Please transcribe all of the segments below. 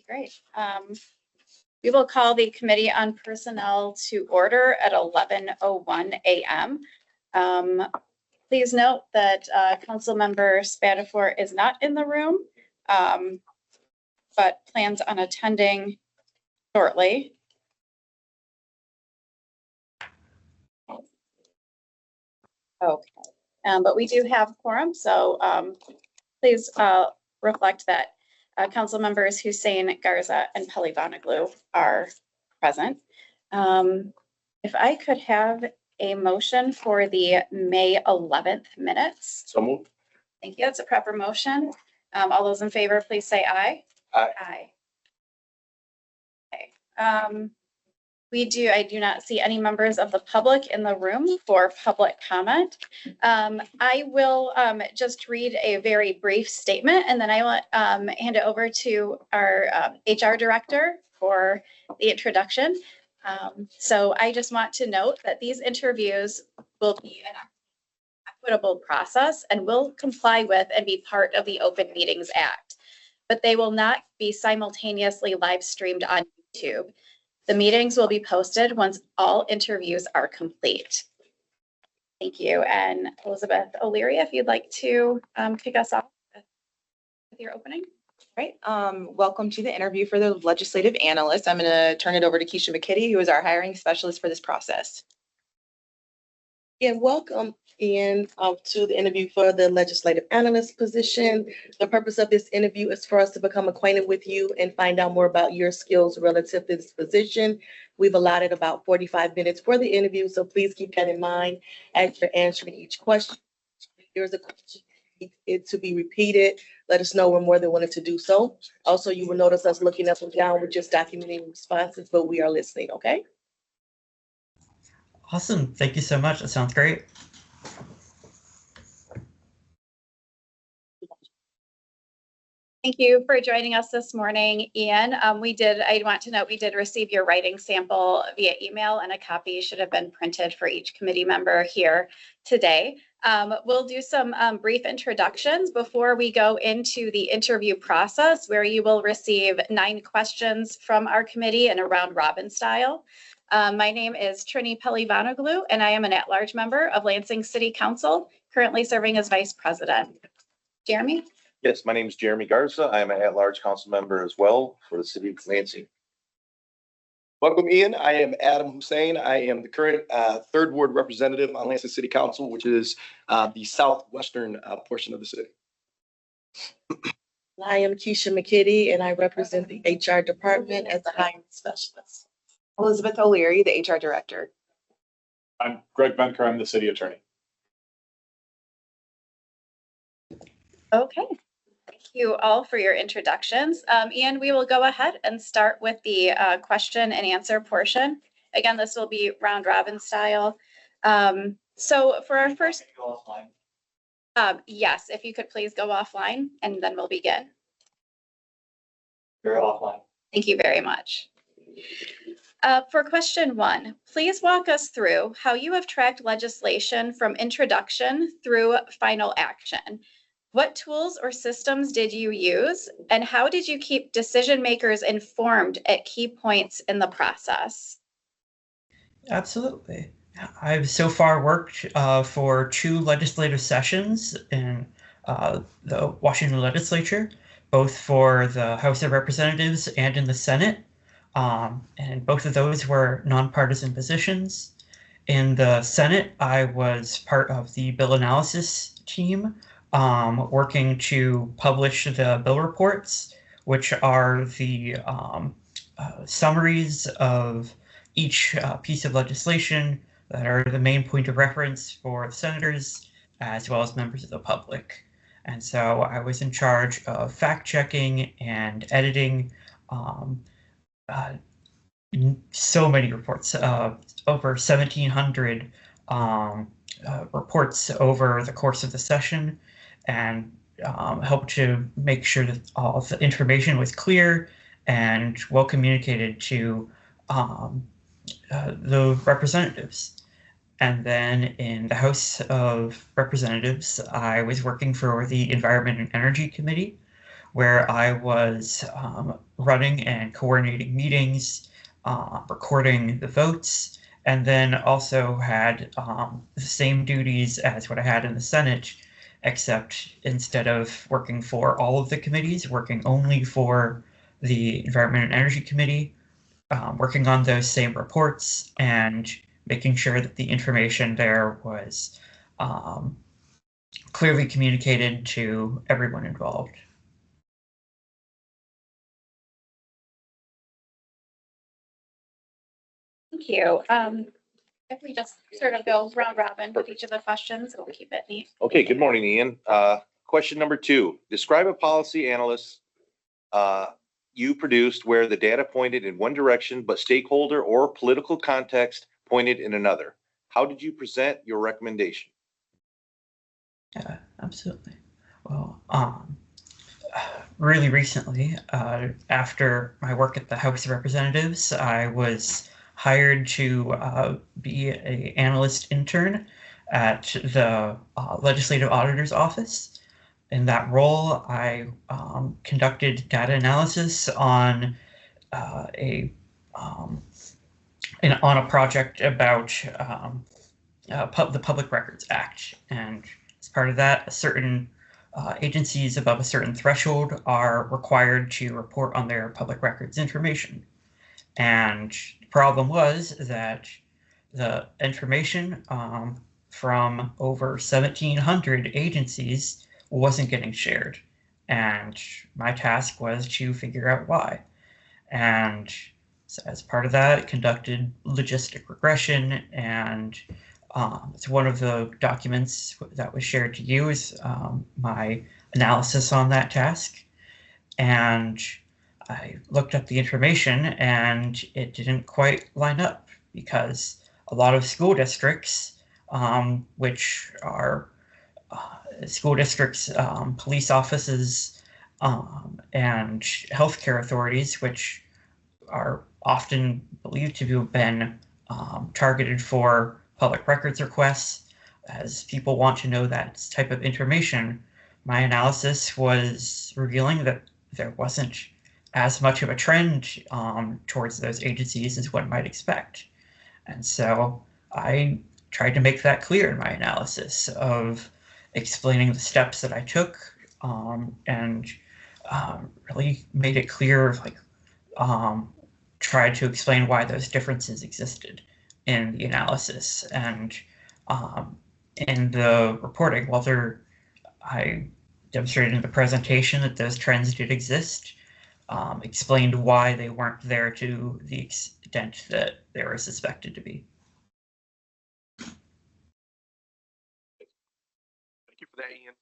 Great. We will call the Committee on Personnel to order at 11:01 a.m. Please note that Councilmember Spatafor is not in the room, but plans on attending shortly. Okay, but we do have quorum, so please reflect that council members Hussein, Garza, and Pelivanoglu are present. If I could have a motion for the May 11th minutes. So moved. Thank you. That's a proper motion. All those in favor, please say aye. Aye. Aye. Okay. I do not see any members of the public in the room for public comment. I will just read a very brief statement, and then I will hand it over to our HR director for the introduction. So I just want to note that these interviews will be an equitable process and will comply with and be part of the Open Meetings Act, but they will not be simultaneously live streamed on YouTube. The meetings will be posted once all interviews are complete. Thank you. And Elizabeth O'Leary, if you'd like to kick us off with your opening. Right. Welcome to the interview for the legislative analyst. I'm going to turn it over to Keisha McKitty, who is our hiring specialist for this process. And welcome in to the interview for the legislative analyst position. The purpose of this interview is for us to become acquainted with you and find out more about your skills relative to this position. We've allotted about 45 minutes for the interview, so please keep that in mind as you're answering each question. If there's a question it to be repeated, let us know. We're more than willing to do so. Also, you will notice us looking up and down. We're just documenting responses, but we are listening, okay? Awesome. Thank you so much. That sounds great. Thank you for joining us this morning, Ian. I want to note we did receive your writing sample via email, and a copy should have been printed for each committee member here today. We'll do some brief introductions before we go into the interview process, where you will receive 9 questions from our committee in a round robin style. My name is Trini Pelivanoglu, and I am an at-large member of Lansing City Council, currently serving as vice president. Jeremy? Yes, my name is Jeremy Garza. I am an at-large council member as well for the city of Lansing. Welcome, Ian. I am Adam Hussein. I am the current third ward representative on Lansing City Council, which is the southwestern portion of the city. I am Keisha McKitty, and I represent the HR department as a hiring specialist. Elizabeth O'Leary, the HR director. I'm Greg Benker. I'm the city attorney. Okay. Thank you all for your introductions. Ian, we will go ahead and start with the question and answer portion. Again, this will be round robin style. So for our first, yes, if you could please go offline and then we'll begin. You're offline. Thank you very much. For question 1, please walk us through how you have tracked legislation from introduction through final action. What tools or systems did you use, and how did you keep decision makers informed at key points in the process? Absolutely. I've so far worked for 2 legislative sessions in the Washington legislature, both for the House of Representatives and in the Senate. And both of those were nonpartisan positions. In the Senate, I was part of the bill analysis team, working to publish the bill reports, which are the summaries of each piece of legislation that are the main point of reference for the senators as well as members of the public. And so I was in charge of fact-checking and editing so many reports, over 1,700 reports over the course of the session, and helped to make sure that all of the information was clear and well communicated to the representatives. And then in the House of Representatives, I was working for the Environment and Energy Committee, where I was running and coordinating meetings, recording the votes, and then also had the same duties as what I had in the Senate, except instead of working for all of the committees, working only for the Environment and Energy Committee, working on those same reports and making sure that the information there was clearly communicated to everyone involved. Thank you. If we just sort of go round robin with each of the questions, we'll keep it neat. Okay, good morning, Ian. Question number 2, describe a policy analyst you produced where the data pointed in one direction, but stakeholder or political context pointed in another. How did you present your recommendation? Yeah, absolutely. Well, really recently, after my work at the House of Representatives, I was hired to be an analyst intern at the Legislative Auditor's Office. In that role, I conducted data analysis on a project about the Public Records Act, and as part of that, certain agencies above a certain threshold are required to report on their public records information. And the problem was that the information from over 1,700 agencies wasn't getting shared. And my task was to figure out why. And so as part of that, conducted logistic regression, and it's one of the documents that was shared to you is my analysis on that task. And I looked up the information and it didn't quite line up, because a lot of school districts, which are school districts, police offices, and healthcare authorities, which are often believed to have been targeted for public records requests, as people want to know that type of information. My analysis was revealing that there wasn't as much of a trend towards those agencies as one might expect. And so I tried to make that clear in my analysis of explaining the steps that I took, and really made it clear, like, tried to explain why those differences existed in the analysis. And in the reporting, I demonstrated in the presentation that those trends did exist, explained why they weren't there to the extent that they were suspected to be. Thank you for that, Ian.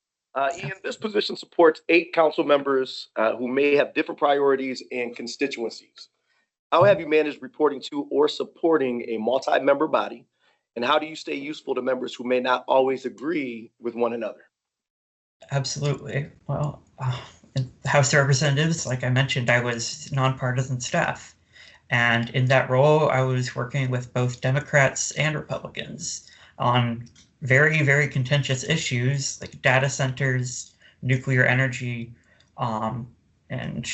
Ian, this position supports 8 council members who may have different priorities and constituencies. How have you managed reporting to or supporting a multi-member body? And how do you stay useful to members who may not always agree with one another? Absolutely. Well, in the House of Representatives, like I mentioned, I was nonpartisan staff. And in that role, I was working with both Democrats and Republicans on very, very contentious issues like data centers, nuclear energy, and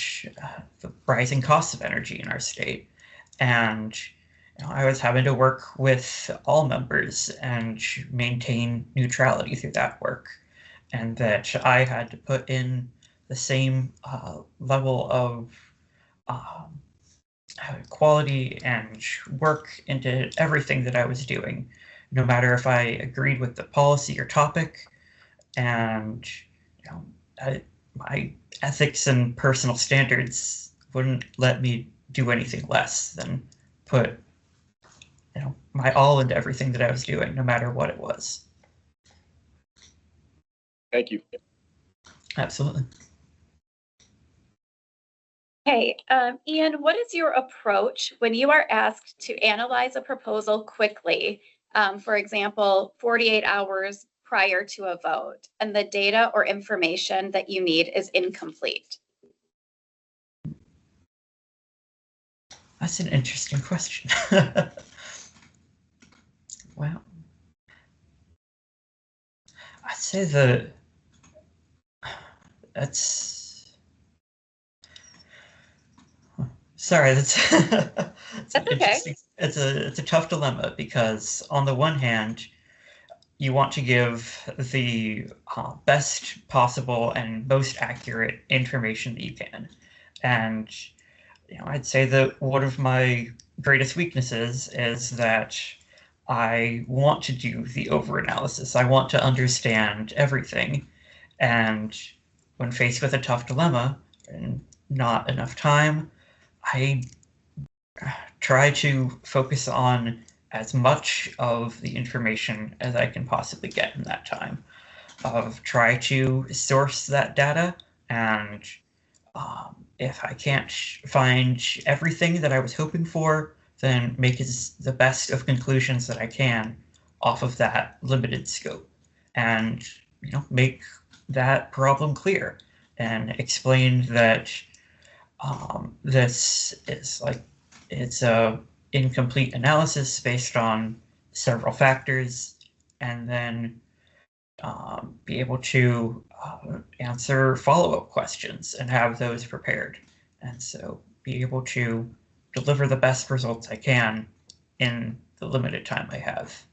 the rising costs of energy in our state. And I was having to work with all members and maintain neutrality through that work. And that I had to put in the same level of quality and work into everything that I was doing, no matter if I agreed with the policy or topic. And my ethics and personal standards wouldn't let me do anything less than put my all into everything that I was doing, no matter what it was. Thank you. Absolutely. Hey, Ian, what is your approach when you are asked to analyze a proposal quickly? For example, 48 hours prior to a vote, and the data or information that you need is incomplete? That's an interesting question. Well, I'd say that's Sorry, that's That's okay. it's a tough dilemma because on the one hand, you want to give the best possible and most accurate information that you can, and I'd say that one of my greatest weaknesses is that I want to do the over-analysis. I want to understand everything, and when faced with a tough dilemma and not enough time, I try to focus on as much of the information as I can possibly get in that time. Try to source that data, and if I can't find everything that I was hoping for, then make the best of conclusions that I can off of that limited scope, and make that problem clear and explain that this is it's a incomplete analysis based on several factors, and then be able to answer follow-up questions and have those prepared, and so be able to deliver the best results I can in the limited time I have.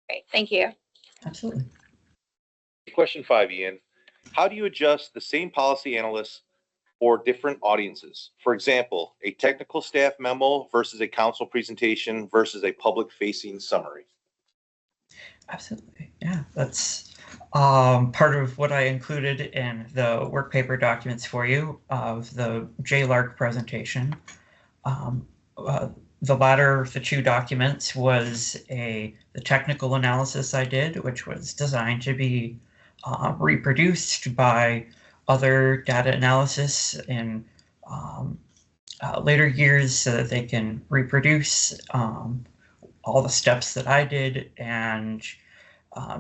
Great, thank you. Absolutely. Question 5, Ian. How do you adjust the same policy analysts for different audiences? For example, a technical staff memo versus a council presentation versus a public-facing summary. Absolutely. Yeah, that's part of what I included in the work paper documents for you of the JLARC presentation. The latter of the two documents was the technical analysis I did, which was designed to be reproduced by other data analysis in later years so that they can reproduce all the steps that I did and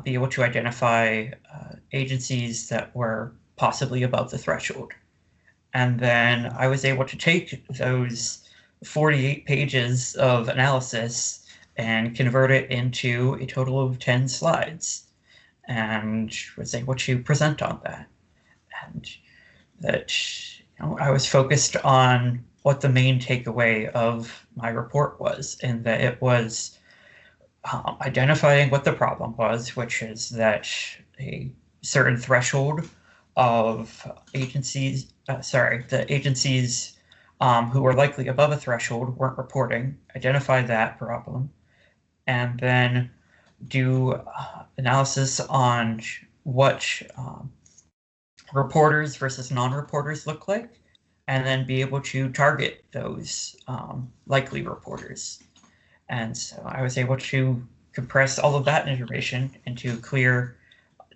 be able to identify agencies that were possibly above the threshold. And then I was able to take those 48 pages of analysis and convert it into a total of 10 slides, and was able to present on that. And that I was focused on what the main takeaway of my report was, and that it was identifying what the problem was, which is that a certain threshold of agencies, the agencies who were likely above a threshold weren't reporting, identify that problem, and then do analysis on what reporters versus non-reporters look like, and then be able to target those likely reporters. And so I was able to compress all of that information into a clear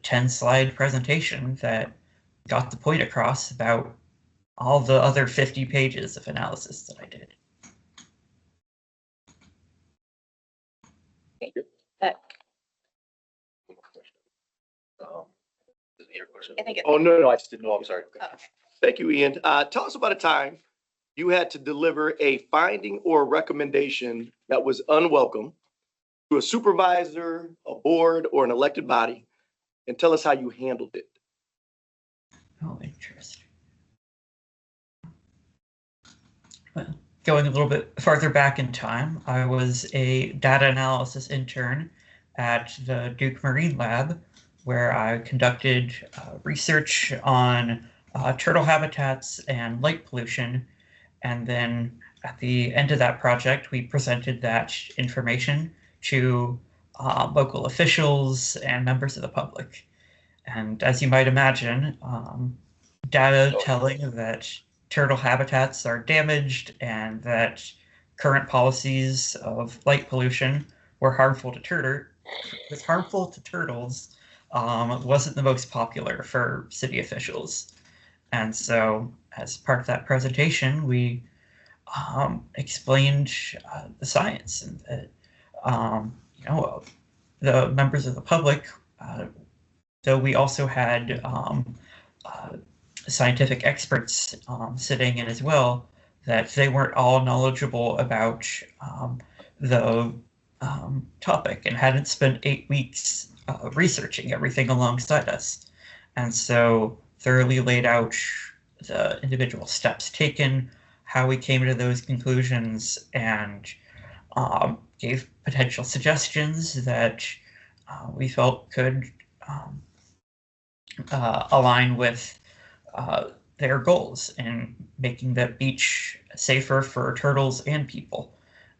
10-slide presentation that got the point across about all the other 50 pages of analysis that I did. I think Oh, no, I just didn't know. Oh, I'm sorry. Oh, okay. Thank you, Ian. Tell us about a time you had to deliver a finding or recommendation that was unwelcome to a supervisor, a board, or an elected body, and tell us how you handled it. Oh, interesting. Well, going a little bit farther back in time, I was a data analysis intern at the Duke Marine Lab, where I conducted research on turtle habitats and light pollution. And then at the end of that project, we presented that information to local officials and members of the public. And as you might imagine, data telling that turtle habitats are damaged and that current policies of light pollution were harmful to turtles wasn't the most popular for city officials. And so as part of that presentation, we explained the science, and that the members of the public, though we also had scientific experts sitting in as well, that they weren't all knowledgeable about the topic and hadn't spent 8 weeks researching everything alongside us. And so thoroughly laid out the individual steps taken, how we came to those conclusions and gave potential suggestions that we felt could align with their goals in making the beach safer for turtles and people.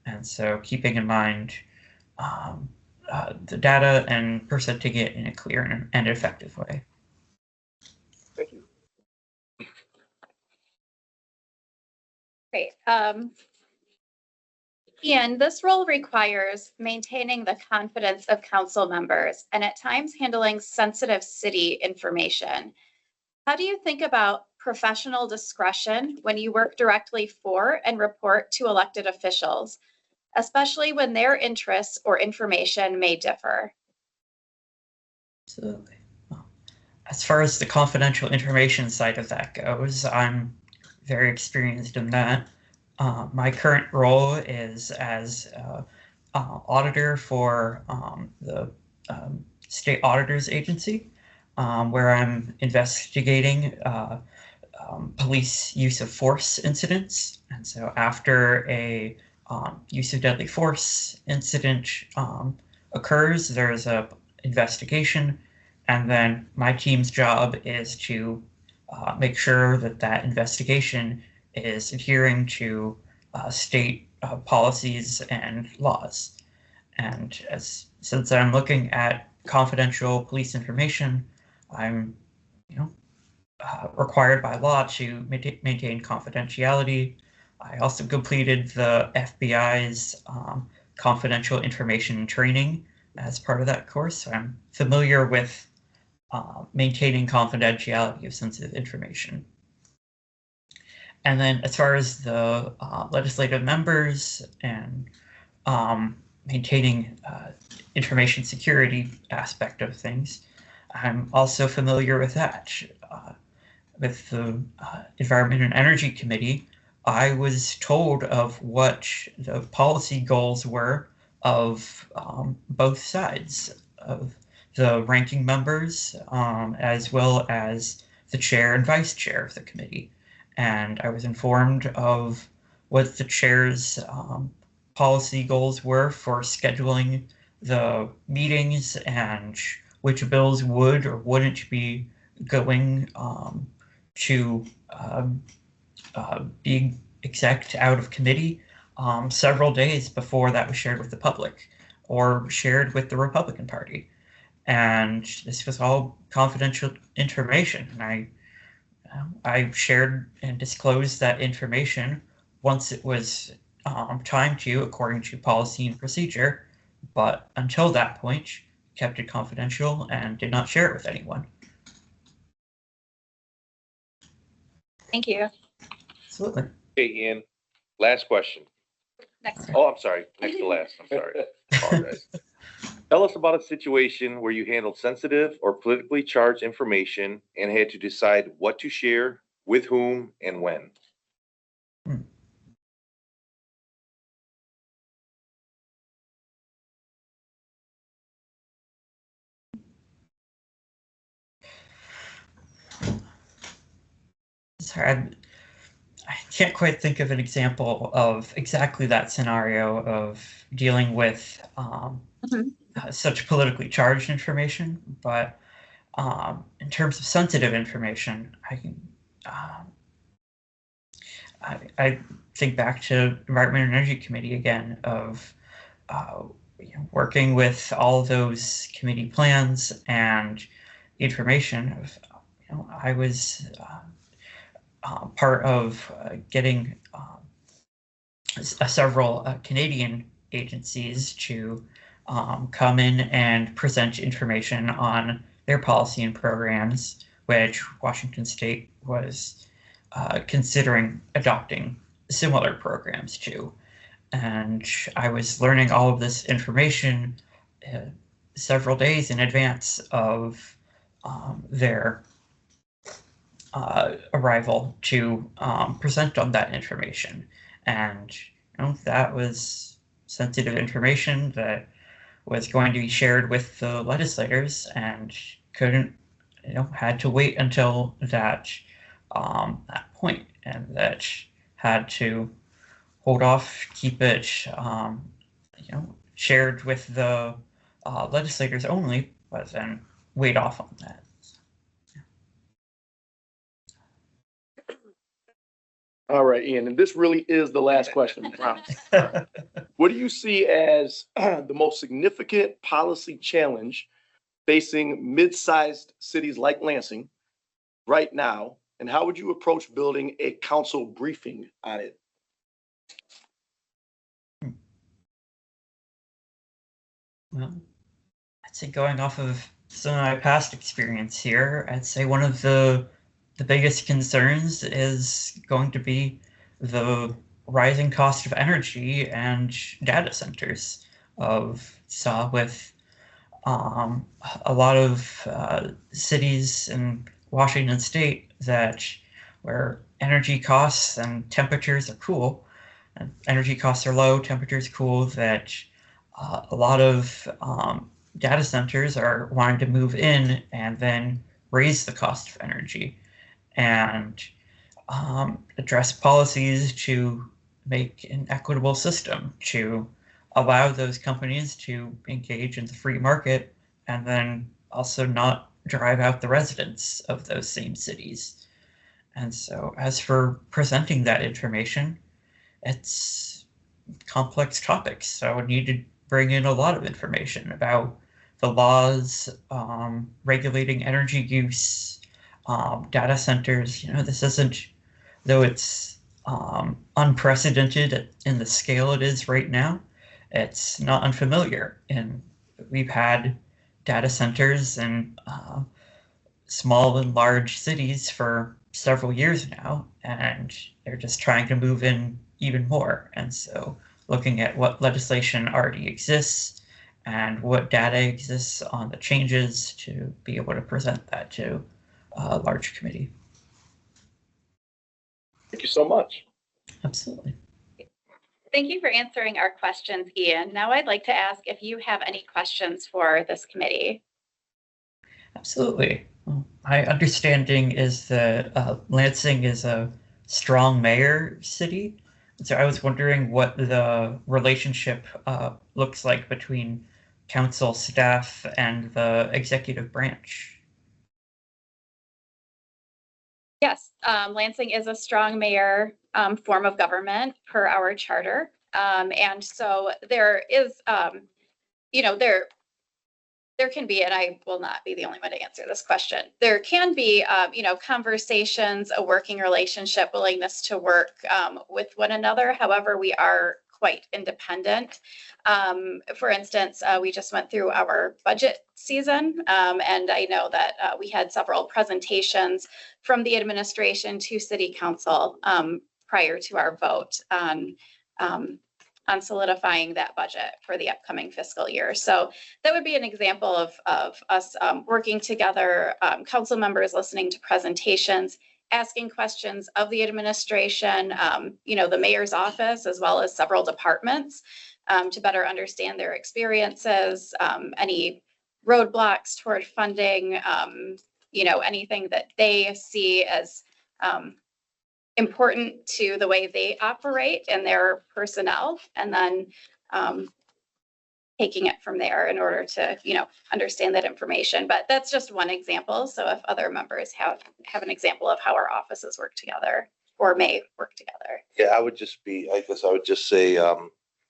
And so keeping in mind the data and presenting it in a clear and effective way. Thank you. Great. Ian, this role requires maintaining the confidence of council members and at times handling sensitive city information. How do you think about professional discretion when you work directly for and report to elected officials, especially when their interests or information may differ? Absolutely. Well, as far as the confidential information side of that goes, I'm very experienced in that. My current role is as auditor for the State Auditors Agency, where I'm investigating police use of force incidents. And so after a use of deadly force incident occurs, there's a investigation, and then my team's job is to make sure that that investigation is adhering to state policies and laws. And since I'm looking at confidential police information, I'm required by law to maintain confidentiality. I also completed the FBI's confidential information training as part of that course, so I'm familiar with maintaining confidentiality of sensitive information. And then as far as the legislative members and maintaining information security aspect of things, I'm also familiar with that. With the Environment and Energy Committee, I was told of what the policy goals were of both sides, of the ranking members, as well as the chair and vice chair of the committee. And I was informed of what the chair's policy goals were for scheduling the meetings and which bills would or wouldn't be going to be exec out of committee several days before that was shared with the public or shared with the Republican Party. And this was all confidential information. And I shared and disclosed that information once it was time to, according to policy and procedure. But until that point, kept it confidential and did not share it with anyone. Thank you. Absolutely. Okay, Ian, last question. Next. Oh, I'm sorry. Next to last. I'm sorry. Apologize. Tell us about a situation where you handled sensitive or politically charged information and had to decide what to share, with whom, and when. Sorry, I can't quite think of an example of exactly that scenario of dealing with such politically charged information, but in terms of sensitive information, I think back to Environment and Energy Committee again of working with all those committee plans and information of, I was part of getting several Canadian agencies to come in and present information on their policy and programs, which Washington State was considering adopting similar programs to. And I was learning all of this information several days in advance of their arrival to present on that information. And that was sensitive information that was going to be shared with the legislators and had to wait until that that point, and that had to hold off, keep it, shared with the legislators only, but then wait off on that. All right, Ian, and this really is the last question. I promise. What do you see as the most significant policy challenge facing mid-sized cities like Lansing right now? And how would you approach building a council briefing on it? Well, I'd say going off of some of my past experience here, I'd say one of the biggest concerns is going to be the rising cost of energy and data centers. Saw with a lot of cities in Washington State where energy costs and temperatures are cool, and energy costs are low, temperatures cool, that a lot of data centers are wanting to move in and then raise the cost of energy and address policies to make an equitable system to allow those companies to engage in the free market and then also not drive out the residents of those same cities. And so as for presenting that information, it's complex topics. So I would need to bring in a lot of information about the laws regulating energy use, data centers. This isn't, though it's unprecedented in the scale it is right now, it's not unfamiliar. And we've had data centers in small and large cities for several years now, and they're just trying to move in even more. And so looking at what legislation already exists and what data exists on the changes to be able to present that to a large committee. Thank you so much. Absolutely. Thank you for answering our questions, Ian. Now I'd like to ask if you have any questions for this committee. Absolutely. Well, my understanding is that Lansing is a strong mayor city. So I was wondering what the relationship looks like between council staff and the executive branch. Yes, Lansing is a strong mayor form of government per our charter. And so there is, there can be, and I will not be the only one to answer this question. There can be, conversations, a working relationship, willingness to work with one another. However, we are quite independent. For instance, we just went through our budget season, and I know that we had several presentations from the administration to City Council prior to our vote on solidifying that budget for the upcoming fiscal year. So that would be an example of us working together, council members listening to presentations, asking questions of the administration, the mayor's office, as well as several departments to better understand their experiences, any roadblocks toward funding, anything that they see as important to the way they operate and their personnel, and then taking it from there in order to, understand that information. But that's just one example. So if other members have an example of how our offices work together or may work together. Yeah, I would just say,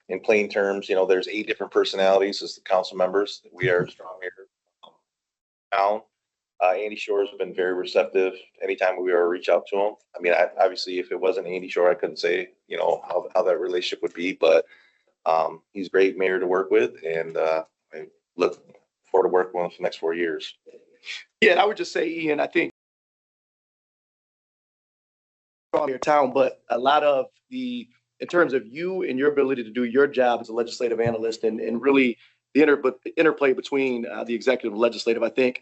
in plain terms, there's 8 different personalities as the council members. We are a strong mayor town. Andy Shore has been very receptive anytime we ever reach out to him. I mean, obviously, if it wasn't Andy Shore, I couldn't say, how that relationship would be, but he's a great mayor to work with, and I look forward to working with him for the next 4 years. Yeah, and I would just say, Ian, I think from your town, but a lot of in terms of you and your ability to do your job as a legislative analyst and really the interplay between the executive and legislative, I think,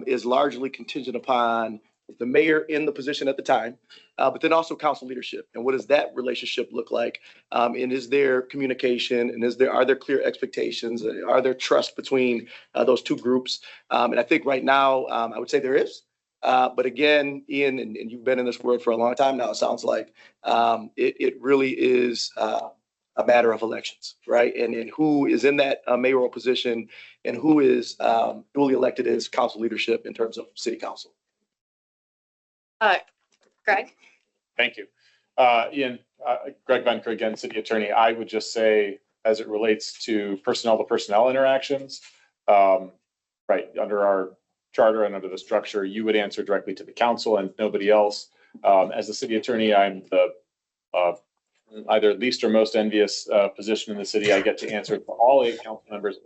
is largely contingent upon the mayor in the position at the time, but then also council leadership. And what does that relationship look like? And is there communication? And are there clear expectations? Are there trust between those two groups? And I think right now, I would say there is. But again, Ian, and you've been in this world for a long time now, it sounds like, it really is a matter of elections, right? And who is in that mayoral position and who is duly elected as council leadership in terms of city council. Greg? Thank you. Ian, Greg Benker again, city attorney. I would just say, as it relates to personnel to personnel interactions, right, under our charter and under the structure, you would answer directly to the council and nobody else. As the city attorney, I'm the either least or most envious position in the city. I get to answer for all 8 council members.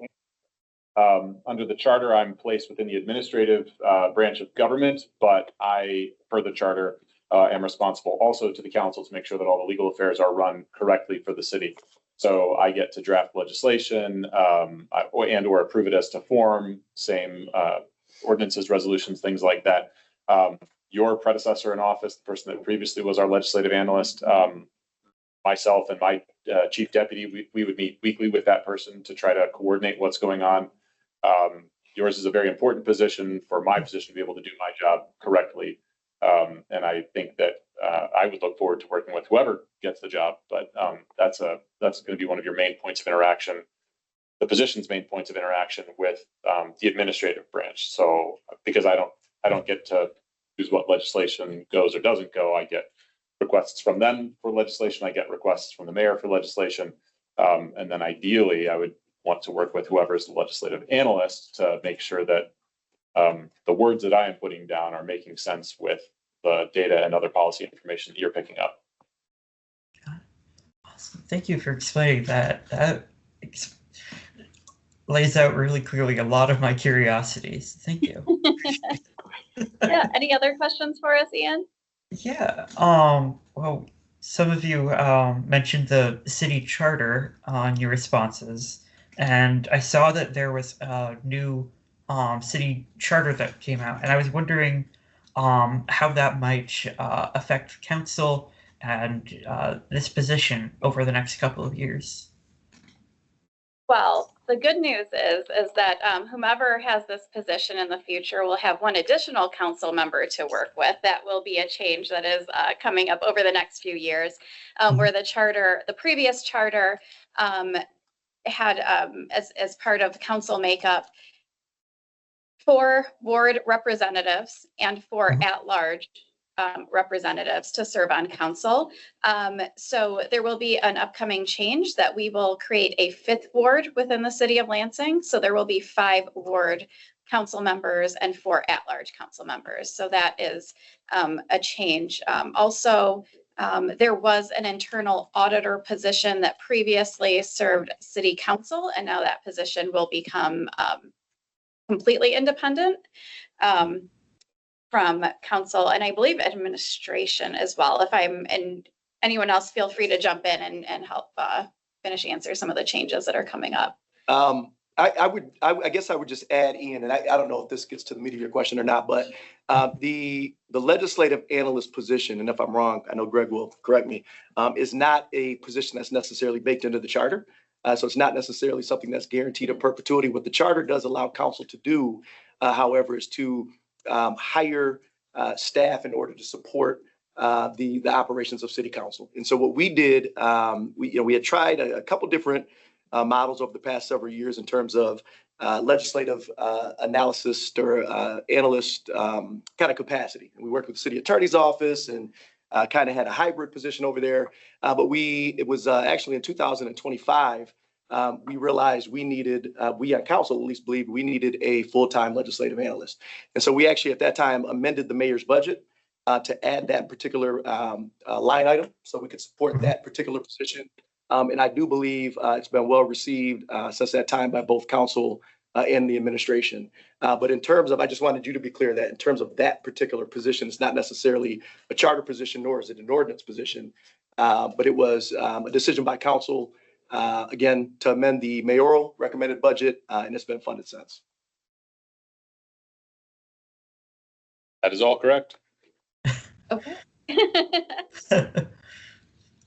Under the charter, I'm placed within the administrative branch of government, but I, per the charter, am responsible also to the council to make sure that all the legal affairs are run correctly for the city. So I get to draft legislation and or approve it as to form, same ordinances, resolutions, things like that. Your predecessor in office, the person that previously was our legislative analyst, myself and my chief deputy, we would meet weekly with that person to try to coordinate what's going on. Yours is a very important position for my position to be able to do my job correctly. And I think that I would look forward to working with whoever gets the job, but that's going to be one of your main points of interaction, the position's main points of interaction with the administrative branch. So because I don't get to choose what legislation goes or doesn't go, I get requests from them for legislation. I get requests from the mayor for legislation. And then ideally, I would want to work with whoever's the legislative analyst to make sure that the words that I am putting down are making sense with the data and other policy information that you're picking up. Awesome. Thank you for explaining that. That lays out really clearly a lot of my curiosities. Thank you. Yeah. Any other questions for us, Ian? Yeah. Well, some of you mentioned the city charter on your responses, and I saw that there was a new city charter that came out, and I was wondering how that might affect council and this position over the next couple of years. Well, the good news is that whomever has this position in the future will have one additional council member to work with. That will be a change that is coming up over the next few years, where the previous charter had as part of council makeup 4 ward representatives and 4 at-large representatives to serve on council. So there will be an upcoming change that we will create a 5th ward within the city of Lansing. So there will be 5 ward council members and 4 at-large council members. So that is a change. Also, there was an internal auditor position that previously served city council, and now that position will become completely independent from council, and I believe administration as well. And anyone else, feel free to jump in and help finish answer some of the changes that are coming up. I guess I would just add, Ian, and I don't know if this gets to the meat of your question or not, but the legislative analyst position, and if I'm wrong, I know Greg will correct me, is not a position that's necessarily baked into the charter. So it's not necessarily something that's guaranteed in perpetuity. What the charter does allow council to do, however, is to hire staff in order to support the operations of city council. And so what we did, we had tried a couple different models over the past several years in terms of legislative analysis or analyst kind of capacity. And we worked with the city attorney's office and kind of had a hybrid position over there. But it was actually in 2025, we realized we needed, we on council at least believed we needed a full-time legislative analyst. And so we actually at that time amended the mayor's budget to add that particular line item so we could support that particular position. And I do believe it's been well received since that time by both council and the administration. But in terms of, I just wanted you to be clear that in terms of that particular position, it's not necessarily a charter position, nor is it an ordinance position. But it was a decision by council, again, to amend the mayoral recommended budget, and it's been funded since. That is all correct. Okay.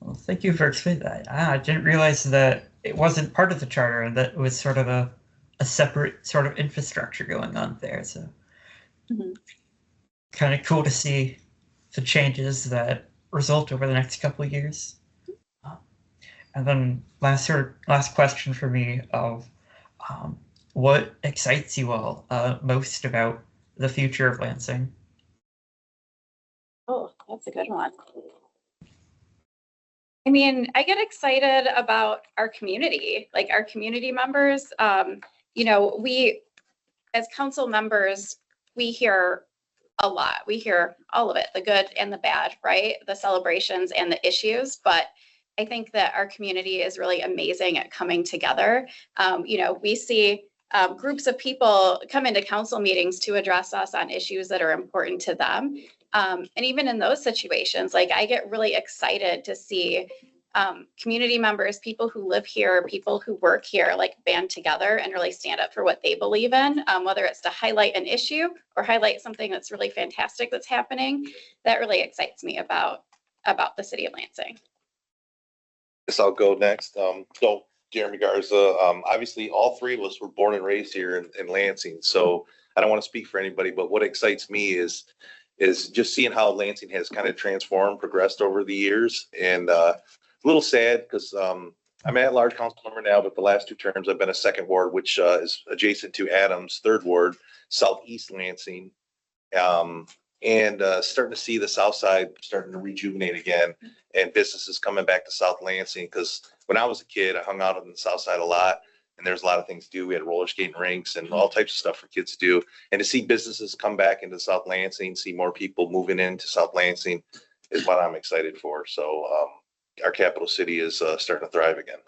Well, thank you for explaining that. I didn't realize that it wasn't part of the charter and that it was sort of a separate sort of infrastructure going on there. So kind of cool to see the changes that result over the next couple of years. And then last question for me of what excites you all most about the future of Lansing? Oh, that's a good one. I mean, I get excited about our community, like our community members. We, as council members, we hear a lot. We hear all of it, the good and the bad, right? The celebrations and the issues. But I think that our community is really amazing at coming together. We see groups of people come into council meetings to address us on issues that are important to them. And even in those situations, like I get really excited to see community members, people who live here, people who work here, like band together and really stand up for what they believe in, whether it's to highlight an issue or highlight something that's really fantastic that's happening. That really excites me about the city of Lansing. Guess I'll go next. So Jeremy Garza, obviously all three of us were born and raised here in Lansing. So I don't want to speak for anybody, but what excites me is just seeing how Lansing has kind of transformed, progressed over the years. And a little sad because I'm at large council member now, but the last 2 terms I've been a second ward, which is adjacent to Adams, third ward, southeast Lansing. And starting to see the south side starting to rejuvenate again and businesses coming back to South Lansing. Because when I was a kid, I hung out on the south side a lot and there's a lot of things to do. We had roller skating rinks and all types of stuff for kids to do. And to see businesses come back into South Lansing, see more people moving into South Lansing is what I'm excited for. So our capital city is starting to thrive again.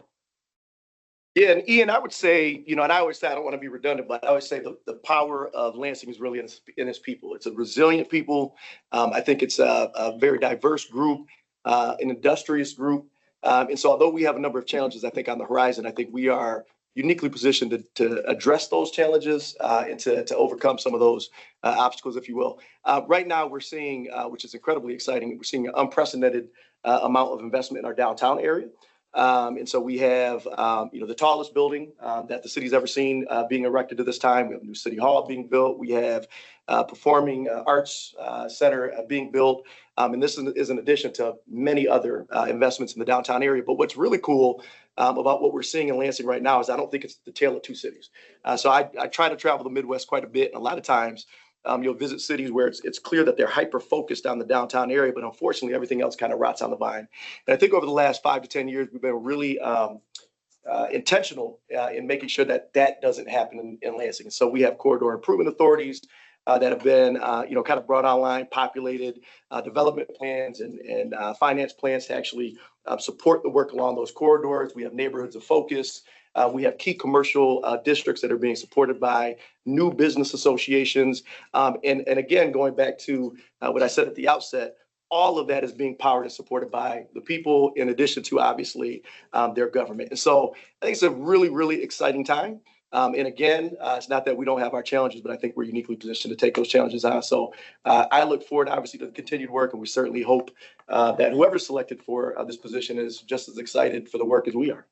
Yeah, and Ian, I would say, and I always say, I don't want to be redundant, but I always say the power of Lansing is really in its people. It's a resilient people. I think it's a very diverse group, an industrious group. And so although we have a number of challenges, I think on the horizon, I think we are uniquely positioned to address those challenges and to overcome some of those obstacles, if you will. Right now, we're seeing, which is incredibly exciting, we're seeing an unprecedented amount of investment in our downtown area. And so we have, the tallest building that the city's ever seen being erected at this time. We have a new city hall being built. We have performing arts center being built. And this is in addition to many other investments in the downtown area. But what's really cool about what we're seeing in Lansing right now is I don't think it's the tale of two cities. So I try to travel the Midwest quite a bit. And a lot of times, you'll visit cities where it's clear that they're hyper focused on the downtown area, but unfortunately everything else kind of rots on the vine. And I think over the last 5 to 10 years, we've been really intentional in making sure that doesn't happen in Lansing. So we have corridor improvement authorities that have been, kind of brought online, populated development plans and finance plans to actually support the work along those corridors. We have neighborhoods of focus. We have key commercial districts that are being supported by new business associations. And again, going back to what I said at the outset, all of that is being powered and supported by the people in addition to obviously their government. And so I think it's a really, really exciting time. And again, it's not that we don't have our challenges, but I think we're uniquely positioned to take those challenges on. So I look forward, obviously, to the continued work, and we certainly hope that whoever's selected for this position is just as excited for the work as we are.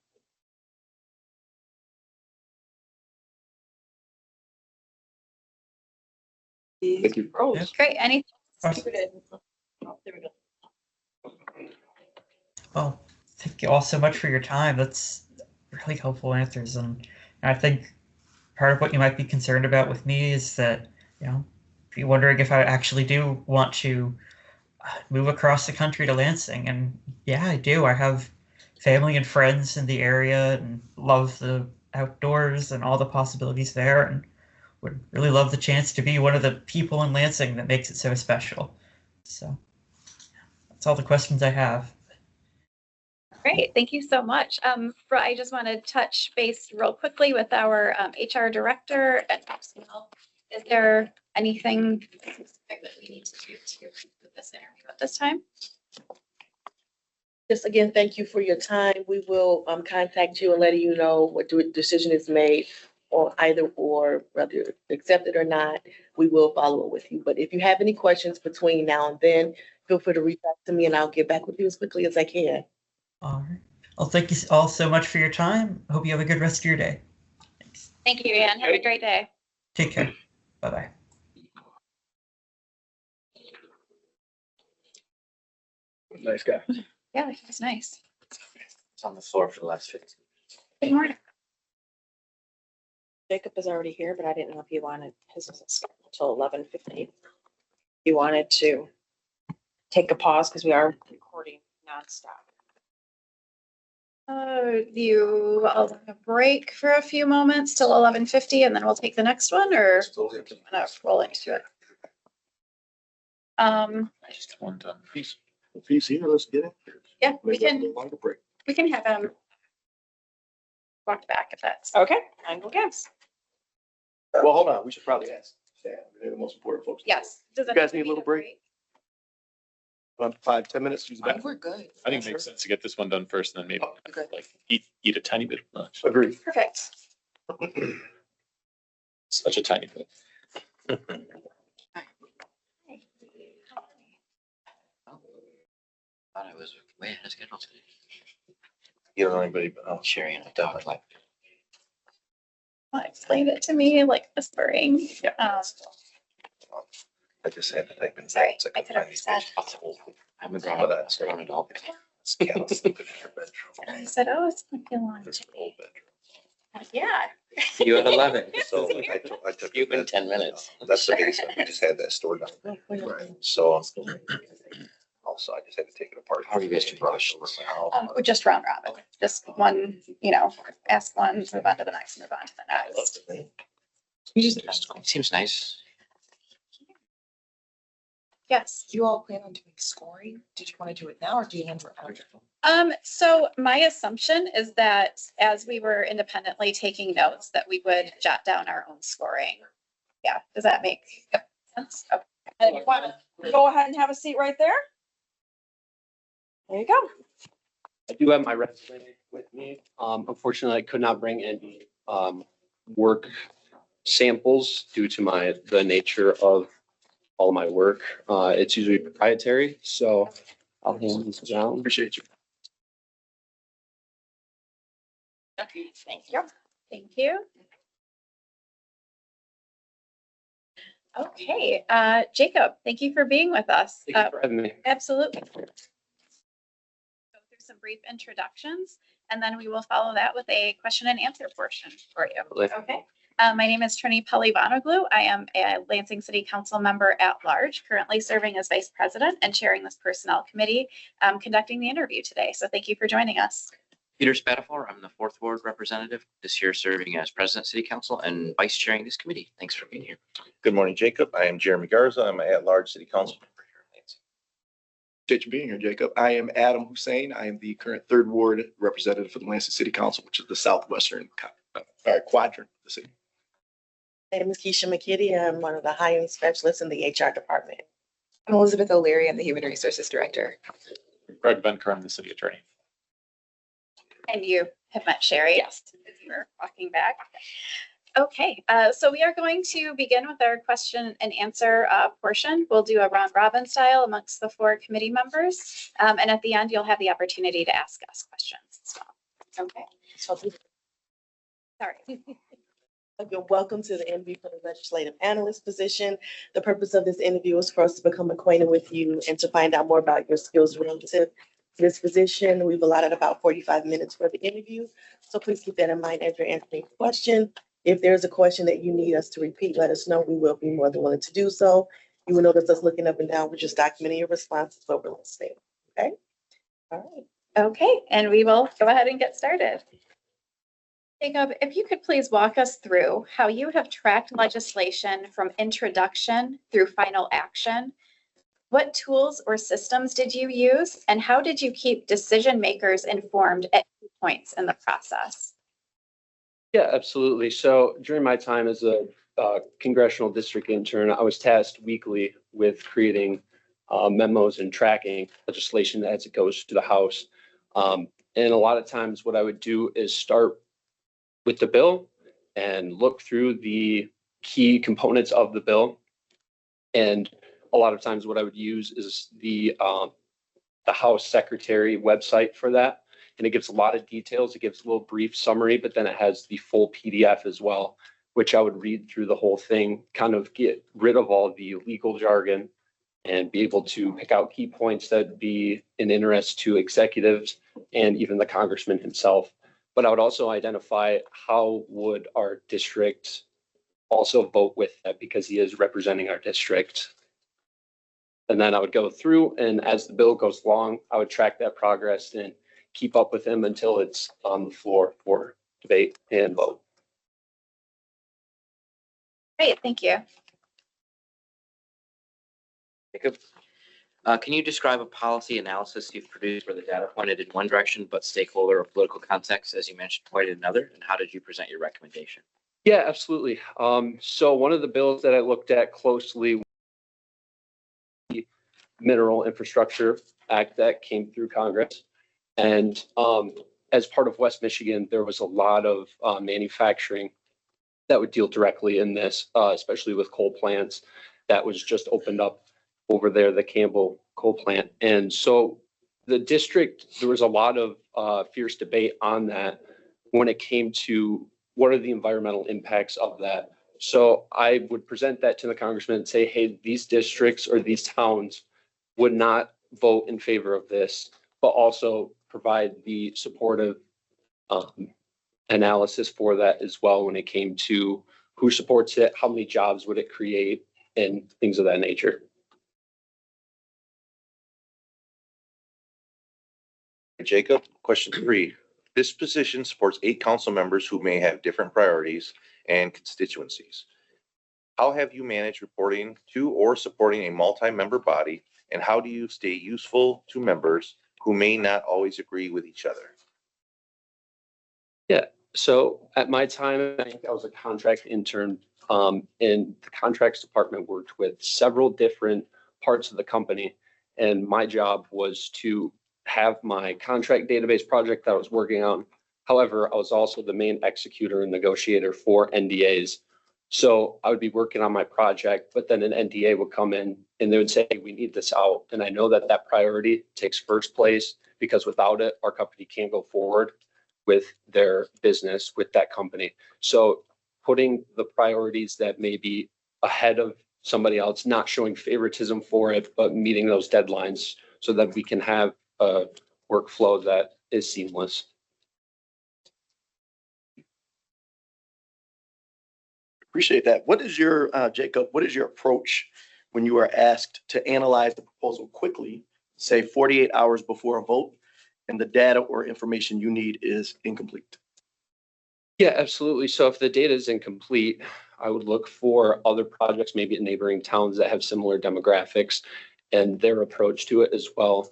Thank you. Yeah. Great. Any? Awesome. Well, thank you all so much for your time. That's really helpful answers. And I think part of what you might be concerned about with me is that, you're wondering if I actually do want to move across the country to Lansing. And yeah, I do. I have family and friends in the area and love the outdoors and all the possibilities there. And would really love the chance to be one of the people in Lansing that makes it so special. So that's all the questions I have. Great, thank you so much. I just want to touch base real quickly with our HR director at Maxwell. Is there anything specific that we need to do to with this interview at this time? Just again, thank you for your time. We will contact you and let you know what decision is made on either or, whether accepted or not. We will follow up with you. But if you have any questions between now and then, feel free to reach out to me and I'll get back with you as quickly as I can. All right. Well, thank you all so much for your time. Hope you have a good rest of your day. Thanks. Thank you, Ann. Have a great day. Take care. Bye-bye. Nice guy. Yeah, it was nice. It's on the floor for the last 15. Good morning. Jacob is already here, but I didn't know if you wanted, his doesn't start until 11:15. You wanted to take a pause because we are recording nonstop. You, I'll take a break for a few moments till 11:50 and then we'll take the next one, or I'm gonna roll into it. Just one done. If he's here, let's get it. Yeah, we Maybe a can, longer break. we can have him walk back if that's. Okay, I will guess. Well, hold on, we should probably ask. Yeah, they're the most important folks. Yes. Does You guys anyone need a little break? About 5, 10 minutes, use the bathroom. We're good. I think it makes sense to get this one done first and then maybe Oh, okay. like eat a tiny bit of lunch. Agreed. Perfect. Such a tiny bit. Thought I was way ahead of schedule today. You don't know anybody, but Sharing it out like. Well, explain it to me like whispering. I just had to type in. Sorry, I could have said. I haven't brought But up that's- grown adult. I said, oh, it's gonna be a long This day. old bedroom. Yeah. You at 11. So I took. You in 10 minutes. That's the basement. We just had that stored down. So also I just had to take it apart. How are you guys doing? Just round robin, just one, ask one, move on to the next, move on to the next. Seems nice. Yes. Do you all plan on doing scoring? Did you want to do it now or do you want to? So my assumption is that as we were independently taking notes, that we would jot down our own scoring. Yeah, does that make sense? Okay. And if you want to go ahead and have a seat right there. There you go. I do have my resume with me. Unfortunately, I could not bring any work samples due to the nature of all of my work. It's usually proprietary, so I'll hand these down. Appreciate you. Thank you. Thank you. Okay, Jacob, thank you for being with us. Thank you for having me. Absolutely. Go through some brief introductions, and then we will follow that with a question and answer portion for you. Absolutely. Okay. My name is Trini Pelli-Vonoglu. I am a Lansing City Council member at large, currently serving as Vice President and chairing this Personnel Committee, conducting the interview today. So thank you for joining us. Peter Spatafor, I'm the 4th Ward representative, this year serving as President City Council and Vice Chairing this committee. Thanks for being here. Good morning, Jacob. I am Jeremy Garza. I'm an at-large city council member here in Lansing. Appreciate you being here, Jacob. I am Adam Hussein. I am the current 3rd Ward representative for the Lansing City Council, which is the southwestern quadrant of the city. My name is Keisha McKitty. I'm one of the hiring specialists in the HR department. I'm Elizabeth O'Leary. I'm the Human Resources Director. Greg Benker, I'm the city attorney. And you have met Sherry. Yes. As you were walking back. Okay, so we are going to begin with our question and answer portion. We'll do a round robin style amongst the 4 committee members. And at the end, you'll have the opportunity to ask us questions as well. Okay, sorry. You're welcome to the interview for the legislative analyst position. The purpose of this interview is for us to become acquainted with you and to find out more about your skills relative to this position. We've allotted about 45 minutes for the interview, so please keep that in mind as you're answering the question. If there's a question that you need us to repeat, let us know. We will be more than willing to do so. You will notice us looking up and down. We're just documenting your responses what we're listening. Okay? All right. Okay, and we will go ahead and get started. Jacob, if you could please walk us through how you have tracked legislation from introduction through final action. What tools or systems did you use, and how did you keep decision makers informed at key points in the process? Yeah, absolutely. So during my time as a congressional district intern, I was tasked weekly with creating memos and tracking legislation as it goes to the House. And a lot of times what I would do is start with the bill and look through the key components of the bill. And a lot of times what I would use is the House Secretary website for that. And it gives a lot of details. It gives a little brief summary, but then it has the full PDF as well, which I would read through the whole thing, kind of get rid of all the legal jargon and be able to pick out key points that'd be an interest to executives and even the congressman himself. But I would also identify how would our district also vote with that, because he is representing our district. And then I would go through, and as the bill goes along, I would track that progress and keep up with him until it's on the floor for debate and vote. Great, thank you. Jacob, can you describe a policy analysis you've produced where the data pointed in one direction, but stakeholder or political context, as you mentioned, pointed another? And how did you present your recommendation? Yeah, absolutely. So one of the bills that I looked at closely was the Mineral Infrastructure Act that came through Congress. And as part of West Michigan, there was a lot of manufacturing that would deal directly in this, especially with coal plants that was just opened up over there, the Campbell coal plant. And so the district, there was a lot of fierce debate on that when it came to what are the environmental impacts of that. So I would present that to the congressman and say, hey, these districts or these towns would not vote in favor of this, but also provide the supportive analysis for that as well when it came to who supports it, how many jobs would it create, and things of that nature. Jacob, question 3. This position supports 8 council members who may have different priorities and constituencies. How have you managed reporting to or supporting a multi-member body, and how do you stay useful to members who may not always agree with each other? Yeah, so at my time, I think I was a contract intern, and the contracts department worked with several different parts of the company. And my job was to have my contract database project that I was working on. However, I was also the main executor and negotiator for NDAs. So I would be working on my project, but then an NDA would come in and they would say, hey, we need this out. And I know that that priority takes first place, because without it, our company can't go forward with their business with that company. So putting the priorities that may be ahead of somebody else, not showing favoritism for it, but meeting those deadlines so that we can have a workflow that is seamless. Appreciate that. What is your, Jacob, what is your approach when you are asked to analyze the proposal quickly, say 48 hours before a vote, and the data or information you need is incomplete? Yeah, absolutely. So if the data is incomplete, I would look for other projects, maybe in neighboring towns that have similar demographics and their approach to it as well.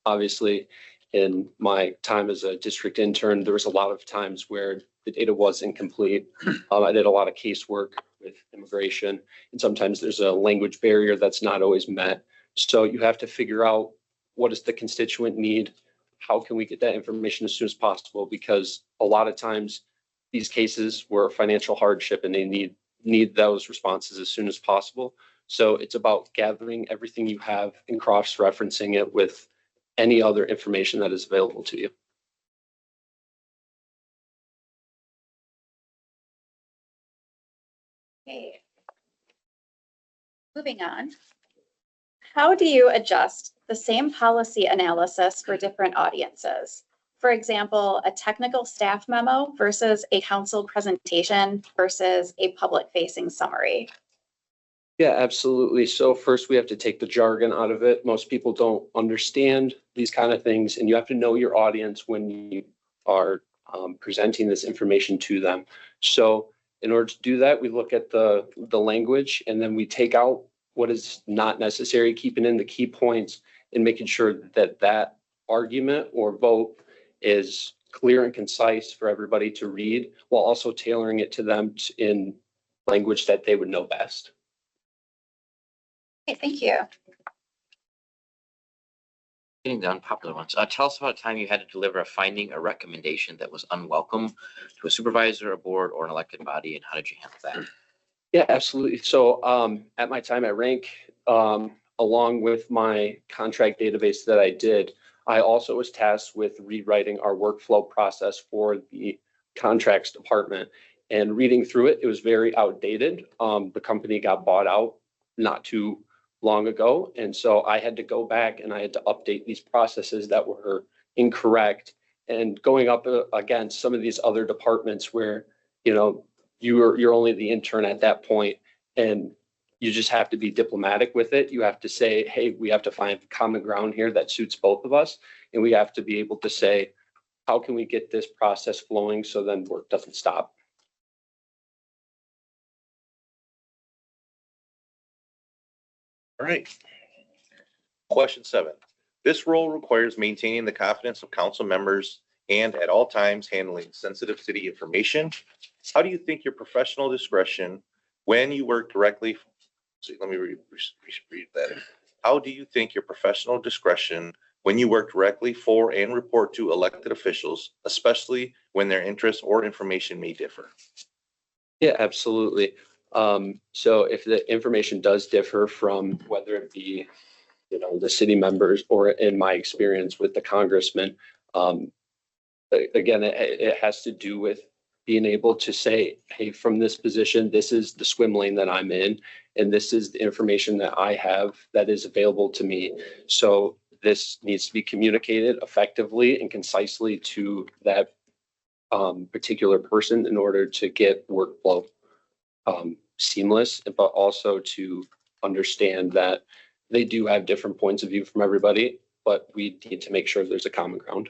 Obviously, in my time as a district intern, there was a lot of times where the data was incomplete. I did a lot of casework with immigration, and sometimes there's a language barrier that's not always met. So you have to figure out, what does the constituent need? How can we get that information as soon as possible? Because a lot of times these cases were financial hardship and they need those responses as soon as possible. So it's about gathering everything you have and cross-referencing it with any other information that is available to you. Okay. Moving on. How do you adjust the same policy analysis for different audiences? For example, a technical staff memo versus a council presentation versus a public-facing summary. Yeah, absolutely. So first we have to take the jargon out of it. Most people don't understand these kind of things, and you have to know your audience when you are presenting this information to them. So in order to do that, we look at the language, and then we take out what is not necessary, keeping in the key points and making sure that that argument or vote is clear and concise for everybody to read, while also tailoring it to them in language that they would know best. Okay, thank you. Getting the unpopular ones. Tell us about a time you had to deliver a finding or recommendation that was unwelcome to a supervisor, a board, or an elected body, and how did you handle that? Yeah, absolutely. So at my time at Rank, along with my contract database that I did, I also was tasked with rewriting our workflow process for the contracts department. And reading through it, it was very outdated. The company got bought out not too long ago. And so I had to go back and I had to update these processes that were incorrect, and going up against some of these other departments where, you know, you're only the intern at that point, and you just have to be diplomatic with it. You have to say, hey, we have to find common ground here that suits both of us. And we have to be able to say, how can we get this process flowing so then work doesn't stop? All right. Question 7. This role requires maintaining the confidence of council members and at all times handling sensitive city information. How do you think your professional discretion when you work directly, let me read that. How do you think your professional discretion when you work directly for and report to elected officials, especially when their interests or information may differ? Yeah, absolutely. So if the information does differ from whether it be, you know, the city members or in my experience with the congressman, again, it has to do with being able to say, hey, from this position, this is the swim lane that I'm in, and this is the information that I have that is available to me. So this needs to be communicated effectively and concisely to that particular person in order to get workflow seamless, but also to understand that they do have different points of view from everybody, but we need to make sure there's a common ground.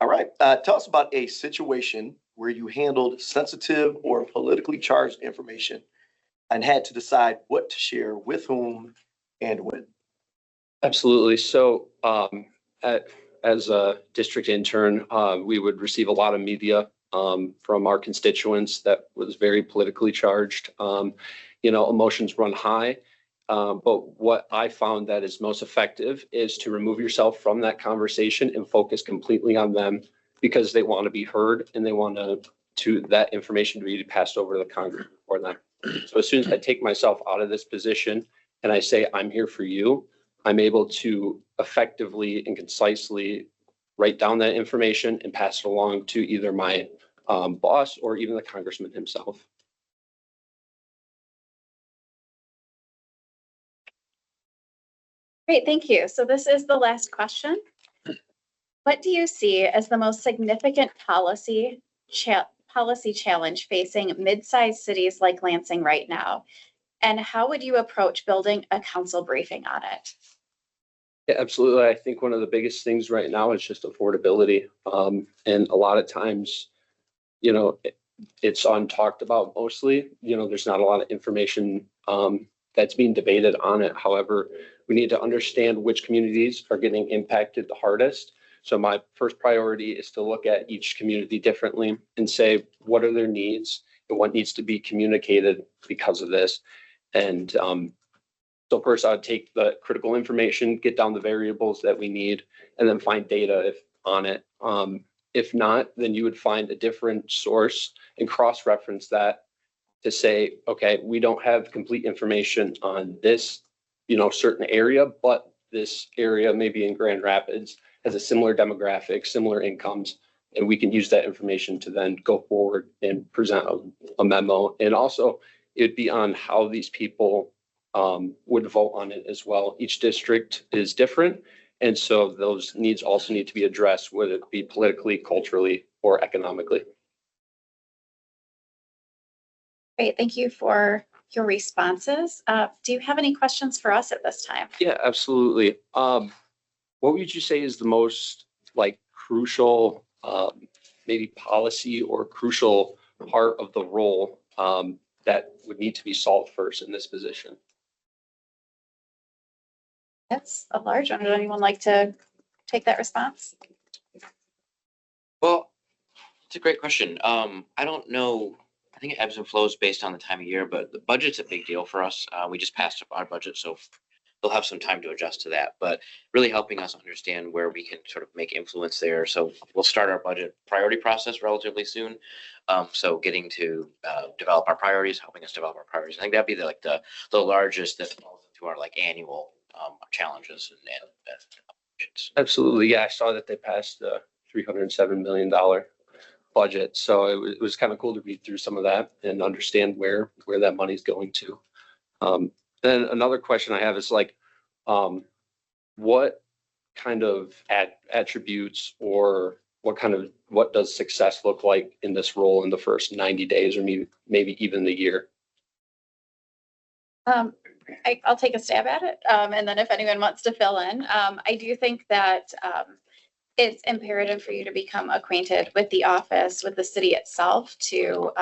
All right. Tell us about a situation where you handled sensitive or politically charged information and had to decide what to share with whom and when. Absolutely. So as a district intern, we would receive a lot of media from our constituents that was very politically charged. You know, emotions run high. But what I found that is most effective is to remove yourself from that conversation and focus completely on them, because they want to be heard and they want to that information to be passed over to the Congress for them. So as soon as I take myself out of this position and I say, I'm here for you, I'm able to effectively and concisely write down that information and pass it along to either my boss or even the congressman himself. Great, thank you. So this is the last question. What do you see as the most significant policy challenge facing mid-sized cities like Lansing right now? And how would you approach building a council briefing on it? Yeah, absolutely. I think one of the biggest things right now is just affordability. And a lot of times, you know, it's untalked about mostly. You know, there's not a lot of information that's being debated on it. However, we need to understand which communities are getting impacted the hardest. So my first priority is to look at each community differently and say, what are their needs and what needs to be communicated because of this? And so first I'd take the critical information, get down the variables that we need, and then find data on it. If not, then you would find a different source and cross-reference that to say, okay, we don't have complete information on this, you know, certain area, but this area maybe in Grand Rapids has a similar demographic, similar incomes, and we can use that information to then go forward and present a memo. And also it'd be on how these people would vote on it as well. Each district is different. And so those needs also need to be addressed, whether it be politically, culturally, or economically. Great, thank you for your responses. Do you have any questions for us at this time? Yeah, absolutely. What would you say is the most like crucial, maybe policy or crucial part of the role that would need to be solved first in this position? That's a large one. Would anyone like to take that response? Well, it's a great question. I don't know. I think it ebbs and flows based on the time of year, but the budget's a big deal for us. We just passed our budget, so they'll have some time to adjust to that, but really helping us understand where we can sort of make influence there. So we'll start our budget priority process relatively soon. So getting to develop our priorities, helping us develop our priorities. I think that'd be the largest that falls into our like annual challenges and Absolutely. Yeah, I saw that they passed the $307 million budget. So it was kind of cool to read through some of that and understand where that money's going to. Then another question I have is like, what kind of attributes or what does success look like in this role in the first 90 days or maybe even the year? I'll take a stab at it. And then if anyone wants to fill in, I do think that it's imperative for you to become acquainted with the office, with the city itself, to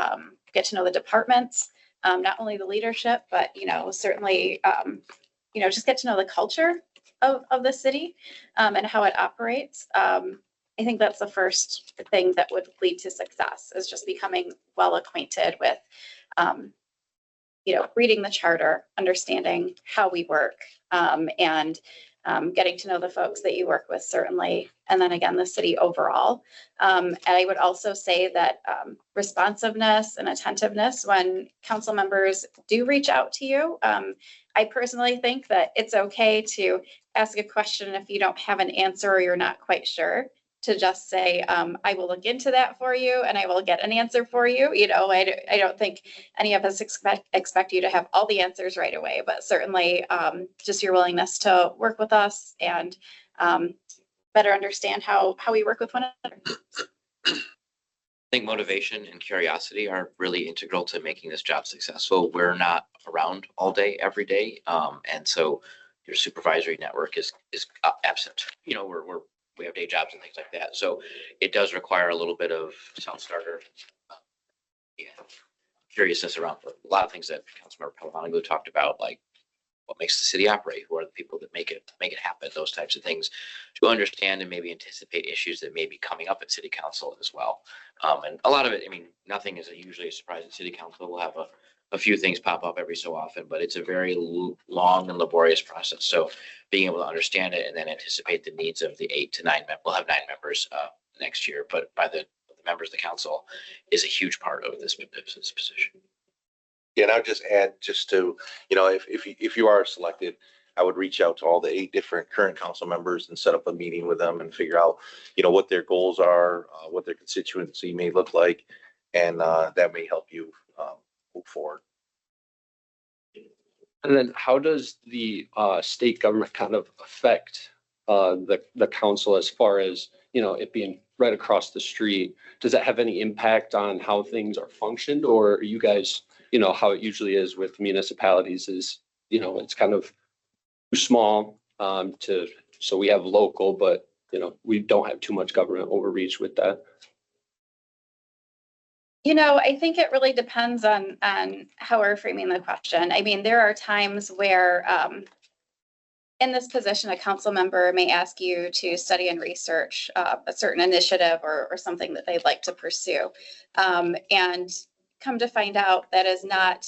get to know the departments, not only the leadership, but, certainly, just get to know the culture of the city and how it operates. I think that's the first thing that would lead to success, is just becoming well acquainted with, reading the charter, understanding how we work, and getting to know the folks that you work with, certainly. And then again, the city overall. And I would also say that responsiveness and attentiveness when council members do reach out to you. I personally think that it's okay to ask a question if you don't have an answer or you're not quite sure, to just say, I will look into that for you and I will get an answer for you. I don't think any of us expect you to have all the answers right away, but certainly just your willingness to work with us and better understand how we work with one another. I think motivation and curiosity are really integral to making this job successful. We're not around all day, every day. And so your supervisory network is absent. We have day jobs and things like that. So it does require a little bit of self-starter curiousness around a lot of things that Councilmember Palamaglu talked about, like what makes the city operate, who are the people that make it happen, those types of things, to understand and maybe anticipate issues that may be coming up at city council as well. And a lot of it, nothing is usually a surprise at city council. We'll have a few things pop up every so often, but it's a very long and laborious process. So being able to understand it and then anticipate the needs of the 8 to 9 we'll have 9 members next year, but by the members of the council is a huge part of this position. Yeah, and I'll just add to, if you are selected, I would reach out to all the 8 different current council members and set up a meeting with them and figure out, what their goals are, what their constituency may look like, and that may help you move forward. And then how does the state government kind of affect the council as far as, it being right across the street? Does that have any impact on how things are functioned, or are you guys, how it usually is with municipalities is, it's kind of too small so we have local, but, we don't have too much government overreach with that? I think it really depends on how we're framing the question. There are times where in this position, a council member may ask you to study and research a certain initiative or something that they'd like to pursue. And come to find out that is not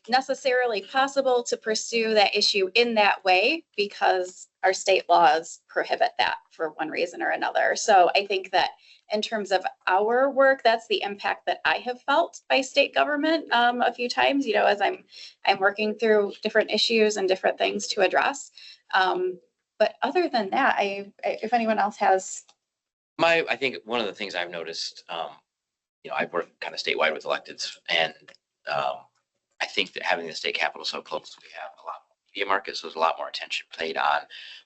necessarily possible to pursue that issue in that way because our state laws prohibit that for one reason or another. So I think that in terms of our work, that's the impact that I have felt by state government a few times, as I'm working through different issues and different things to address. But other than that, if anyone else has. I think one of the things I've noticed, I've worked kind of statewide with electeds, and I think that having the state capital so close, we have a lot more media market, so there's a lot more attention played on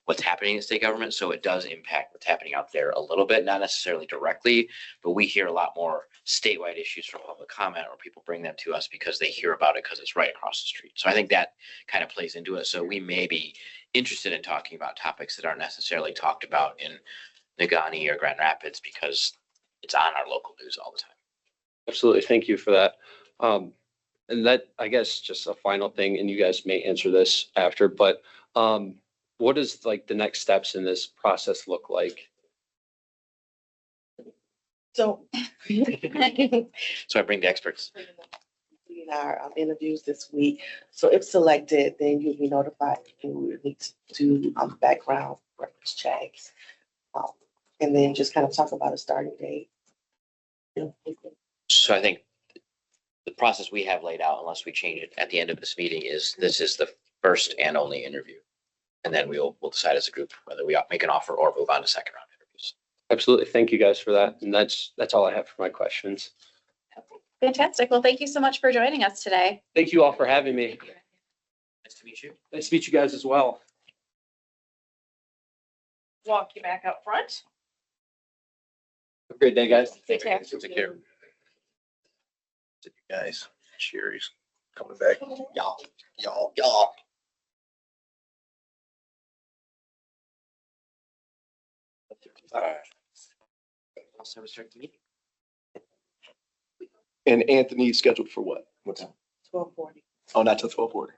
what's happening in state government. So it does impact what's happening out there a little bit, not necessarily directly, but we hear a lot more statewide issues from public comment, or people bring them to us because they hear about it because it's right across the street. So I think that kind of plays into it. So we may be interested in talking about topics that aren't necessarily talked about in Negaunee or Grand Rapids because it's on our local news all the time. Absolutely. Thank you for that. And that, I guess, just a final thing, and you guys may answer this after, but what does the next steps in this process look like? So. So I bring the experts. In our interviews this week. So if selected, then you'll be notified and we need to do background reference checks. And then just kind of talk about a starting date. So I think the process we have laid out, unless we change it at the end of this meeting, is this is the first and only interview. And then we'll decide as a group whether we make an offer or move on to second round interviews. Absolutely. Thank you guys for that. And that's all I have for my questions. Fantastic. Well, thank you so much for joining us today. Thank you all for having me. Nice to meet you. Nice to meet you guys as well. Walk you back up front. Have a great day, guys. Take care. Take care. You guys, Sherry's coming back. Y'all. All right. Also, we start the meeting. And Anthony's scheduled for what? What time? 12:40. Oh, not till 12:40.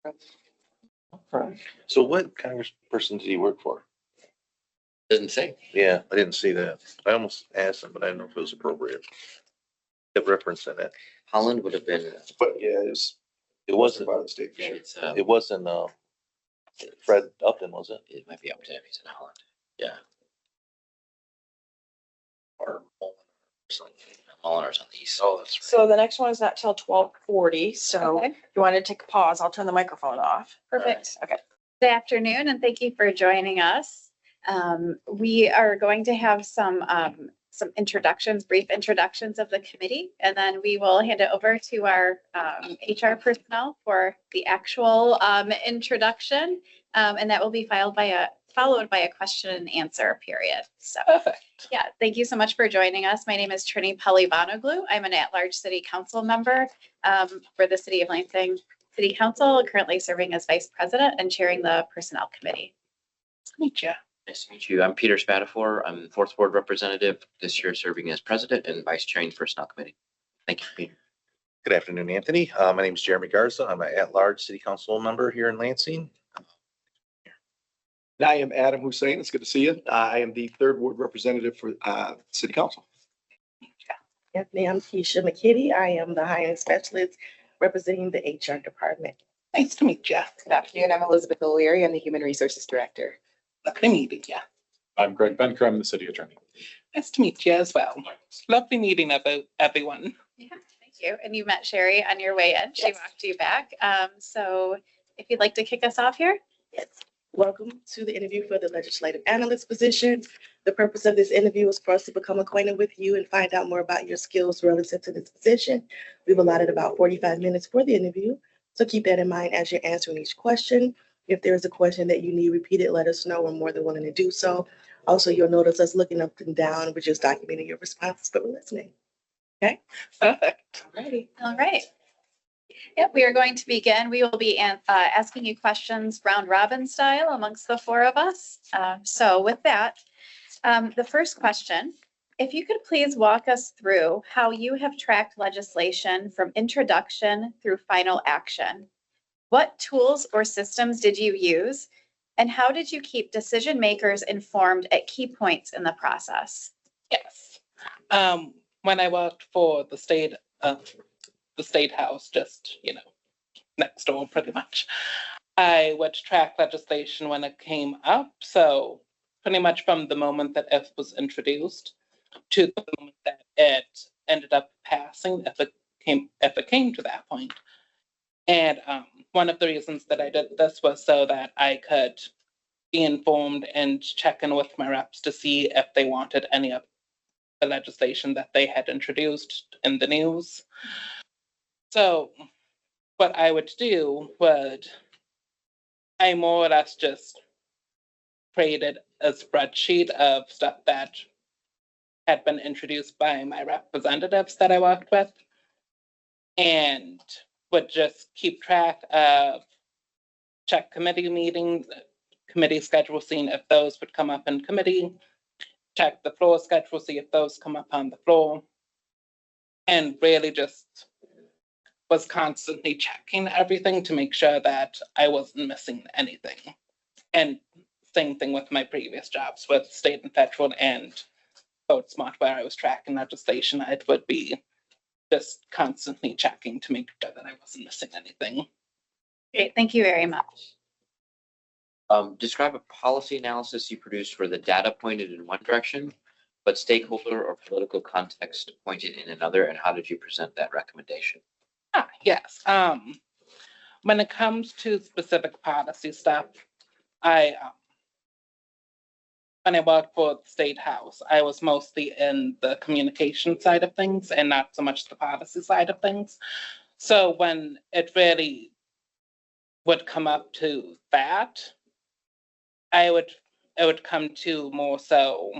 Okay. So what congressperson did he work for? Doesn't say. Yeah, I didn't see that. I almost asked him, but I didn't know if it was appropriate. Have reference in it. Holland would have been, But yeah, it's. It wasn't, Part of the state. for yeah, sure. it's, it wasn't, Fred Upton, was it? it might be up to him. He's in Holland. Yeah. Or Mullen or something. Mullen's on the east. Oh, that's right. So the next one is not till 12:40. So Okay, if you want to take a pause, I'll turn the microphone off. perfect. Okay. Good afternoon, and thank you for joining us. We are going to have some introductions, brief introductions of the committee, and then we will hand it over to our HR personnel for the actual introduction. And that will be followed by a question and answer period. So, yeah, thank you so much for joining us. My name is Trini Palivanoglu. I'm an at-large city council member for the City of Lansing City Council, currently serving as vice president and chairing the personnel committee. Meet you. Nice to meet you. I'm Peter Spatafor. I'm the fourth ward representative this year, serving as president and vice chairing the personnel committee. Thank you, Peter. Good afternoon, Anthony. My name is Jeremy Garza. I'm an at-large city council member here in Lansing. And I am Adam Hussein. It's good to see you. I am the third ward representative for city council. Anthony, I'm Keisha McKitty. I am the hiring specialist representing the HR department. Nice to meet you. Good afternoon. I'm Elizabeth O'Leary. I'm the Human Resources Director. Lovely meeting you. I'm Greg Benker. I'm the city attorney. Nice to meet you as well. Lovely meeting everyone. Yeah, thank you. And you met Sherry on your way in. She Yes. walked you back. So if you'd like to kick us off here. Yes. Welcome to the interview for the legislative analyst position. The purpose of this interview is for us to become acquainted with you and find out more about your skills relative to this position. We've allotted about 45 minutes for the interview, so keep that in mind as you're answering each question. If there is a question that you need repeated, let us know. We're more than willing to do so. Also, you'll notice us looking up and down. We're just documenting your responses, but we're listening. Perfect. Alrighty. All right. Yep, we are going to begin. We will be asking you questions round robin style amongst the four of us. So with that, the first question, if you could please walk us through how you have tracked legislation from introduction through final action. What tools or systems did you use? And how did you keep decision makers informed at key points in the process? Yes. When I worked for the state house, just, next door pretty much, I would track legislation when it came up. So pretty much from the moment that F was introduced to the moment that it ended up passing, if it came to that point. And one of the reasons that I did this was so that I could be informed and check in with my reps to see if they wanted any of the legislation that they had introduced in the news. So what I would do would, I more or less just created a spreadsheet of stuff that had been introduced by my representatives that I worked with, and would just keep track of, check committee meetings, committee schedule, seeing if those would come up in committee, check the floor schedule, see if those come up on the floor, and really just was constantly checking everything to make sure that I wasn't missing anything. And same thing with my previous jobs with state and federal and VoteSmart, where I was tracking legislation. It would be just constantly checking to make sure that I wasn't missing anything. Great, thank you very much. Describe a policy analysis you produced where the data pointed in one direction, but stakeholder or political context pointed in another, and how did you present that recommendation? Yes. When it comes to specific policy stuff, I when I worked for the State House, I was mostly in the communication side of things and not so much the policy side of things. So when it really would come up to that, it would come to more so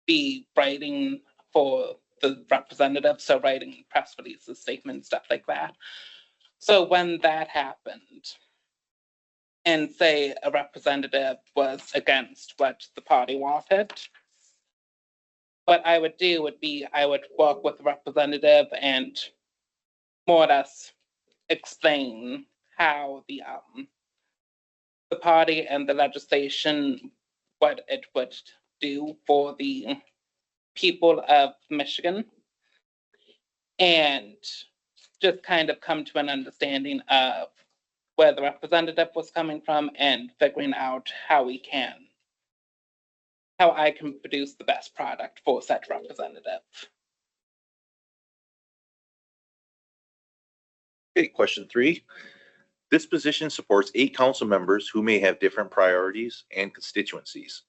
be writing for the representative, so writing press releases, statements, stuff like that. So when that happened, and say a representative was against what the party wanted, what I would do would be I would work with the representative and more or less explain how the party and the legislation, what it would do for the people of Michigan, and just kind of come to an understanding of where the representative was coming from and figuring out how I can produce the best product for such representative. Okay, question 3. This position supports 8 council members who may have different priorities and constituencies.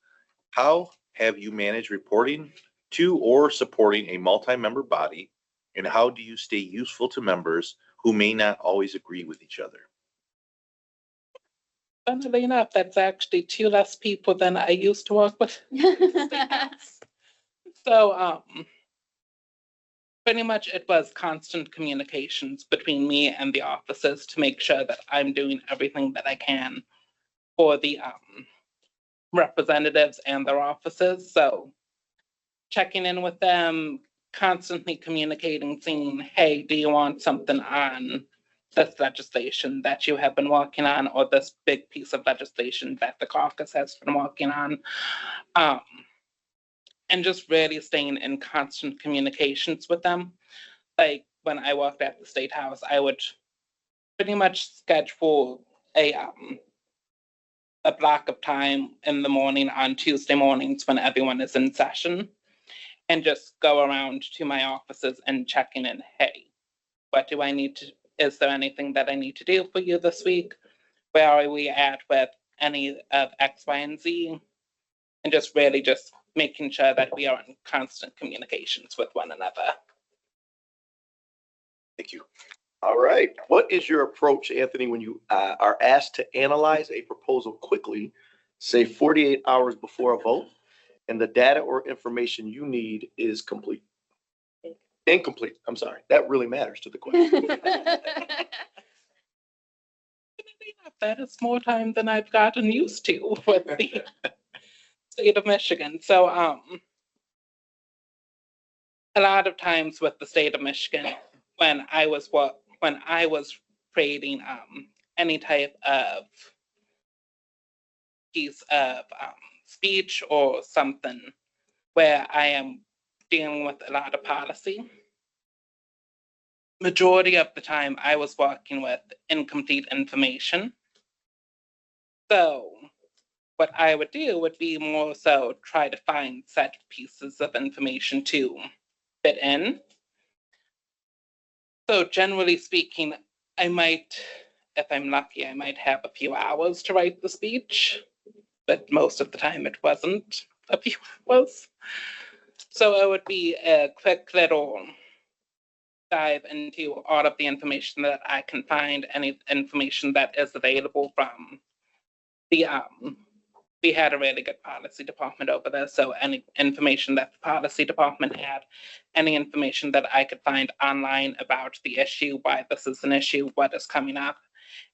How have you managed reporting to or supporting a multi-member body? And how do you stay useful to members who may not always agree with each other? Funnily enough, that's actually 2 less people than I used to work with. So pretty much it was constant communications between me and the offices to make sure that I'm doing everything that I can for the representatives and their offices. So checking in with them, constantly communicating, saying, hey, do you want something on this legislation that you have been working on, or this big piece of legislation that the caucus has been working on? And just really staying in constant communications with them. Like when I worked at the State House, I would pretty much schedule a block of time in the morning on Tuesday mornings when everyone is in session, and just go around to my offices and checking in, hey, what do I need to, is there anything that I need to do for you this week? Where are we at with any of X, Y, and Z? And just really just making sure that we are in constant communications with one another. Thank you. All right. What is your approach, Anthony, when you are asked to analyze a proposal quickly, say 48 hours before a vote, and the data or information you need is complete? Incomplete. I'm sorry. That really matters to the question. That is more time than I've gotten used to with the state of Michigan. So a lot of times with the state of Michigan, when I was creating any type of piece of speech or something where I am dealing with a lot of policy, majority of the time I was working with incomplete information. So what I would do would be more so try to find set pieces of information to fit in. So generally speaking, I might, if I'm lucky, I might have a few hours to write the speech, but most of the time it wasn't a few hours. So it would be a quick little dive into all of the information that I can find, any information that is available from the we had a really good policy department over there, so any information that the policy department had, any information that I could find online about the issue, why this is an issue, what is coming up,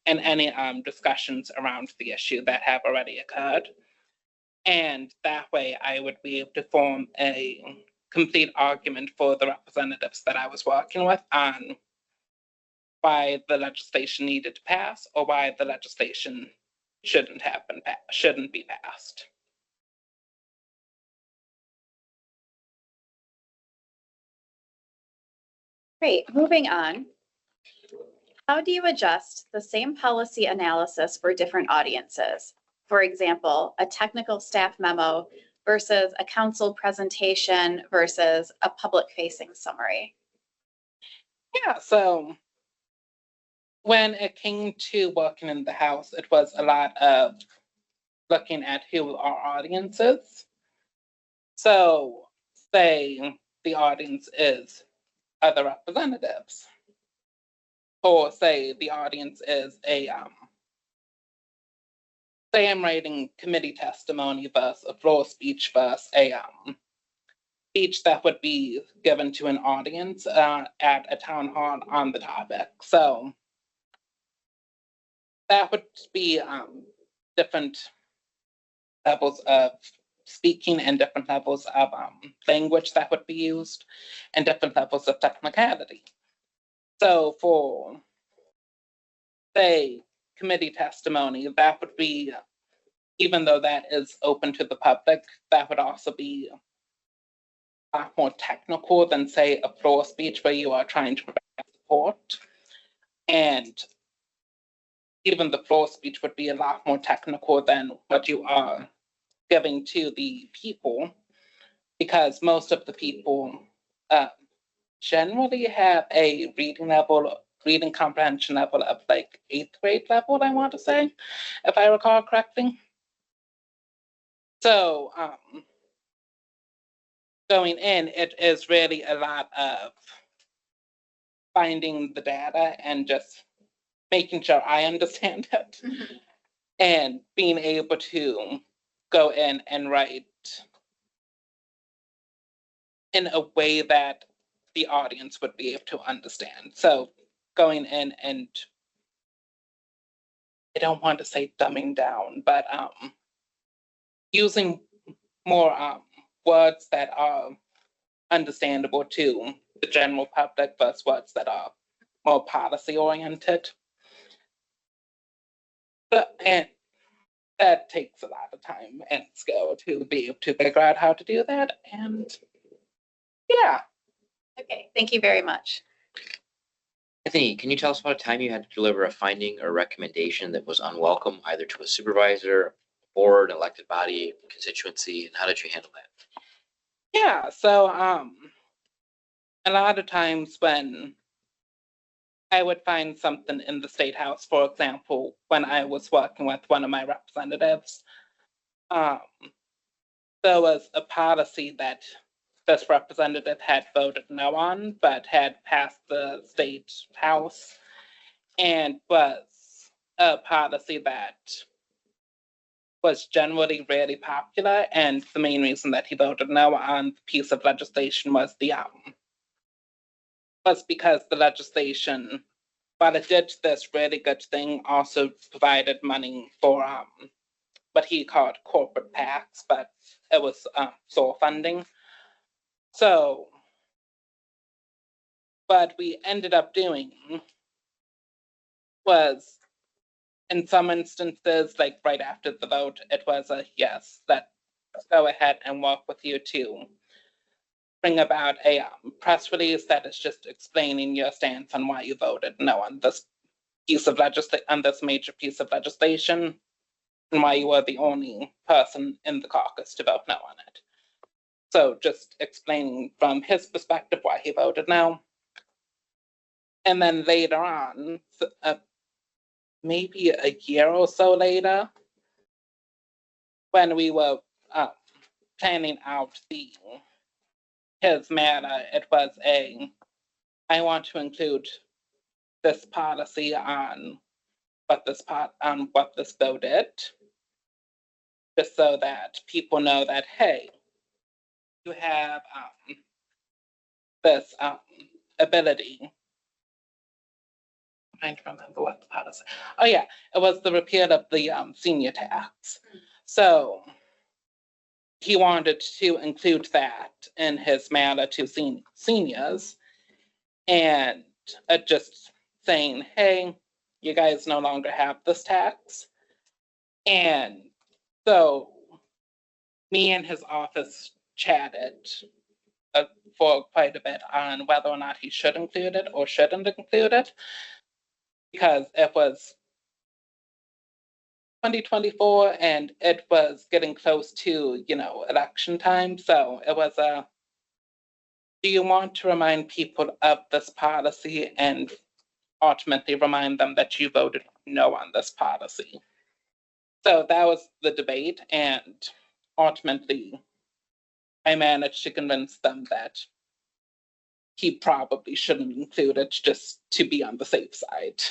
and any discussions around the issue that have already occurred. And that way I would be able to form a complete argument for the representatives that I was working with on why the legislation needed to pass or why the legislation shouldn't be passed. Great, moving on. How do you adjust the same policy analysis for different audiences? For example, a technical staff memo versus a council presentation versus a public-facing summary? Yeah, so when it came to working in the House, it was a lot of looking at who our audience is So say the audience is other representatives. Or say the audience is say I'm writing committee testimony versus a floor speech versus a speech that would be given to an audience at a town hall on the topic. So that would be different levels of speaking and different levels of language that would be used and different levels of technicality. So for, say, committee testimony, that would be, even though that is open to the public, that would also be a lot more technical than, say, a floor speech where you are trying to provide support. And even the floor speech would be a lot more technical than what you are giving to the people, because most of the people generally have a reading comprehension level of like 8th grade level, I want to say, if I recall correctly. So going in, it is really a lot of finding the data and just making sure I understand it and being able to go in and write in a way that the audience would be able to understand. So going in and, I don't want to say dumbing down, but using more words that are understandable to the general public versus words that are more policy oriented. And that takes a lot of time and skill to be able to figure out how to do that. And yeah. Okay, thank you very much. Anthony, can you tell us about a time you had to deliver a finding or recommendation that was unwelcome, either to a supervisor, board, elected body, constituency, and how did you handle that? Yeah, so a lot of times when I would find something in the State House, for example, when I was working with one of my representatives, there was a policy that this representative had voted no on, but had passed the State House, and was a policy that was generally really popular. And the main reason that he voted no on the piece of legislation was because the legislation, while it did this really good thing, also provided money for what he called corporate PACs, but it was soul funding. So what we ended up doing was, in some instances, like right after the vote, it was a yes, let's go ahead and work with you to bring about a press release that is just explaining your stance on why you voted no on this piece of on this major piece of legislation, and why you were the only person in the caucus to vote no on it. So just explaining from his perspective why he voted no. And then later on, maybe a year or so later, when we were planning out his matter, it was I want to include this policy on what this bill did, just so that people know that, hey, you have this ability. I'm trying to remember what the policy. Oh yeah, it was the repeal of the senior tax. So he wanted to include that in his matter to seniors, and just saying, hey, you guys no longer have this tax. And so me and his office chatted for quite a bit on whether or not he should include it or shouldn't include it, because it was 2024 and it was getting close to, election time. So it was do you want to remind people of this policy and ultimately remind them that you voted no on this policy? So that was the debate, and ultimately I managed to convince them that he probably shouldn't include it just to be on the safe side.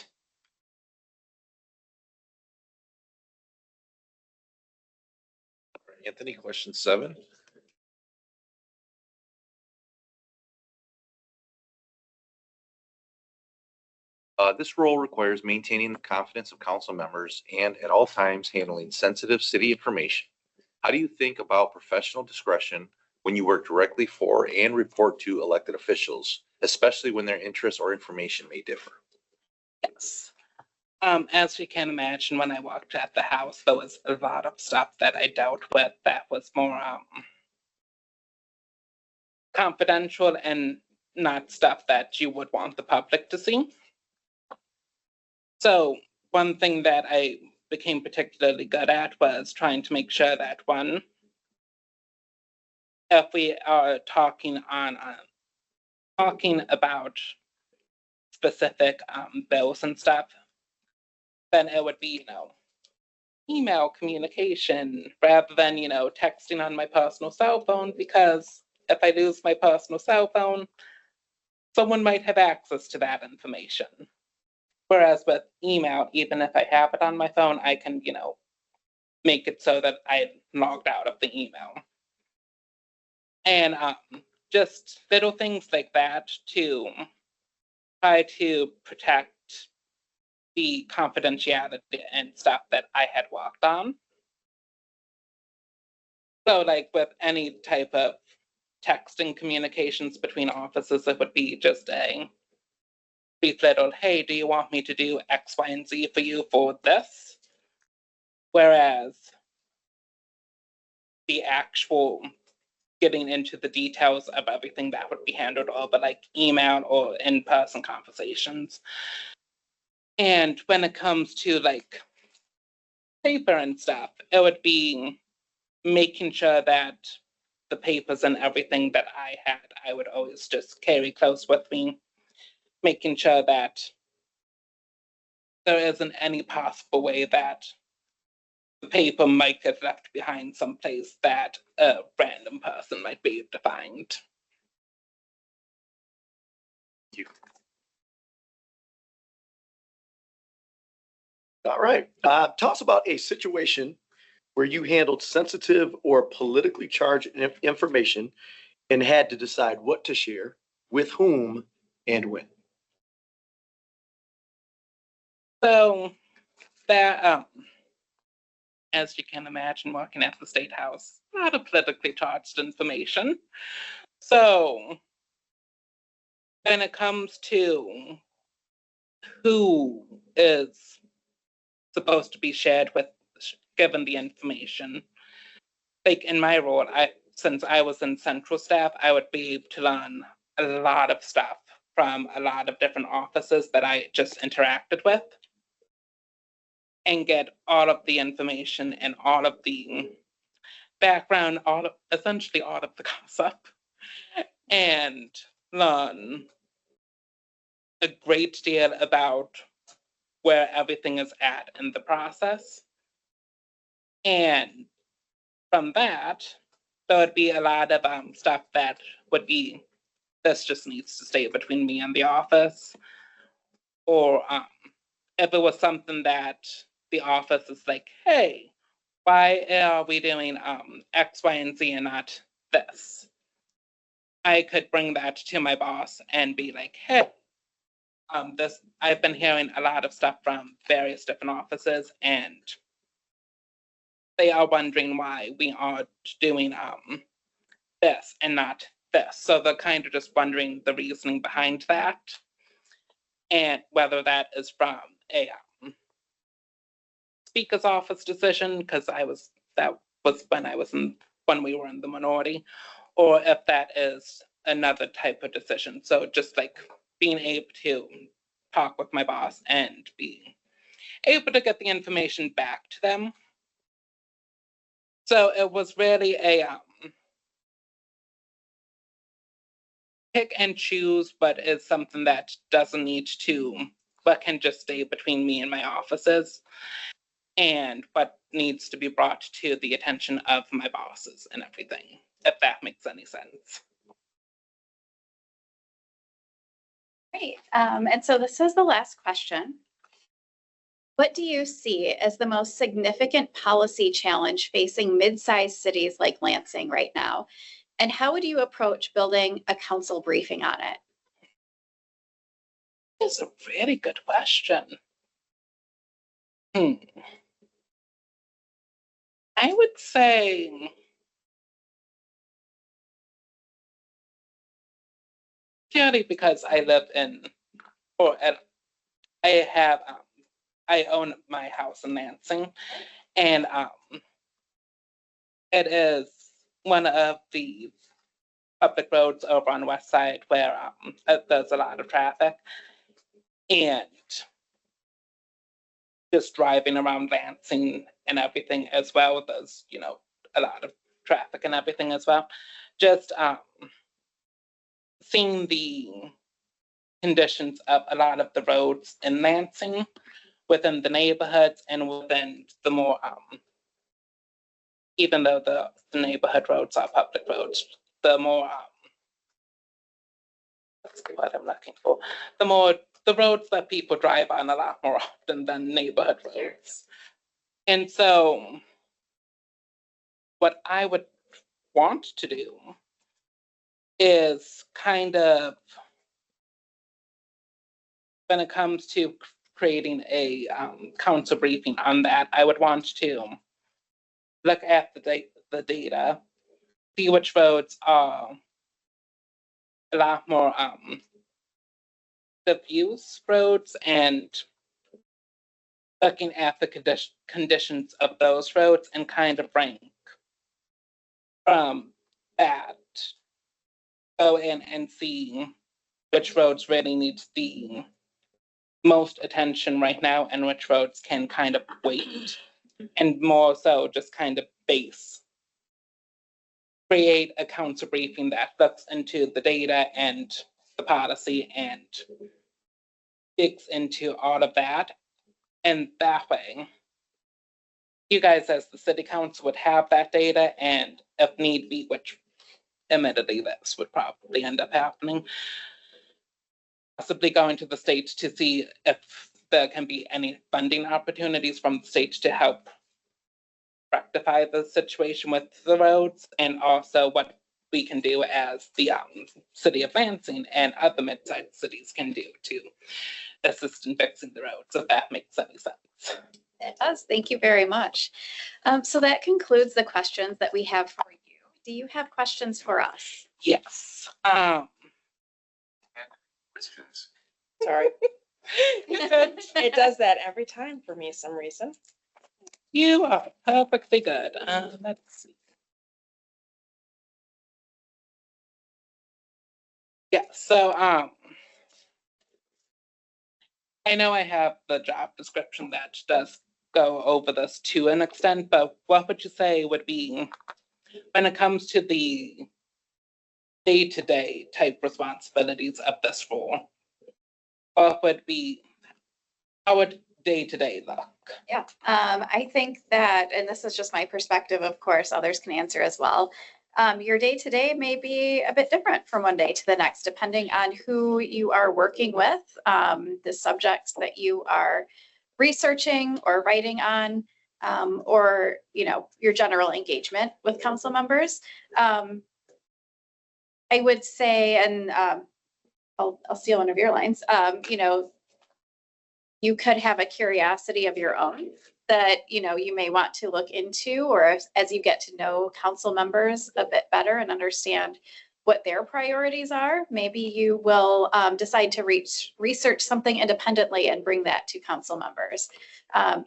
Anthony, question 7. This role requires maintaining the confidence of council members and at all times handling sensitive city information. How do you think about professional discretion when you work directly for and report to elected officials, especially when their interests or information may differ? Yes. As you can imagine, when I worked at the house, there was a lot of stuff that I dealt with that was more confidential and not stuff that you would want the public to see. So one thing that I became particularly good at was trying to make sure that if we are talking about specific bills and stuff, then it would be, email communication rather than, texting on my personal cell phone, because if I lose my personal cell phone, someone might have access to that information. Whereas with email, even if I have it on my phone, I can, make it so that I logged out of the email. And just little things like that to try to protect the confidentiality and stuff that I had worked on. So like with any type of texting communications between offices, it would be just a brief little, hey, do you want me to do X, Y, and Z for you for this? Whereas the actual getting into the details of everything, that would be handled over like email or in-person conversations. And when it comes to like paper and stuff, it would be making sure that the papers and everything that I had, I would always just carry close with me, making sure that there isn't any possible way that the paper might get left behind someplace that a random person might be able to find. Thank you. All right. Tell us about a situation where you handled sensitive or politically charged information and had to decide what to share, with whom, and when. So that, as you can imagine, working at the State House, a lot of politically charged information. So when it comes to who is supposed to be shared with, given the information, like in my role, since I was in central staff, I would be able to learn a lot of stuff from a lot of different offices that I just interacted with, and get all of the information and all of the background, essentially all of the gossip, and learn a great deal about where everything is at in the process. And from that, there would be a lot of stuff that would be, this just needs to stay between me and the office. Or if it was something that the office is like, hey, why are we doing X, Y, and Z and not this? I could bring that to my boss and be like, hey, I've been hearing a lot of stuff from various different offices, and they are wondering why we are doing this and not this. So they're kind of just wondering the reasoning behind that, and whether that is from a speaker's office decision, because that was when we were in the minority, or if that is another type of decision. So just like being able to talk with my boss and be able to get the information back to them. So it was really a pick and choose, but it's something that doesn't need to, but can just stay between me and my offices, and what needs to be brought to the attention of my bosses and everything. if that makes any sense. Great. And so this is the last question. What do you see as the most significant policy challenge facing mid-sized cities like Lansing right now? And how would you approach building a council briefing on it? It's a very good question. I would say purely because I live in, I own my house in Lansing, and it is one of the public roads over on the west side where there's a lot of traffic, and just driving around Lansing and everything as well, there's, you know, a lot of traffic and everything as well. Just seeing the conditions of a lot of the roads in Lansing within the neighborhoods and within the more, even though the neighborhood roads are public roads, the more, that's what I'm looking for, the roads that people drive on a lot more often than neighborhood roads. And so what I would want to do is kind of, when it comes to creating a council briefing on that, I would want to look at the data, see which roads are a lot more diffuse roads, and looking at the conditions of those roads and kind of rank from that. Go in and see which roads really need the most attention right now and which roads can kind of wait, and more so just kind of create a council briefing that looks into the data and the policy and digs into all of that. And that way, you guys as the city council would have that data, and if need be, which admittedly this would probably end up happening, possibly going to the state to see if there can be any funding opportunities from the state to help rectify the situation with the roads, and also what we can do as the city of Lansing and other mid-sized cities can do to assist in fixing the roads, if that makes any sense. It does. Thank you very much. So that concludes the questions that we have for you. Do you have questions for us? Yes. Sorry. It does that every time for me, some reason. You are perfectly good. Let's see. Yeah, so I know I have the job description that does go over this to an extent, but what would you say would be, when it comes to the day-to-day type responsibilities of this role, what would be, how would day-to-day look? Yeah, I think that, and this is just my perspective, of course, others can answer as well. Your day-to-day may be a bit different from one day to the next, depending on who you are working with, the subjects that you are researching or writing on, or, you know, your general engagement with council members. I would say, and I'll steal one of your lines, you know, you could have a curiosity of your own that, you know, you may want to look into, or as you get to know council members a bit better and understand what their priorities are, maybe you will decide to research something independently and bring that to council members.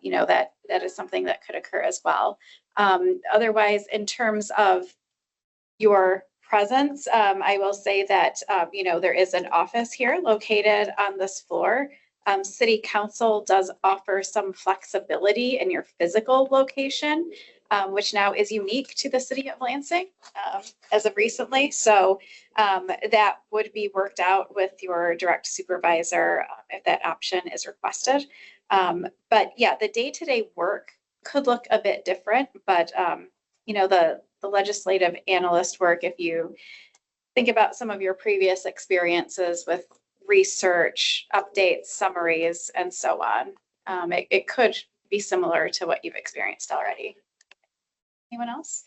You know, that is something that could occur as well. Otherwise, in terms of your presence, I will say that, you know, there is an office here located on this floor. City Council does offer some flexibility in your physical location, which now is unique to the city of Lansing as of recently. So that would be worked out with your direct supervisor if that option is requested. But yeah, the day-to-day work could look a bit different, but you know, the the legislative analyst work, if you think about some of your previous experiences with research, updates, summaries, and so on, it could be similar to what you've experienced already. Anyone else?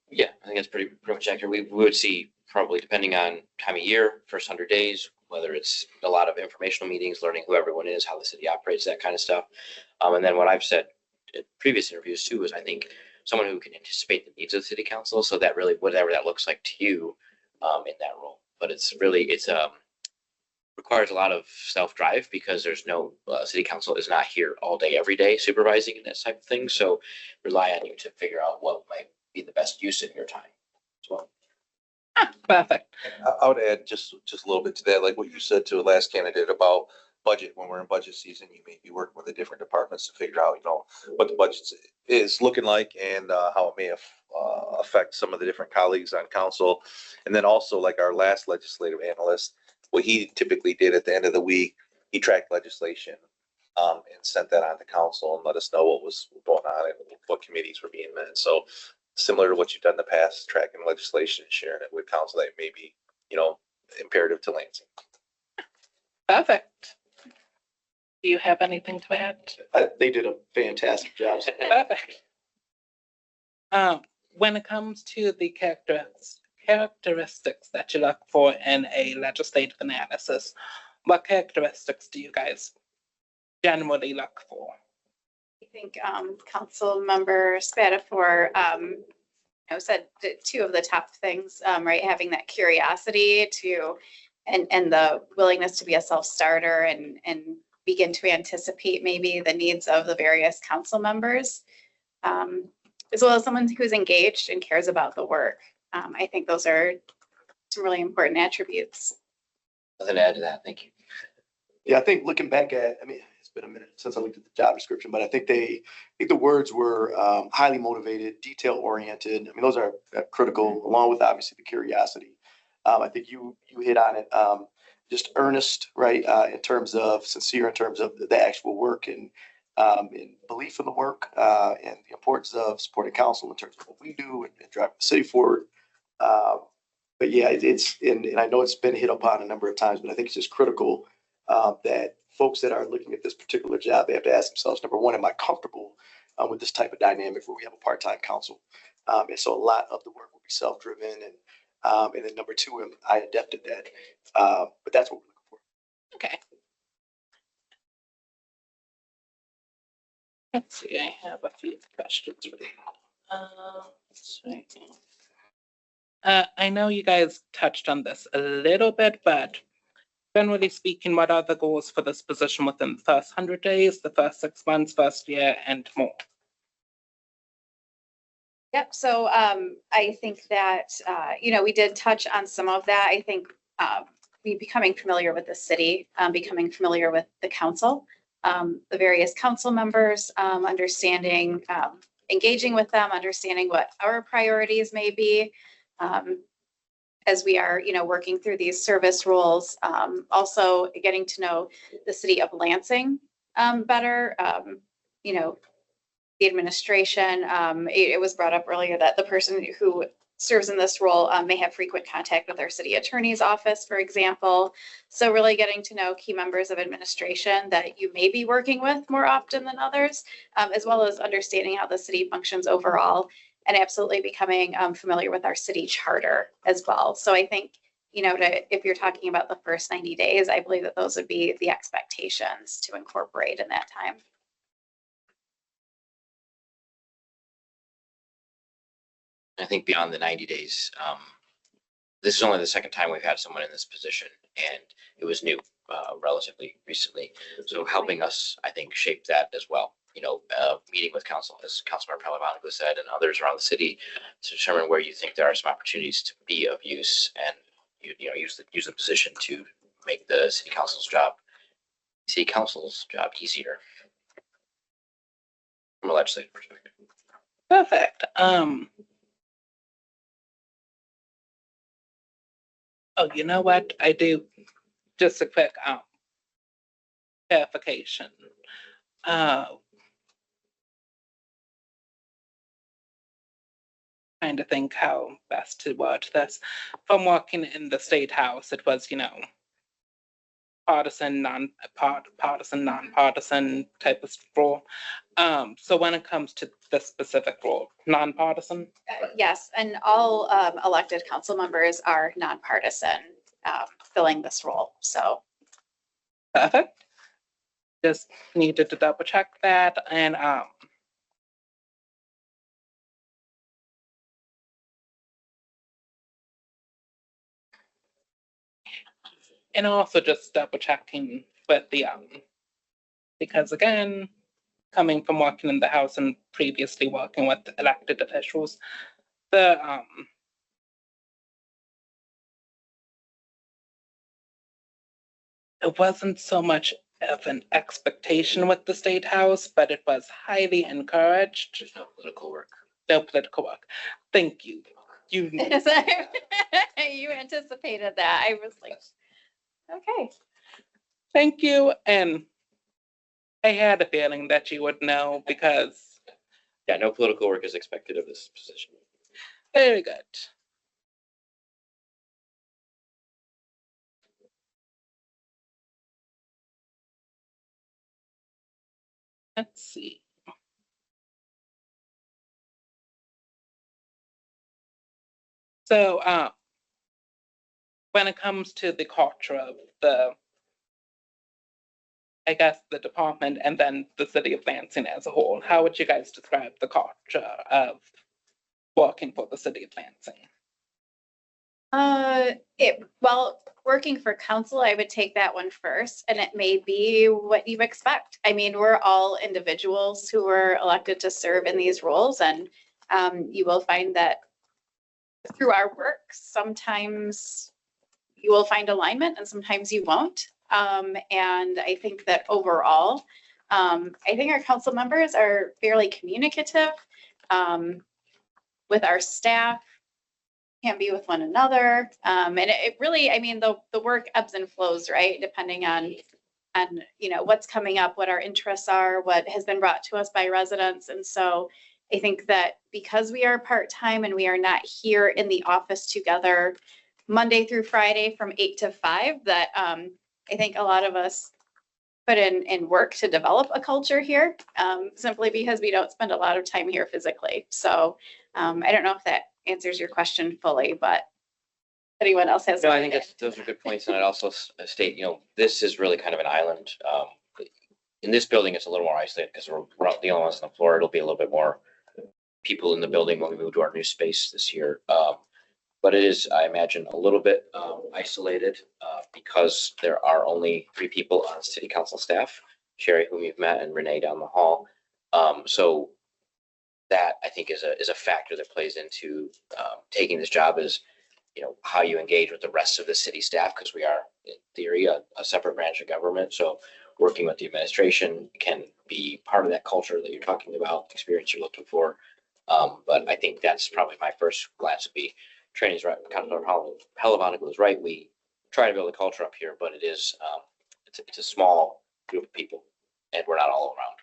Yeah, I think that's pretty much accurate. We would see probably, depending on time of year, first 100 days, whether it's a lot of informational meetings, learning who everyone is, how the city operates, that kind of stuff. And then what I've said in previous interviews too is I think someone who can anticipate the needs of the city council, so that really whatever that looks like to you in that role. But it's requires a lot of self-drive because there's no city council is not here all day every day supervising and that type of thing. So rely on you to figure out what might be the best use of your time as well. Perfect. I would add just a little bit to that, like what you said to the last candidate about budget. When we're in budget season, you may be working with the different departments to figure out, what the budget is looking like and how it may affect some of the different colleagues on council. And then also like our last legislative analyst, what he typically did at the end of the week, he tracked legislation and sent that on to council and let us know what was going on and what committees were being met. So similar to what you've done in the past, tracking legislation, sharing it with council that may be, imperative to Lansing. Perfect. Do you have anything to add? They did a fantastic job. Perfect. When it comes to the characteristics that you look for in a legislative analysis, what characteristics do you guys generally look for? I think Council Member Spatafor said two of the top things, right? Having that curiosity and the willingness to be a self-starter and begin to anticipate maybe the needs of the various council members, as well as someone who's engaged and cares about the work. I think those are some really important attributes. Nothing to add to that. Thank you. Yeah, I think looking back it's been a minute since I looked at the job description, but I think the words were highly motivated, detail oriented. Those are critical, along with obviously the curiosity. I think you hit on it. Just earnest, right? In terms of sincere, in terms of the actual work and belief in the work and the importance of supporting council in terms of what we do and driving the city forward. But yeah, and I know it's been hit upon a number of times, but I think it's just critical that folks that are looking at this particular job, they have to ask themselves, number one, am I comfortable with this type of dynamic where we have a part-time council? And so a lot of the work will be self-driven. And then number two, am I adept at that? But that's what we're looking for. Okay. Let's see, I have a few questions for you. Let's see. I know you guys touched on this a little bit, but generally speaking, what are the goals for this position within the first 100 days, the first 6 months, first year, and more? Yep. So I think that, we did touch on some of that. I think becoming familiar with the city, becoming familiar with the council, the various council members, understanding, engaging with them, understanding what our priorities may be as we are, working through these service roles. Also getting to know the city of Lansing better, the administration. It was brought up earlier that the person who serves in this role may have frequent contact with our city attorney's office, for example. So really getting to know key members of administration that you may be working with more often than others, as well as understanding how the city functions overall, and absolutely becoming familiar with our city charter as well. So I think, if you're talking about the first 90 days, I believe that those would be the expectations to incorporate in that time. I think beyond the 90 days, this is only the second time we've had someone in this position, and it was new relatively recently. So helping us, I think, shape that as well. Meeting with council, as Councilmember Palavano said, and others around the city to determine where you think there are some opportunities to be of use, and use the position to make the city council's job easier from a legislative perspective. Perfect. Oh, you know what? I do just a quick clarification. trying to think how best to word this. From working in the state house, it was, partisan, nonpartisan type of role. So when it comes to this specific role, nonpartisan, Yes, and all elected council members are nonpartisan, filling this role. So perfect. Just needed to double check that and also just double checking with the because again, coming from working in the House and previously working with elected officials, it wasn't so much of an expectation with the State House, but it was highly encouraged. There's no political work. No political work. Thank you. You you anticipated that. I was like, okay. thank you. And I had a feeling that you would know because Yeah, no political work is expected of this position. very good. Let's see. So when it comes to the culture of I guess the department and then the city of Lansing as a whole, how would you guys describe the culture of working for the city of Lansing? Well, working for council, I would take that one first, and it may be what you expect. I mean, we're all individuals who were elected to serve in these roles, and you will find that through our work, sometimes you will find alignment and sometimes you won't. And I think that overall, I think our council members are fairly communicative with our staff, can be with one another. And it really, I mean, the work ebbs and flows, right? Depending on what's coming up, what our interests are, what has been brought to us by residents. And so I think that because we are part-time and we are not here in the office together Monday through Friday from 8 to 5, that I think a lot of us put in work to develop a culture here, simply because we don't spend a lot of time here physically. So I don't know if that answers your question fully, but anyone else has? No, I think those are good points. And I'd also state, this is really kind of an island. In this building, it's a little more isolated because we're the only ones on the floor. It'll be a little bit more people in the building when we move to our new space this year. But it is, I imagine, a little bit isolated because there are only 3 people on city council staff, Sherry, whom you've met, and Renee down the hall. So that I think is a factor that plays into taking this job is, how you engage with the rest of the city staff, because we are in theory a separate branch of government. So working with the administration can be part of that culture that you're talking about, experience you're looking for. But I think that's probably my first glance would be training's right. Councilor Hellevonik was right. We try to build a culture up here, but it is it's a small group of people, and we're not all around.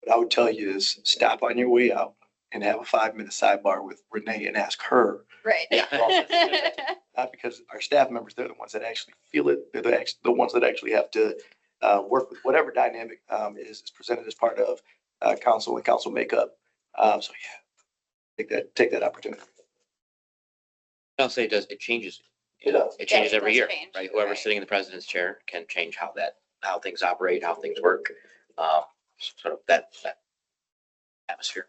What I would tell you is stop on your way out and have a 5-minute sidebar with Renee and ask her. Right. Not because our staff members, they're the ones that actually feel it. They're the ones that actually have to work with whatever dynamic is presented as part of council and council makeup. So yeah, take that opportunity. I'll say it changes. It changes every year, right? Whoever's sitting in the president's chair can change how things operate, how things work. Sort of that atmosphere.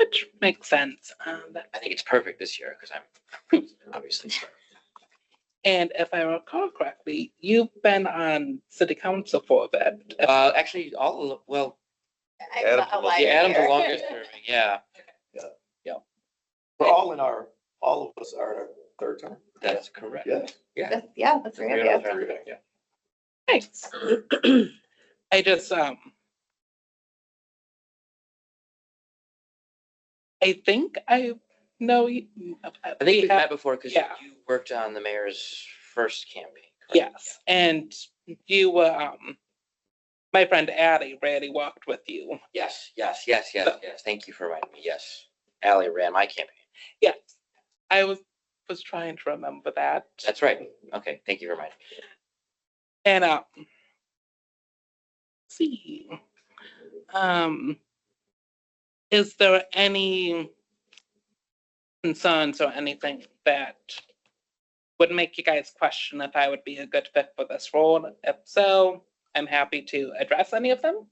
Which makes sense. I think it's perfect this year because I'm obviously. And if I recall correctly, you've been on city council for a bit. Actually, Adam's the longest serving. Yeah. We're all of us are in our 3rd term. That's correct. Yeah. Yeah, that's right. Yeah. Thanks. I just I think I know you. I think we've met before because Yeah. you worked on the mayor's first campaign. Correct? Yes, and you were, my friend Addie really worked with you. Yes. Thank you for reminding me. Yes. Ally ran my campaign. Yes, I was trying to remember that. That's right. Okay. Thank you for reminding me. And, see, is there any concerns or anything that would make you guys question if I would be a good fit for this role? If so, I'm happy to address any of them.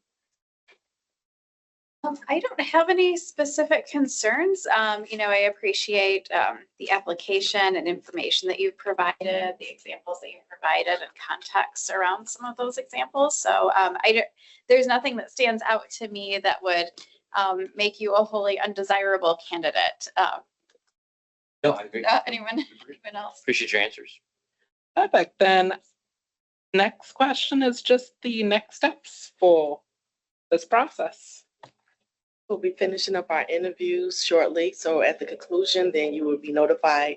I don't have any specific concerns. I appreciate the application and information that you've provided, the examples that you've provided, and context around some of those examples. So there's nothing that stands out to me that would make you a wholly undesirable candidate. No, I agree. Anyone else? Appreciate your answers. Perfect. Then next question is just the next steps for this process. We'll be finishing up our interviews shortly. So at the conclusion, then you will be notified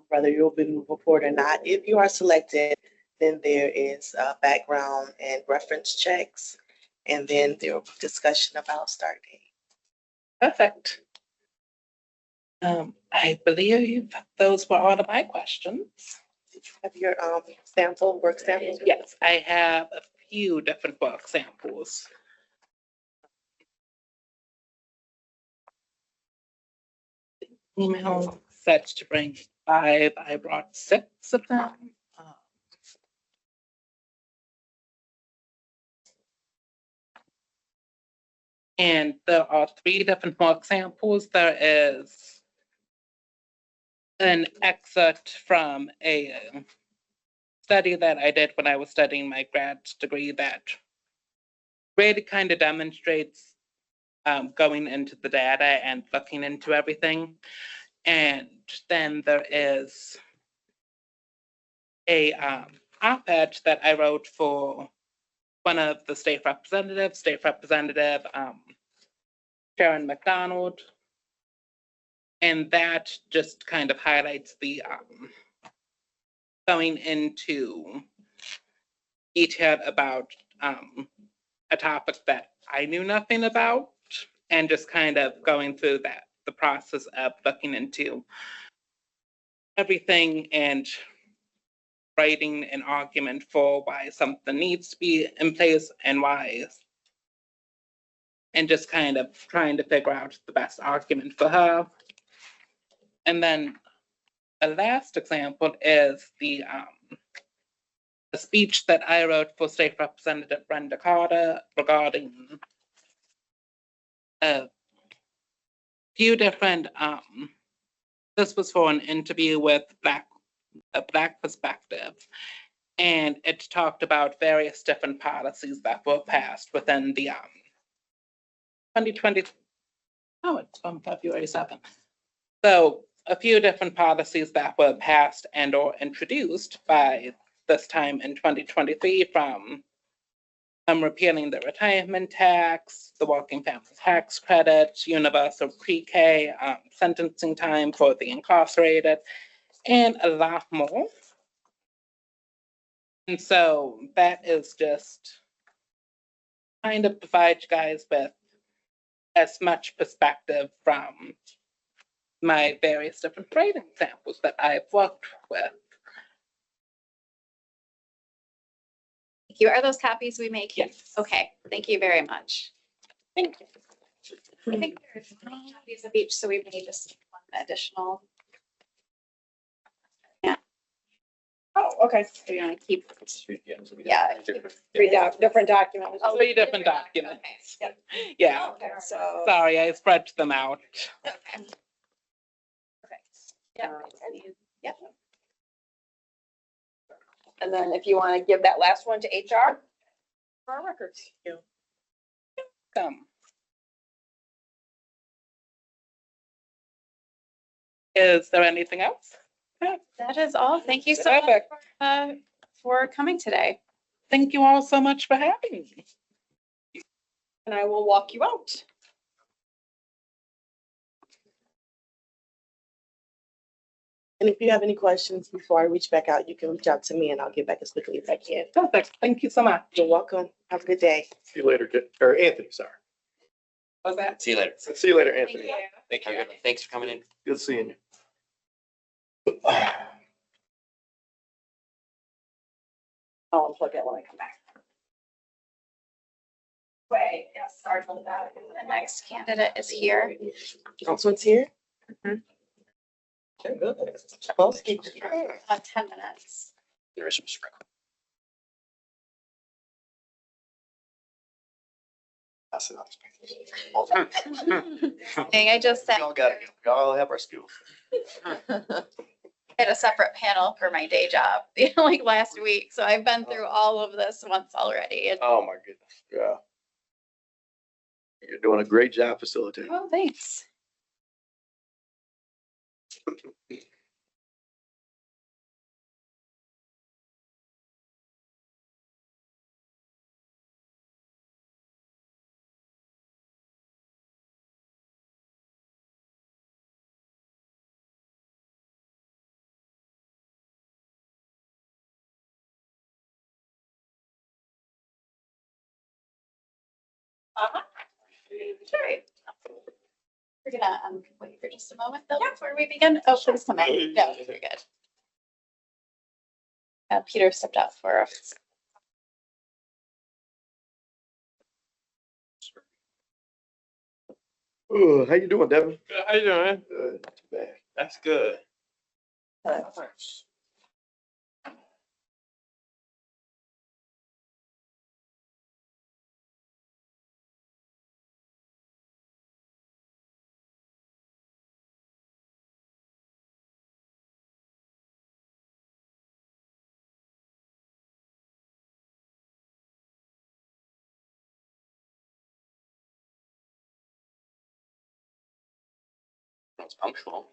whether you'll be moving forward or not. If you are selected, then there is background and reference checks, and then there will be discussion about start date. Perfect. I believe those were all of my questions. Did you have your work samples? Yes, I have a few different work samples. Email set to bring 5. I brought 6 of them. And there are 3 different work samples. There is an excerpt from a study that I did when I was studying my grad degree that really kind of demonstrates going into the data and looking into everything. And then there is a op-ed that I wrote for one of the state representatives, Sharon McDonald. And that just kind of highlights the going into detail about a topic that I knew nothing about, and just kind of going through the process of looking into everything and writing an argument for why something needs to be in place and why, and just kind of trying to figure out the best argument for her. And then the last example is the speech that I wrote for State Representative Brenda Carter regarding a few different, this was for an interview with a Black Perspective, and it talked about various different policies that were passed within the 2020, it's from February 7th. So a few different policies that were passed and or introduced by this time in 2023, from repealing the retirement tax, the working family tax credit, universal pre-K, sentencing time for the incarcerated, and a lot more. And so that is just kind of provide you guys with as much perspective from my various different writing samples that I've worked with. Thank you. Are those copies we make? Yes. Okay, thank you very much. Thank you. I think there's 3 copies of each, so we may just one additional. Yeah. Oh, okay. So you want to keep, yeah. Different documents. Oh, 3 different documents. Okay. Yeah, Okay, so. sorry, I spread them out. Okay. Perfect. Yeah. Yep. And then if you want to give that last one to HR for our records. Is there anything else? That is all. Thank you so much Perfect. For coming today. Thank you all so much for having me. And I will walk you out. And if you have any questions before I reach back out, you can reach out to me and I'll get back as quickly as I can. Perfect. Thank you so much. You're welcome. Have a good day. See you later, or Anthony, sorry. Was that? See you later. See you later, Anthony. Thank you. Thanks for coming in. Good seeing you. I'll unplug it when I come back. Wait, yes, sorry for that. The next candidate is here. Councilman's here? Mhm. Okay, good. Well, keep- 10 minutes. There is some sprinkle. Pass it on. Dang, I just We sent, all got it. We all have our skills. I had a separate panel for my day job, like last week. So I've been through all of this once already. And Oh, my goodness. Yeah. You're doing a great job facilitating. oh, thanks. Sure. We're gonna wait for just a moment though before we begin. Oh, please come in. No, you're good. Peter stepped out for us. Oh, how you doing, Devin? How you doing? Good. Not too bad. That's good. It's punctual.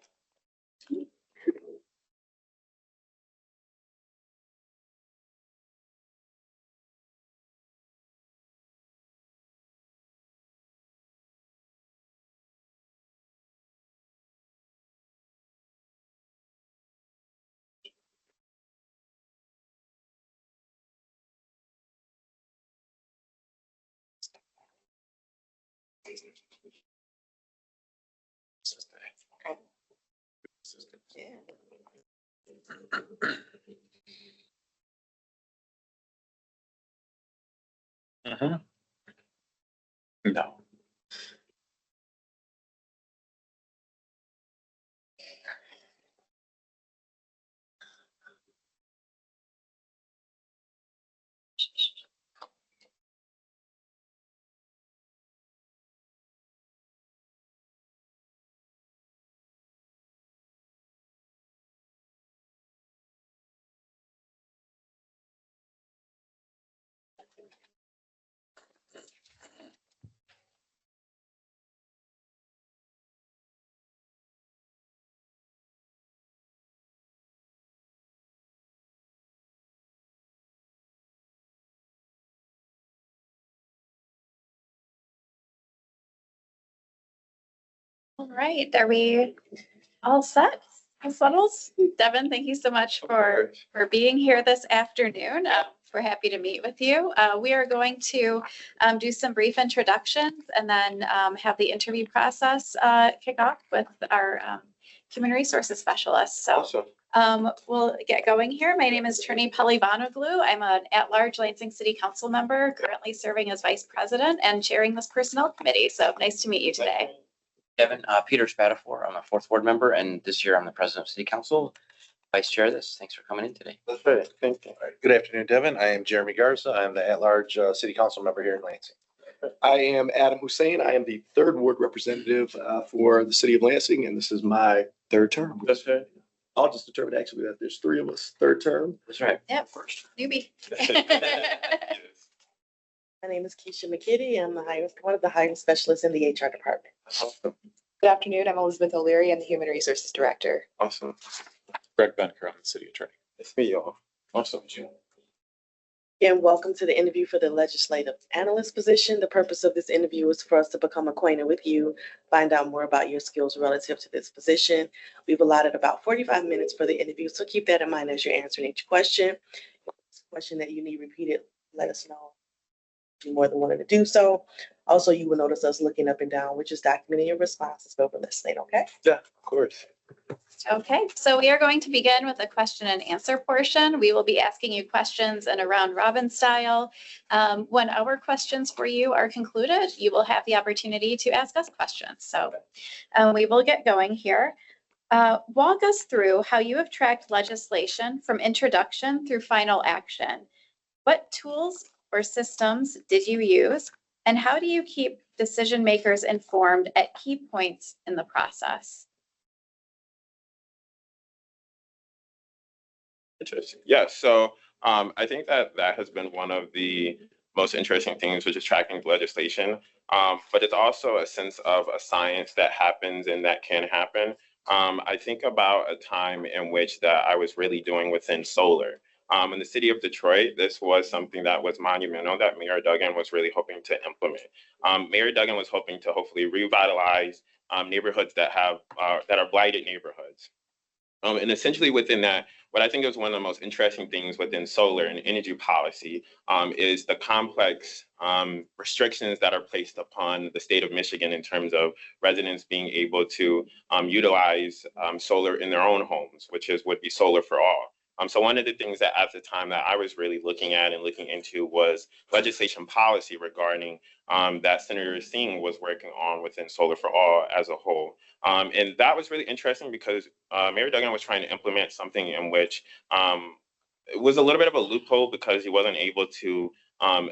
No. All right, are we all set? All settled? Devin, thank you so much for being here this afternoon. We're happy to meet with you. We are going to do some brief introductions and then have the interview process kick off with our human resources specialist. So we'll get going here. My name is Trini Pelivanoglu. I'm an at-large Lansing City Council member, currently serving as vice president and chairing this personnel committee. So nice to meet you today. Devin, Peter Spatafor. I'm a fourth ward member, and this year I'm the president of city council. Vice chair this. Thanks for coming in today. That's right. Thank you. All right. Good afternoon, Devin. I am Jeremy Garza. I'm the at-large city council member here in Lansing. I am Adam Hussein. I am the third ward representative for the city of Lansing, and this is my third term. That's right. I'll just determine actually that there's three of us, third term. That's right. Yep, First. newbie. My name is Keisha McKitty. I'm one of the hiring specialists in the HR department. Awesome. Good afternoon. I'm Elizabeth O'Leary. I'm the Human Resources Director. Awesome. Greg Benker, I'm the city attorney. It's me, y'all. Awesome. And welcome to the interview for the legislative analyst position. The purpose of this interview is for us to become acquainted with you, find out more about your skills relative to this position. We've allotted about 45 minutes for the interview, so keep that in mind as you're answering each question. Question that you need repeated, let us know. You're more than willing to do so. Also, you will notice us looking up and down, which is documenting your responses over listening, okay? Yeah, of course. Okay, so we are going to begin with a question and answer portion. We will be asking you questions in a round robin style. When our questions for you are concluded, you will have the opportunity to ask us questions. So we will get going here. Walk us through how you have tracked legislation from introduction through final action. What tools or systems did you use? And how do you keep decision makers informed at key points in the process? Interesting. Yeah. So I think that has been one of the most interesting things, which is tracking legislation. But it's also a sense of a science that happens and that can happen. I think about a time in which that I was really doing within solar. In the city of Detroit, this was something that was monumental that Mayor Duggan was really hoping to implement. Mayor Duggan was hoping to hopefully revitalize neighborhoods that are blighted neighborhoods. And essentially within that, what I think is one of the most interesting things within solar and energy policy is the complex restrictions that are placed upon the state of Michigan in terms of residents being able to utilize solar in their own homes, which would be solar for all. So one of the things that at the time that I was really looking at and looking into was legislation policy regarding that Senator Singh was working on within Solar for All as a whole. And that was really interesting because Mayor Duggan was trying to implement something in which it was a little bit of a loophole because he wasn't able to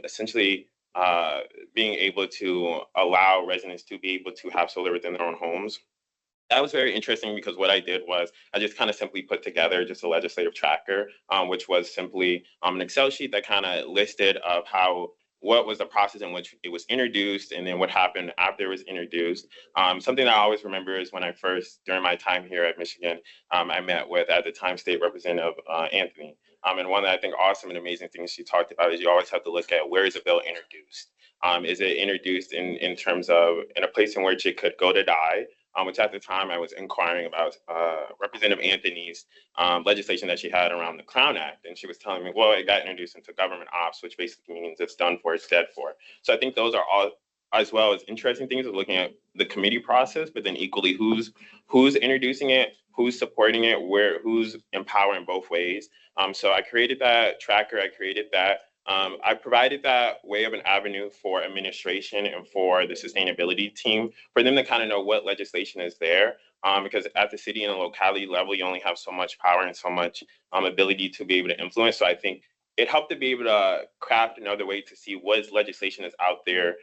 essentially being able to allow residents to be able to have solar within their own homes. That was very interesting because what I did was I just kind of simply put together just a legislative tracker, which was simply an Excel sheet that kind of listed of what was the process in which it was introduced and then what happened after it was introduced. Something that I always remember is when during my time here at Michigan, I met with, at the time, State Representative Anthony. And one that I think awesome and amazing things she talked about is you always have to look at where is a bill introduced. Is it introduced in terms of in a place in which it could go to die? Which at the time I was inquiring about Representative Anthony's legislation that she had around the Crown Act. And she was telling me, well, it got introduced into government ops, which basically means it's done for, it's dead for. So I think those are all, as well as interesting things of looking at the committee process, but then equally who's introducing it, who's supporting it, who's empowering both ways. So I created that tracker, I created that. I provided that way of an avenue for administration and for the sustainability team for them to kind of know what legislation is there. Because at the city and the locality level, you only have so much power and so much ability to be able to influence. So I think it helped to be able to craft another way to see what legislation is out there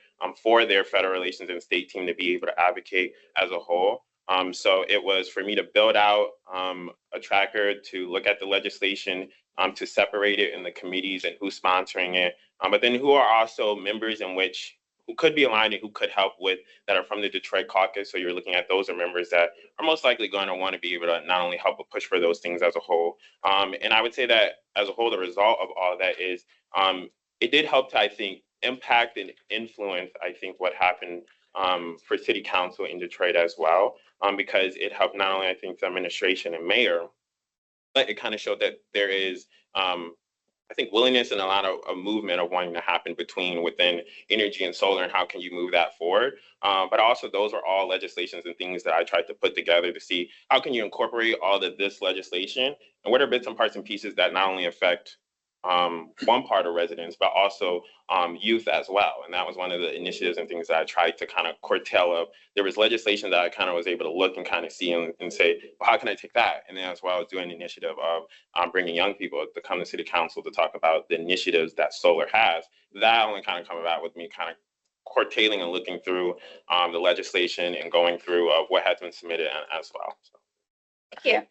for their federal relations and state team to be able to advocate as a whole. So it was for me to build out a tracker to look at the legislation, to separate it in the committees and who's sponsoring it, but then who are also members who could be aligned and who could help with that are from the Detroit caucus. So you're looking at those are members that are most likely going to want to be able to not only help but push for those things as a whole. And I would say that as a whole, the result of all that is it did help to, I think, impact and influence, I think, what happened for city council in Detroit as well, because it helped not only, I think, the administration and mayor, but it kind of showed that there is, I think, willingness and a lot of a movement of wanting to happen within energy and solar and how can you move that forward. But also those are all legislations and things that I tried to put together to see how can you incorporate all of this legislation and what are bits and parts and pieces that not only affect one part of residents, but also youth as well. And that was one of the initiatives and things that I tried to kind of curtail of. There was legislation that I kind of was able to look and kind of see and say, well, how can I take that? And then as well as doing an initiative of bringing young people to come to city council to talk about the initiatives that solar has. That only kind of come about with me kind of curtailing and looking through the legislation and going through what has been submitted as well. So. Thank you.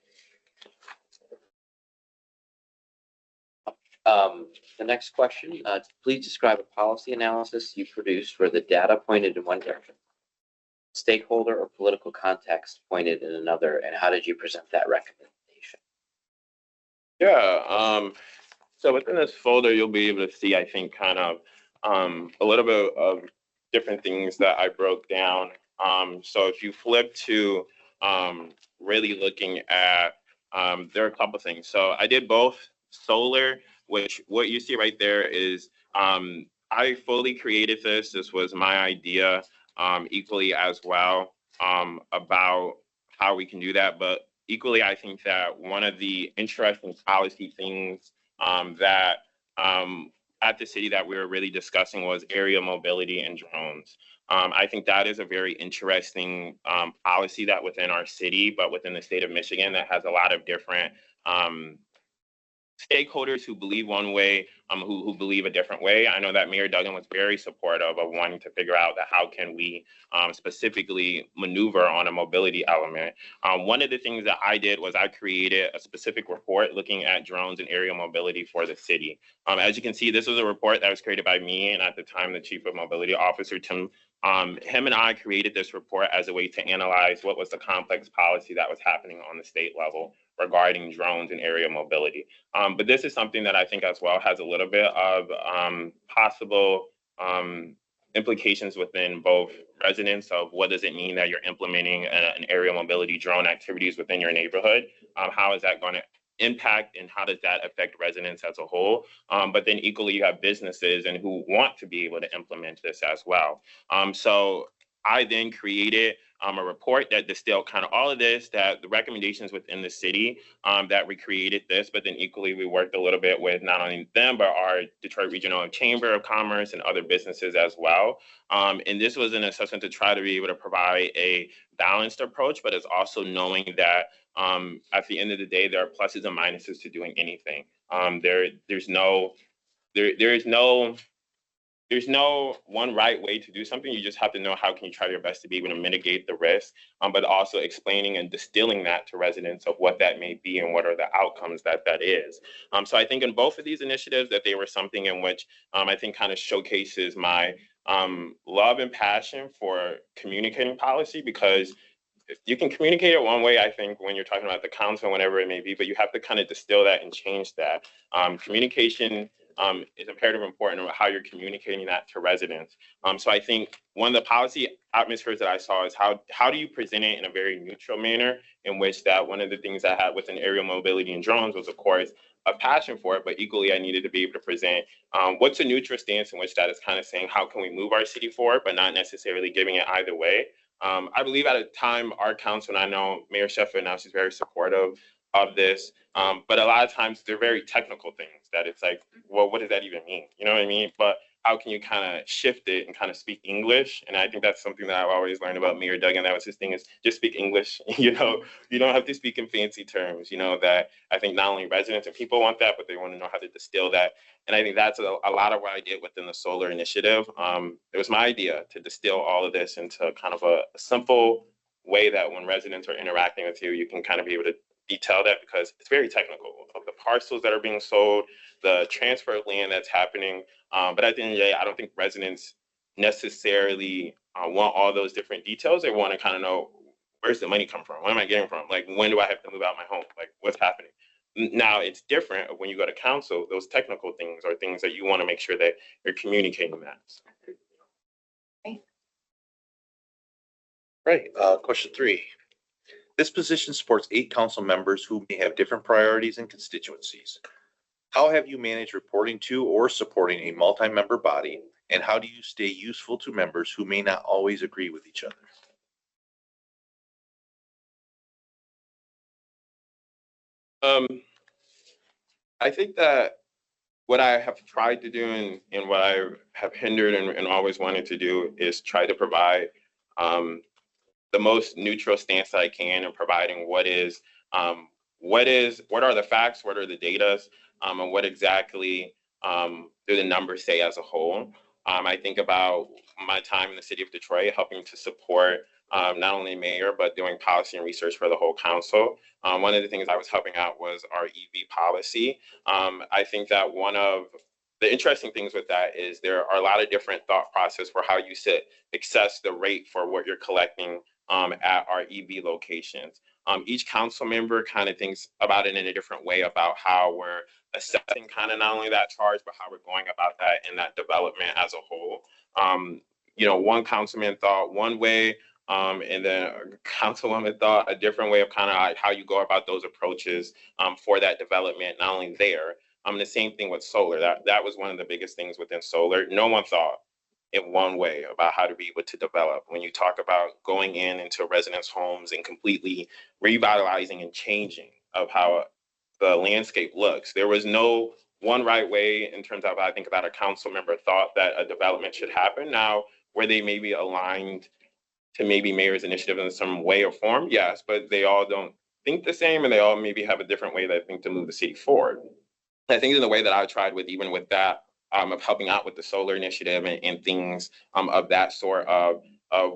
The next question, please describe a policy analysis you produced where the data pointed in one direction, stakeholder or political context pointed in another, and how did you present that recommendation? Yeah, So within this folder, you'll be able to see, I think, kind of a little bit of different things that I broke down. So if you flip to really looking at, there are a couple things. So I did both solar, which what you see right there is I fully created this. This was my idea equally as well about how we can do that. But equally, I think that one of the interesting policy things that at the city that we were really discussing was area mobility and drones. I think that is a very interesting policy that within our city, but within the state of Michigan, that has a lot of different stakeholders who believe one way, who believe a different way. I know that Mayor Duggan was very supportive of wanting to figure out that how can we specifically maneuver on a mobility element. One of the things that I did was I created a specific report looking at drones and aerial mobility for the city. As you can see, this was a report that was created by me and at the time the Chief of Mobility Officer, Tim. Him and I created this report as a way to analyze what was the complex policy that was happening on the state level regarding drones and area mobility. But this is something that I think as well has a little bit of possible implications within both residents of what does it mean that you're implementing an area mobility drone activities within your neighborhood? How is that going to impact and how does that affect residents as a whole? But then equally you have businesses and who want to be able to implement this as well. So I then created a report that distilled kind of all of this, that the recommendations within the city that we created this, but then equally we worked a little bit with not only them, but our Detroit Regional Chamber of Commerce and other businesses as well. And this was an assessment to try to be able to provide a balanced approach, but it's also knowing that at the end of the day, there are pluses and minuses to doing anything. There's no one right way to do something. You just have to know how can you try your best to be able to mitigate the risk, but also explaining and distilling that to residents of what that may be and what are the outcomes that is. So I think in both of these initiatives that they were something in which I think kind of showcases my love and passion for communicating policy, because if you can communicate it one way, I think when you're talking about the council, whatever it may be, but you have to kind of distill that and change that. Communication is imperative important about how you're communicating that to residents. So I think one of the policy atmospheres that I saw is how do you present it in a very neutral manner, in which that one of the things I had within aerial mobility and drones was, of course, a passion for it, but equally I needed to be able to present what's a neutral stance in which that is kind of saying how can we move our city forward, but not necessarily giving it either way. I believe at a time our council, and I know Mayor Sheffield now, she's very supportive of this, but a lot of times they're very technical things that it's like, well, what does that even mean? You know what I mean? But how can you kind of shift it and kind of speak English? And I think that's something that I've always learned about Mayor Duggan. That was his thing, is just speak English. You know, you don't have to speak in fancy terms, you know, that I think not only residents and people want that, but they want to know how to distill that. And I think that's a lot of what I did within the solar initiative. It was my idea to distill all of this into kind of a simple way that when residents are interacting with you, you can kind of be able to detail that, because it's very technical of the parcels that are being sold, the transfer of land that's happening. But at the end of the day, I don't think residents necessarily want all those different details. They want to kind of know, where's the money come from? Where am I getting from? Like, when do I have to move out my home? Like, what's happening? Now, it's different when you go to council. Those technical things are things that you want to make sure that you're communicating that. Right, question 3. This position supports 8 council members who may have different priorities and constituencies. How have you managed reporting to or supporting a multi-member body, and how do you stay useful to members who may not always agree with each other? I think that what I have tried to do and what I have hindered and always wanted to do is try to provide the most neutral stance that I can in providing what are the facts, what are the data, and what exactly do the numbers say as a whole. I think about my time in the city of Detroit, helping to support not only mayor, but doing policy and research for the whole council. One of the things I was helping out was our EV policy. I think that one of the interesting things with that is there are a lot of different thought process for how you assess the rate for what you're collecting at our EV locations. Each council member kind of thinks about it in a different way about how we're assessing kind of not only that charge, but how we're going about that and that development as a whole. One councilman thought one way, and then a councilwoman thought a different way of kind of like how you go about those approaches for that development, not only there. The same thing with solar. That was one of the biggest things within solar. No one thought in one way about how to be able to develop. When you talk about going into residents' homes and completely revitalizing and changing of how the landscape looks, there was no one right way in terms of, I think, about a council member thought that a development should happen. Now, were they maybe aligned to maybe mayor's initiative in some way or form? Yes, but they all don't think the same, and they all maybe have a different way they think to move the city forward. I think in the way that I tried with, even with that, of helping out with the solar initiative and things of that sort of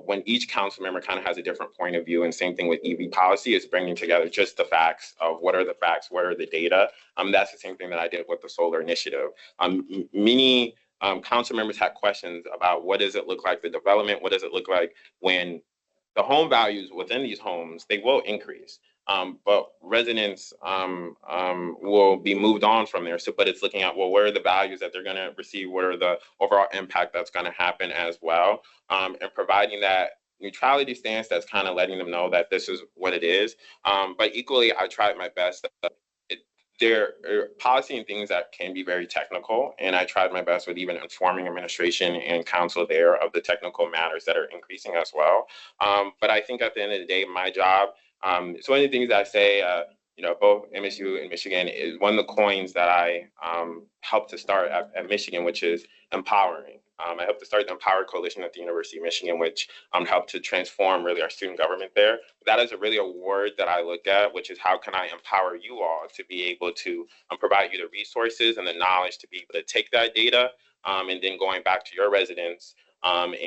when each council member kind of has a different point of view, and same thing with EV policy, is bringing together just the facts of what are the facts, what are the data. That's the same thing that I did with the solar initiative. Many council members had questions about what does it look like, the development, what does it look like when the home values within these homes, they will increase. But residents will be moved on from there. So, but it's looking at, well, where are the values that they're going to receive? What are the overall impact that's going to happen as well? And providing that neutrality stance that's kind of letting them know that this is what it is. But equally, I tried my best. There are policy and things that can be very technical, and I tried my best with even informing administration and council there of the technical matters that are increasing as well. But I think at the end of the day, my job, so one of the things that I say, both MSU and Michigan, is one of the coins that I helped to start at Michigan, which is empowering. I helped to start the Empower Coalition at the University of Michigan, which helped to transform really our student government there. That is really a word that I look at, which is how can I empower you all to be able to provide you the resources and the knowledge to be able to take that data and then going back to your residents and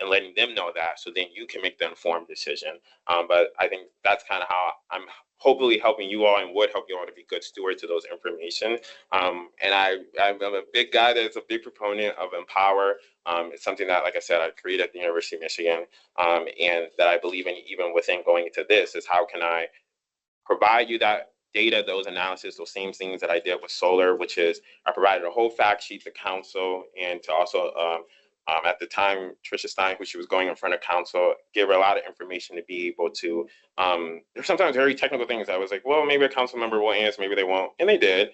letting them know that, so then you can make the informed decision. But I think that's kind of how I'm hopefully helping you all, and would help you all to be good stewards of those information. And I'm a big guy that's a big proponent of Empower. It's something that, like I said, I created at the University of Michigan, and that I believe in even within going into this is how can I provide you that data, those analysis, those same things that I did with solar, which is I provided a whole fact sheet to council and to also at the time, Tricia Stein, who she was going in front of council, gave her a lot of information to be able to, there's sometimes very technical things. I was like, well, maybe a council member will answer, maybe they won't. And they did.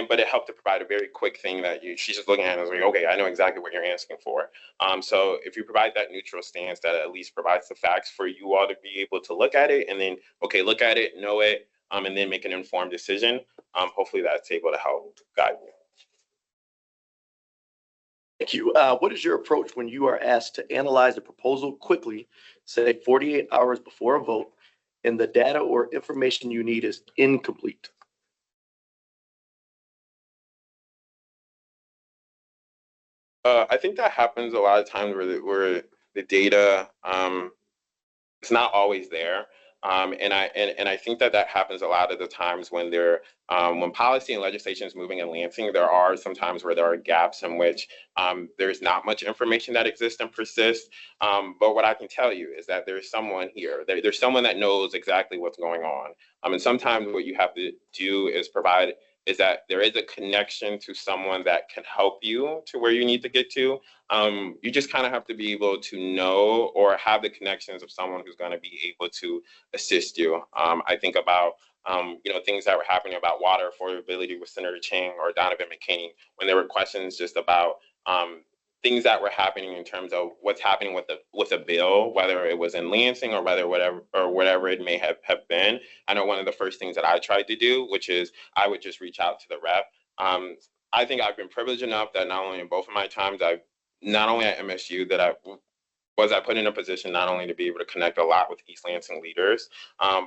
But it helped to provide a very quick thing that she's just looking at and was like, okay, I know exactly what you're asking for. So if you provide that neutral stance, that at least provides the facts for you all to be able to look at it and then, okay, look at it, know it, and then make an informed decision. Hopefully that's able to help guide you. Thank you. What is your approach when you are asked to analyze a proposal quickly, say 48 hours before a vote, and the data or information you need is incomplete? I think that happens a lot of times where the data it's not always there. And I think that happens a lot of the times when when policy and legislation is moving in Lansing, there are some times where there are gaps in which there's not much information that exists and persists. But what I can tell you is that there's someone here, there's someone that knows exactly what's going on. And sometimes what you have to do is that there is a connection to someone that can help you to where you need to get to. You just kind of have to be able to know or have the connections of someone who's going to be able to assist you. I think about things that were happening about water affordability with Senator Chang or Donovan McKinney, when there were questions just about things that were happening in terms of what's happening with a bill, whether it was in Lansing or whatever it may have been. I know one of the first things that I tried to do, which is I would just reach out to the rep. I think I've been privileged enough that not only in both of my times, not only at MSU, that I put in a position not only to be able to connect a lot with East Lansing leaders,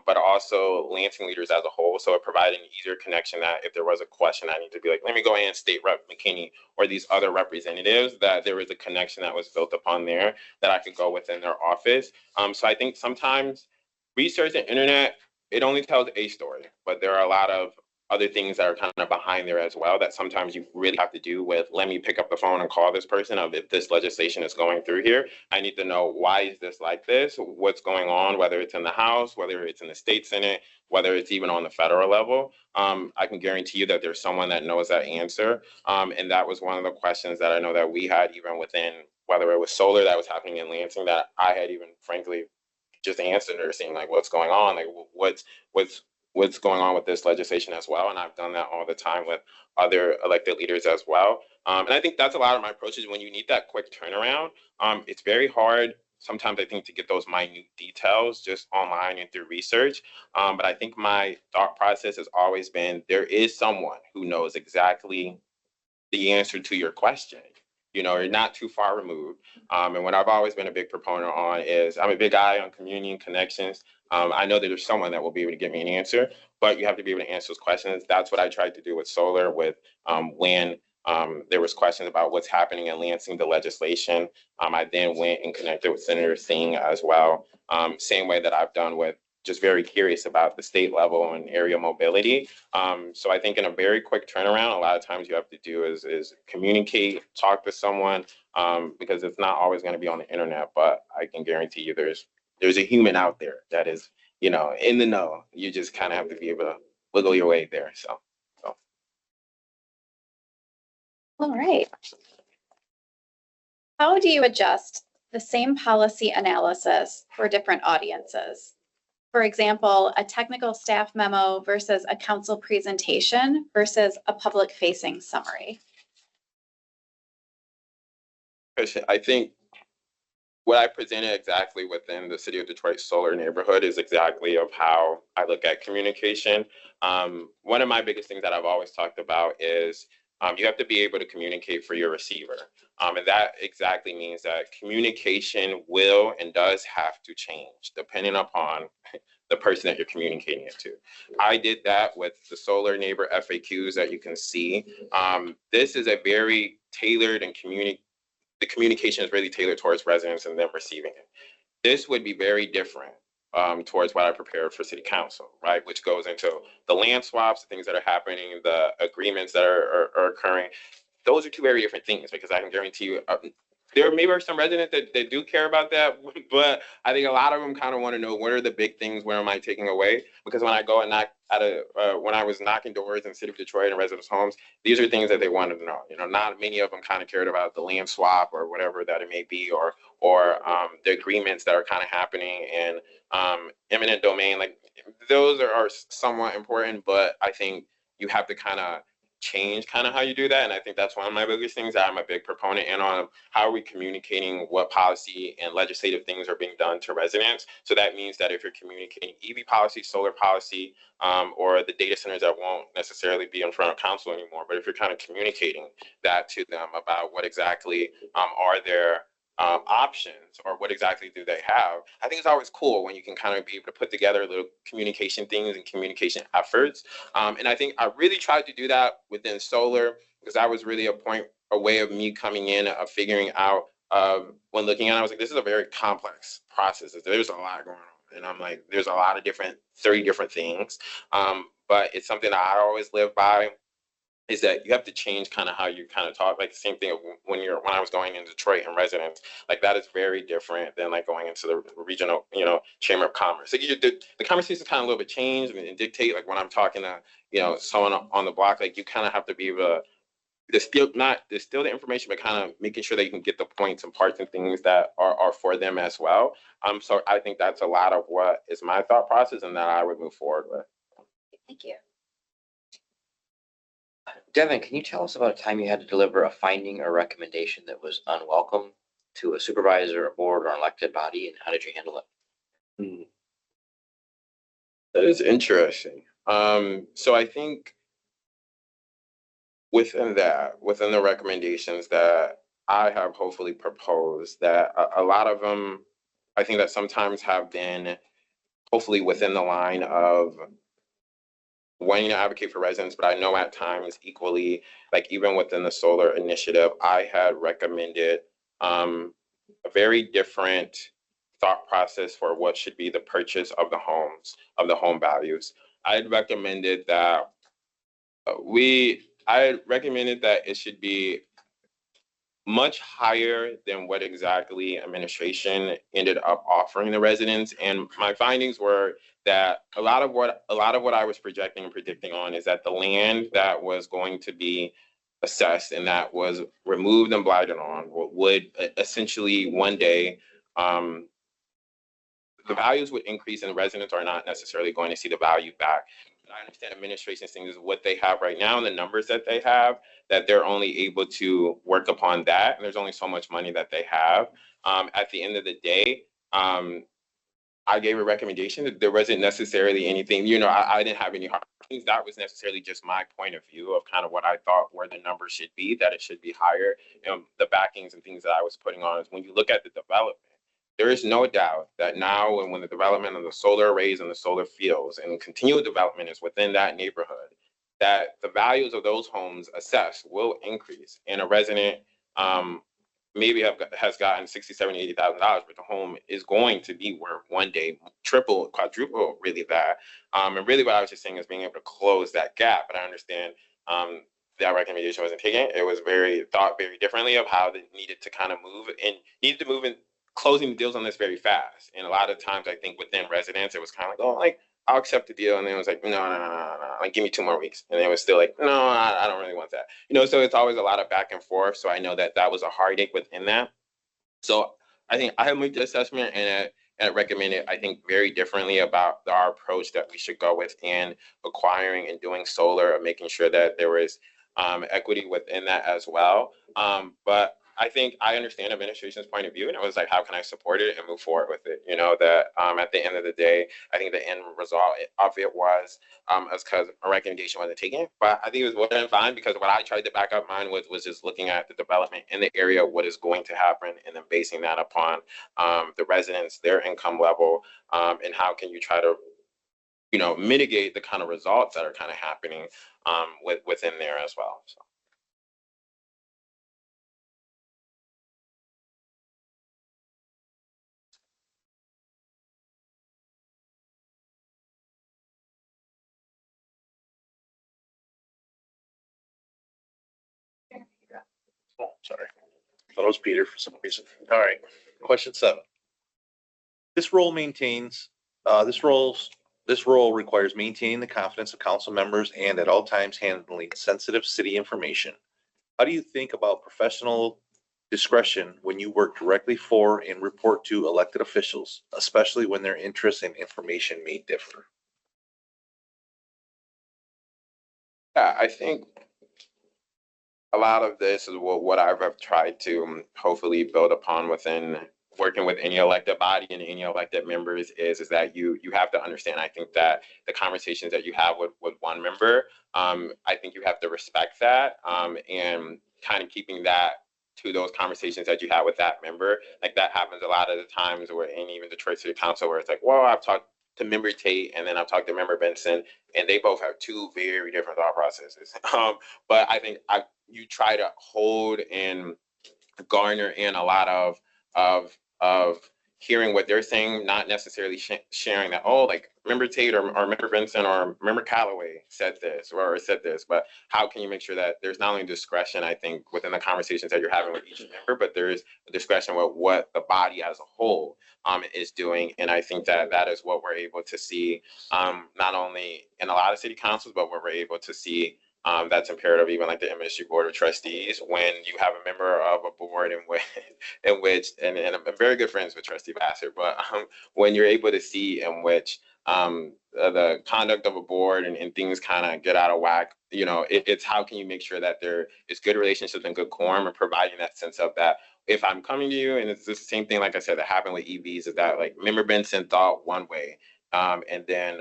but also Lansing leaders as a whole. So it provided an easier connection that if there was a question, I need to be like, let me go in, State Rep McKinney or these other representatives, that there was a connection that was built upon there that I could go within their office. So I think sometimes research and internet, it only tells a story, but there are a lot of other things that are kind of behind there as well that sometimes you really have to do with, let me pick up the phone and call this person of if this legislation is going through here. I need to know, why is this like this? What's going on, whether it's in the House, whether it's in the state Senate, whether it's even on the federal level. I can guarantee you that there's someone that knows that answer. And that was one of the questions that I know that we had even within, whether it was solar that was happening in Lansing, that I had even frankly just answered or seeing like what's going on, like what's going on with this legislation as well. And I've done that all the time with other elected leaders as well. And I think that's a lot of my approaches. When you need that quick turnaround, it's very hard sometimes, I think, to get those minute details just online and through research. But I think my thought process has always been, there is someone who knows exactly the answer to your question. You're not too far removed. And what I've always been a big proponent on is, I'm a big guy on community and connections. I know that there's someone that will be able to give me an answer, but you have to be able to answer those questions. That's what I tried to do with solar, with when there was questions about what's happening in Lansing, the legislation. I then went and connected with Senator Singh as well. Same way that I've done with just very curious about the state level and area mobility. So I think in a very quick turnaround, a lot of times you have to do is communicate, talk to someone, because it's not always going to be on the internet, but I can guarantee you there's a human out there that is, in the know. You just kind of have to be able to wiggle your way there. So. All right. How do you adjust the same policy analysis for different audiences? For example, a technical staff memo versus a council presentation versus a public-facing summary. I think what I presented exactly within the City of Detroit solar neighborhood is exactly of how I look at communication. One of my biggest things that I've always talked about is you have to be able to communicate for your receiver. And that exactly means that communication will and does have to change depending upon the person that you're communicating it to. I did that with the solar neighbor FAQs that you can see. This is a very tailored and the communication is really tailored towards residents and them receiving it. This would be very different towards what I prepared for city council, right? Which goes into the land swaps, the things that are happening, the agreements that are occurring. Those are two very different things, because I can guarantee you, there maybe are some residents that do care about that, but I think a lot of them kind of want to know, what are the big things, where am I taking away? Because when I go and knock when I was knocking doors in the City of Detroit and residents' homes, these are things that they wanted to know. Not many of them kind of cared about the land swap or whatever that it may be, or the agreements that are kind of happening in eminent domain. Like, those are somewhat important, but I think you have to kind of change kind of how you do that. And I think that's one of my biggest things that I'm a big proponent in on. How are we communicating what policy and legislative things are being done to residents? So that means that if you're communicating EV policy, solar policy, or the data centers that won't necessarily be in front of council anymore, but if you're kind of communicating that to them about what exactly are their options, or what exactly do they have. I think it's always cool when you can kind of be able to put together little communication things and communication efforts. And I think I really tried to do that within solar, because that was really a way of me coming in, of figuring out when looking at it, I was like, this is a very complex process. There's a lot going on. And I'm like, there's a lot of 30 different things. But it's something that I always live by, is that you have to change kind of how you kind of talk. Like the same thing when I was going in Detroit and residents, like that is very different than like going into the regional, Chamber of Commerce. Like the conversation kind of a little bit changed and dictate, like when I'm talking to, someone on the block, like you kind of have to be able to distill the information, but kind of making sure that you can get the points and parts and things that are for them as well. So I think that's a lot of what is my thought process and that I would move forward with. Thank you. Devin, can you tell us about a time you had to deliver a finding or recommendation that was unwelcome to a supervisor, a board, or an elected body, and how did you handle it? That is interesting. So I think within the recommendations that I have hopefully proposed, that a lot of them, I think that sometimes have been hopefully within the line of wanting to advocate for residents, but I know at times equally, like even within the solar initiative, I had recommended a very different thought process for what should be the purchase of the homes, of the home values. I had recommended that I recommended that it should be much higher than what exactly administration ended up offering the residents. And my findings were that a lot of what I was projecting and predicting on is that the land that was going to be assessed and that was removed and blighted on would essentially one day, the values would increase and the residents are not necessarily going to see the value back. I understand administration's thing is what they have right now and the numbers that they have, that they're only able to work upon that. And there's only so much money that they have. At the end of the day, I gave a recommendation that there wasn't necessarily anything, I didn't have any hard things. That was necessarily just my point of view of kind of what I thought where the numbers should be, that it should be higher. The backings and things that I was putting on is when you look at the development, there is no doubt that now when the development of the solar arrays and the solar fields and continual development is within that neighborhood, that the values of those homes assessed will increase. And a resident maybe has gotten $60,000, $70,000, $80,000, but the home is going to be worth one day triple, quadruple really that. And really what I was just saying is being able to close that gap. But I understand that recommendation wasn't taken. It was thought very differently of how they needed to kind of move and needed to move in closing the deals on this very fast. And a lot of times I think within residents, it was kind of like, oh, like I'll accept the deal. And then it was like, no, like give me 2 more weeks. And it was still like, no, I don't really want that. So it's always a lot of back and forth. So I know that was a heartache within that. So I think I have moved the assessment and I recommended, I think, very differently about our approach that we should go with in acquiring and doing solar and making sure that there was equity within that as well. But I think I understand administration's point of view, and it was like, how can I support it and move forward with it? That at the end of the day, I think the end result of it was because a recommendation wasn't taken. But I think it was more than fine because what I tried to back up mine was just looking at the development in the area, what is going to happen, and then basing that upon the residents, their income level, and how can you try to mitigate the kind of results that are kind of happening within there as well. So. Oh, sorry. Thought it was Peter for some reason. All right. Question 7. This role requires maintaining the confidence of council members and at all times handling sensitive city information. How do you think about professional discretion when you work directly for and report to elected officials, especially when their interests and information may differ? Yeah, I think a lot of this is what I've tried to hopefully build upon within working with any elected body and any elected members is that you have to understand. I think that the conversations that you have with one member, I think you have to respect that and kind of keeping that to those conversations that you have with that member. Like that happens a lot of the times where, and even Detroit City Council, where it's like, well, I've talked to member Tate and then I've talked to member Benson, and they both have 2 very different thought processes. But I think you try to hold and garner in a lot of hearing what they're saying, not necessarily sharing that, oh, like member Tate or member Benson or member Callaway said this or said this, but how can you make sure that there's not only discretion, I think, within the conversations that you're having with each member, but there is a discretion with what the body as a whole is doing. And I think that is what we're able to see, not only in a lot of city councils, but what we're able to see that's imperative, even like the MSU Board of Trustees, when you have a member of a board in which, and I'm very good friends with Trustee Vassar, but when you're able to see in which the conduct of a board and things kind of get out of whack, it's how can you make sure that there is good relationships and good quorum, and providing that sense of that. If I'm coming to you, and it's the same thing, like I said, that happened with EVs, is that like member Benson thought one way. And then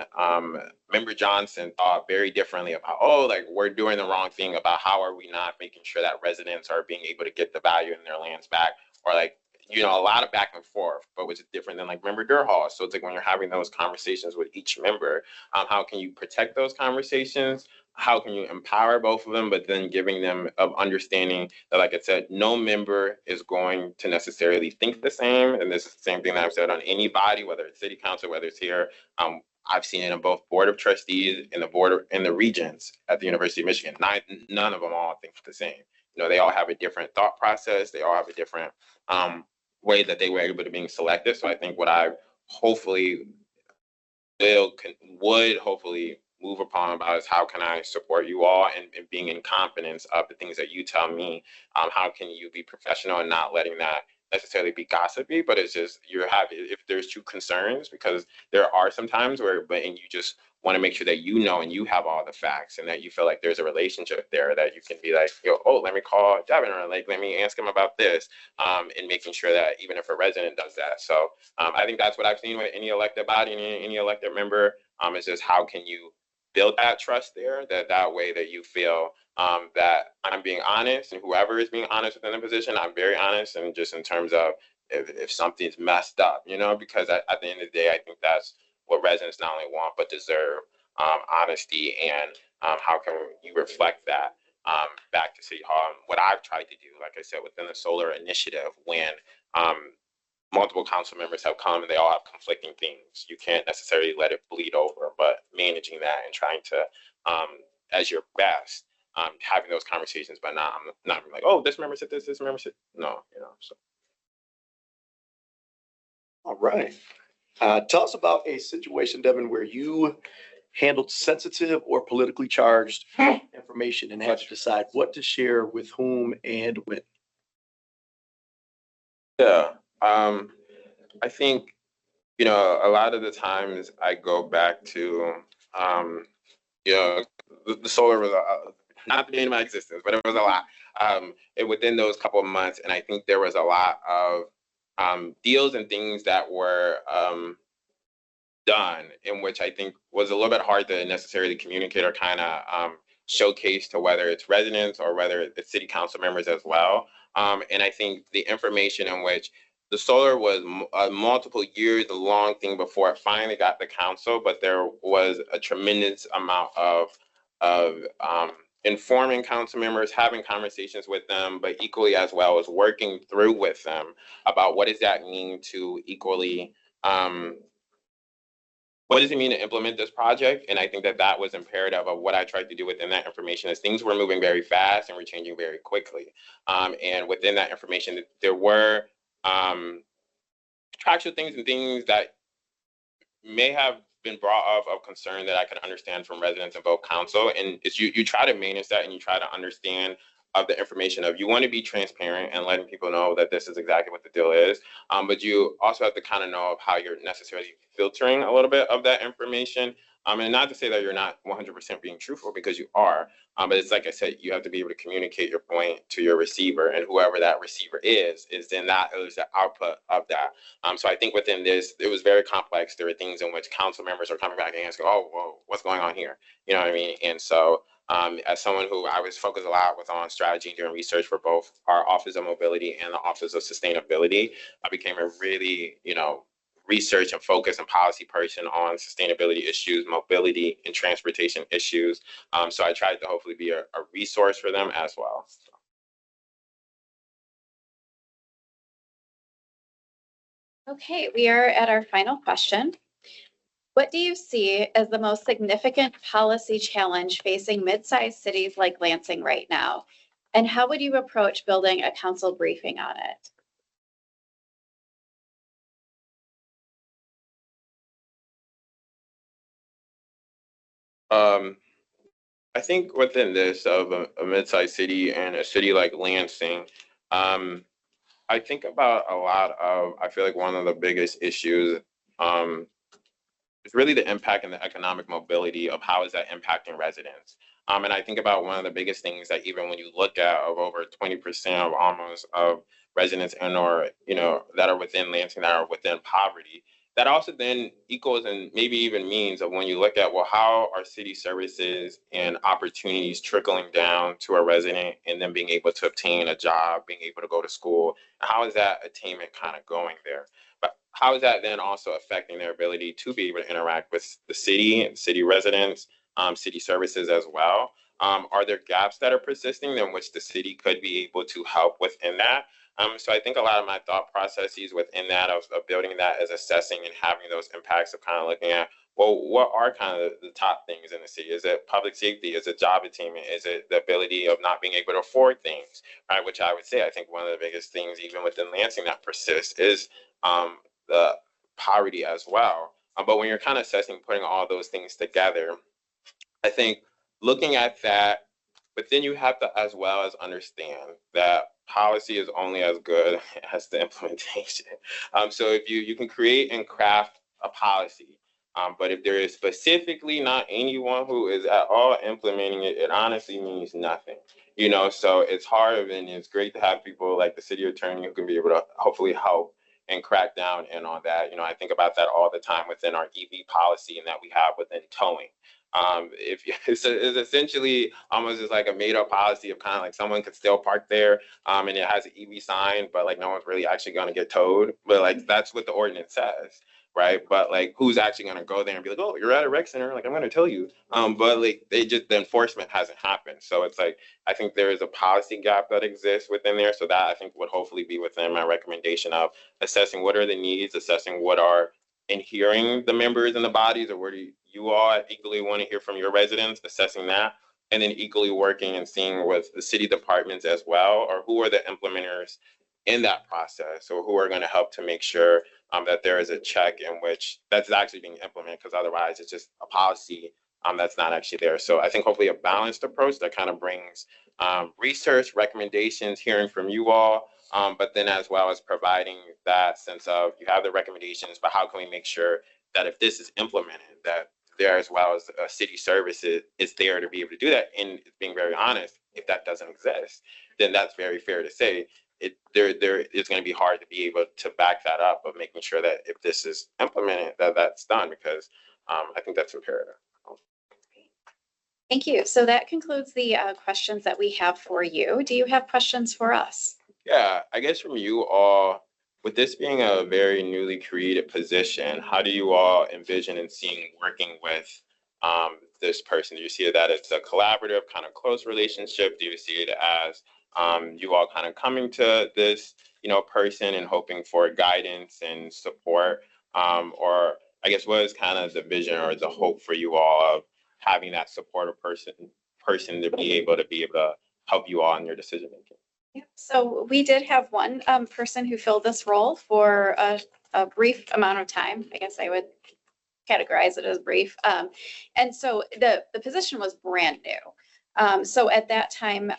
member Johnson thought very differently about, oh, like we're doing the wrong thing about how are we not making sure that residents are being able to get the value in their lands back, or like, a lot of back and forth, but which is different than like member Durhall. So it's like when you're having those conversations with each member, how can you protect those conversations? How can you empower both of them, but then giving them of understanding that, like I said, no member is going to necessarily think the same. And this is the same thing that I've said on any body, whether it's city council, whether it's here. I've seen it in both board of trustees and the regents at the University of Michigan. None of them all think the same. You know, they all have a different thought process. They all have a different way that they were able to being selected. So I think what I hopefully would hopefully move upon about is how can I support you all and being in confidence of the things that you tell me. How can you be professional and not letting that necessarily be gossipy, but it's just if there's true concerns, because there are some times and you just want to make sure that you know and you have all the facts and that you feel like there's a relationship there that you can be like, let me call Devin, or like, let me ask him about this, and making sure that even if a resident does that. So I think that's what I've seen with any elected body and any elected member, is just how can you build that trust there, that way that you feel that I'm being honest, and whoever is being honest within the position, I'm very honest, and just in terms of if something's messed up, because at the end of the day, I think that's what residents not only want but deserve, honesty, and how can you reflect that back to City Hall. And what I've tried to do, like I said, within the solar initiative, when multiple council members have come and they all have conflicting things, you can't necessarily let it bleed over, but managing that and trying to, as your best, having those conversations, but not like, this member said this member said no, so. All right. Tell us about a situation, Devin, where you handled sensitive or politically charged information and had to decide what to share with whom and when. Yeah. I think, a lot of the times I go back to, the solar was not the beginning of my existence, but it was a lot within those couple of months. And I think there was a lot of deals and things that were done in which I think was a little bit hard to necessarily communicate or kind of showcase to whether it's residents or whether it's city council members as well. And I think the information in which the solar was multiple years long thing before it finally got the council, but there was a tremendous amount of informing council members, having conversations with them, but equally as well as working through with them about what does that mean to equally, what does it mean to implement this project? And I think that was imperative of what I tried to do within that information, is things were moving very fast and were changing very quickly. And within that information, there were contractual things and things that may have been brought up of concern that I could understand from residents and both council. And it's you try to manage that, and you try to understand of the information of, you want to be transparent and letting people know that this is exactly what the deal is. But you also have to kind of know of how you're necessarily filtering a little bit of that information. And not to say that you're not 100% being truthful, because you are, but it's like I said, you have to be able to communicate your point to your receiver, and whoever that receiver is then that is the output of that. So I think within this, it was very complex. There were things in which council members are coming back and asking, well, what's going on here? You know what I mean? And so as someone who I was focused a lot on strategy and doing research for both our Office of Mobility and the Office of Sustainability, I became a really, research and focus and policy person on sustainability issues, mobility and transportation issues. So I tried to hopefully be a resource for them as well. Okay, we are at our final question. What do you see as the most significant policy challenge facing mid-sized cities like Lansing right now? And how would you approach building a council briefing on it? I think within this of a mid-sized city and a city like Lansing, I think about a lot of, I feel like one of the biggest issues is really the impact and the economic mobility of how is that impacting residents. And I think about one of the biggest things that even when you look at of over 20% of almost of residents or, that are within Lansing that are within poverty, that also then equals and maybe even means of when you look at, well, how are city services and opportunities trickling down to a resident and then being able to obtain a job, being able to go to school, and how is that attainment kind of going there? But how is that then also affecting their ability to be able to interact with the city and city residents, city services as well? Are there gaps that are persisting in which the city could be able to help within that? So I think a lot of my thought processes within that of building that is assessing and having those impacts of kind of looking at, well, what are kind of the top things in the city? Is it public safety? Is it job attainment? Is it the ability of not being able to afford things? Right, which I would say, I think one of the biggest things, even within Lansing, that persists is the poverty as well. But when you're kind of assessing, putting all those things together, I think looking at that, but then you have to as well as understand that policy is only as good as the implementation. So if you can create and craft a policy, but if there is specifically not anyone who is at all implementing it, it honestly means nothing. So it's hard, and it's great to have people like the city attorney who can be able to hopefully help and crack down in on that. I think about that all the time within our EV policy and that we have within towing. If it's essentially almost just like a made up policy of kind of like someone could still park there, and it has an EV sign, but like no one's really actually going to get towed. But like that's what the ordinance says, right? But like who's actually going to go there and be like, oh, you're at a rec center, like I'm going to tell you. But like the enforcement hasn't happened. So it's like I think there is a policy gap that exists within there. So that I think would hopefully be within my recommendation of assessing what are the needs, assessing what are and hearing the members and the bodies, or where do you all equally want to hear from your residents, assessing that, and then equally working and seeing with the city departments as well, or who are the implementers in that process, or who are going to help to make sure that there is a check in which that's actually being implemented, because otherwise it's just a policy that's not actually there. So I think hopefully a balanced approach that kind of brings research, recommendations, hearing from you all, but then as well as providing that sense of you have the recommendations, but how can we make sure that if this is implemented, that there as well as city services is there to be able to do that. And being very honest, if that doesn't exist, then that's very fair to say there is going to be hard to be able to back that up, of making sure that if this is implemented, that's done, because I think that's imperative. Thank you. So that concludes the questions that we have for you. Do you have questions for us? Yeah, I guess from you all, with this being a very newly created position, how do you all envision and seeing working with this person? Do you see that it's a collaborative, kind of close relationship? Do you see it as you all kind of coming to this, person and hoping for guidance and support? Or I guess what is kind of the vision or the hope for you all of having that supportive person to be able to help you all in your decision making? Yeah, so we did have one person who filled this role for a brief amount of time. I guess I would categorize it as brief. And so the position was brand new. So at that time,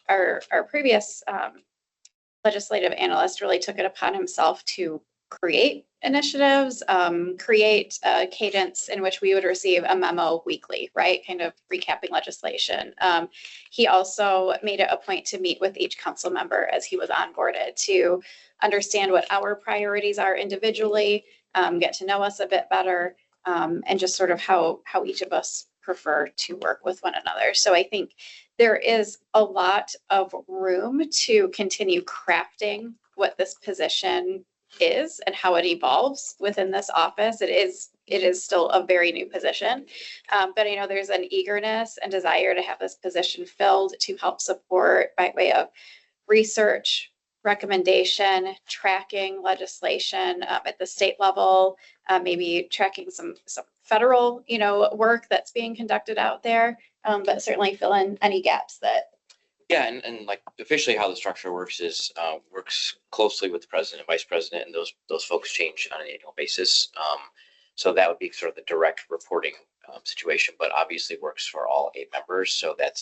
our previous legislative analyst really took it upon himself to create initiatives, create a cadence in which we would receive a memo weekly, right? Kind of recapping legislation. He also made it a point to meet with each council member as he was onboarded to understand what our priorities are individually, get to know us a bit better, and just sort of how each of us prefer to work with one another. So I think there is a lot of room to continue crafting what this position is and how it evolves within this office. It is still a very new position, but I know there's an eagerness and desire to have this position filled to help support by way of research, recommendation, tracking legislation at the state level, maybe tracking some federal work that's being conducted out there, but certainly fill in any gaps that. Yeah, and like officially how the structure works is works closely with the president and vice president, and those folks change on an annual basis. So that would be sort of the direct reporting situation, but obviously works for all 8 members. So that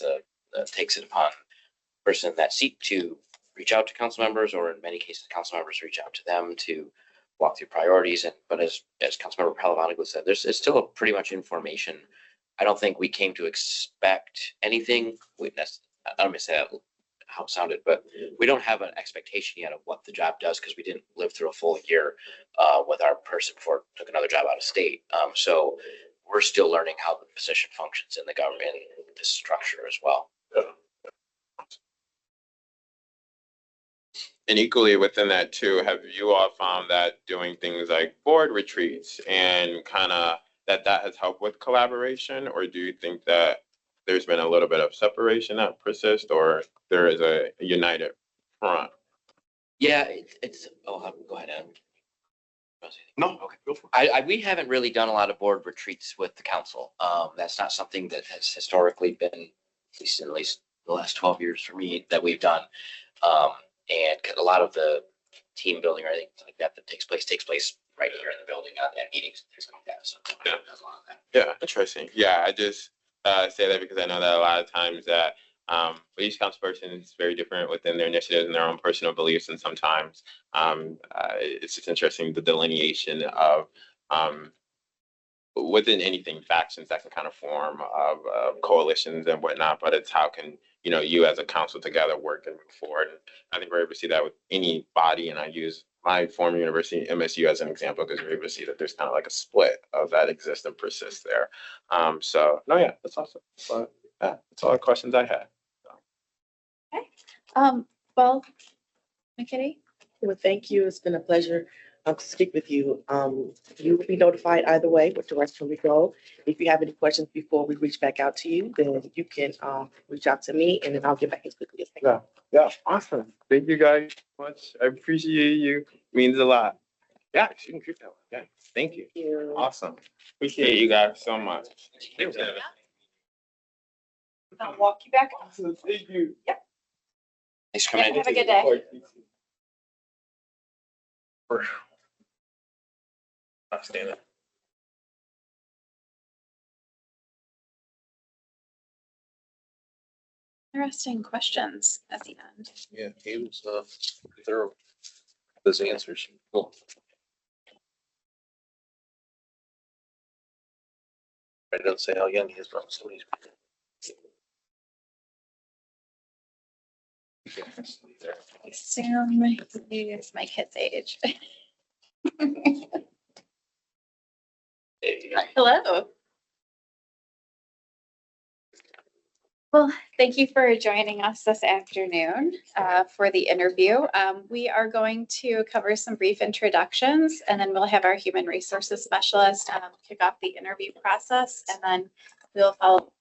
takes it upon the person in that seat to reach out to council members, or in many cases, council members reach out to them to walk through priorities. But as Councilmember Palavonic said, it's still pretty much information. I don't think we came to expect anything. I don't mean to say that how it sounded, but we don't have an expectation yet of what the job does, because we didn't live through a full year with our person before it took another job out of state. So we're still learning how the position functions in the government, this structure as well. And equally within that too, have you all found that doing things like board retreats and kind of that has helped with collaboration, or do you think that there's been a little bit of separation that persists, or there is a united front? Yeah, it's go ahead, Adam. No, okay, go for it. We haven't really done a lot of board retreats with the council. That's not something that has historically been, at least the last 12 years for me, that we've done. And a lot of the team building or anything like that takes place right here in the building at meetings, things like that. So Yeah. does a lot of that. Yeah, interesting. Yeah, I just say that because I know that a lot of times that each council person is very different within their initiatives and their own personal beliefs, and sometimes it's just interesting the delineation of within anything factions that can kind of form of coalitions and whatnot. But it's how can you as a council together work and move forward. And I think we're able to see that with any body, and I use my former university, MSU, as an example, because we're able to see that there's kind of like a split of that exists and persists there. So no, yeah, that's awesome. But yeah, that's all the questions I had. Well, McKitty? Well, thank you. It's been a pleasure to speak with you. You will be notified either way what direction we go. If you have any questions before we reach back out to you, then you can reach out to me and then I'll get back as quickly as I can. Yeah, awesome. Thank you guys so much. I appreciate you. Means a lot. Yeah, you can keep that one. Yeah, thank you. Thank you. Awesome. Appreciate you guys so much. I'll walk you back. Awesome. Thank you. Thanks for coming in. Have a good day. Outstanding. Interesting questions at the end. Yeah, he was thorough. Those answers. Cool. I don't say how young he is, but somebody's. I assume he is my kid's age. Hello. Well, thank you for joining us this afternoon for the interview. We are going to cover some brief introductions, and then we'll have our human resources specialist kick off the interview process, and then we'll follow.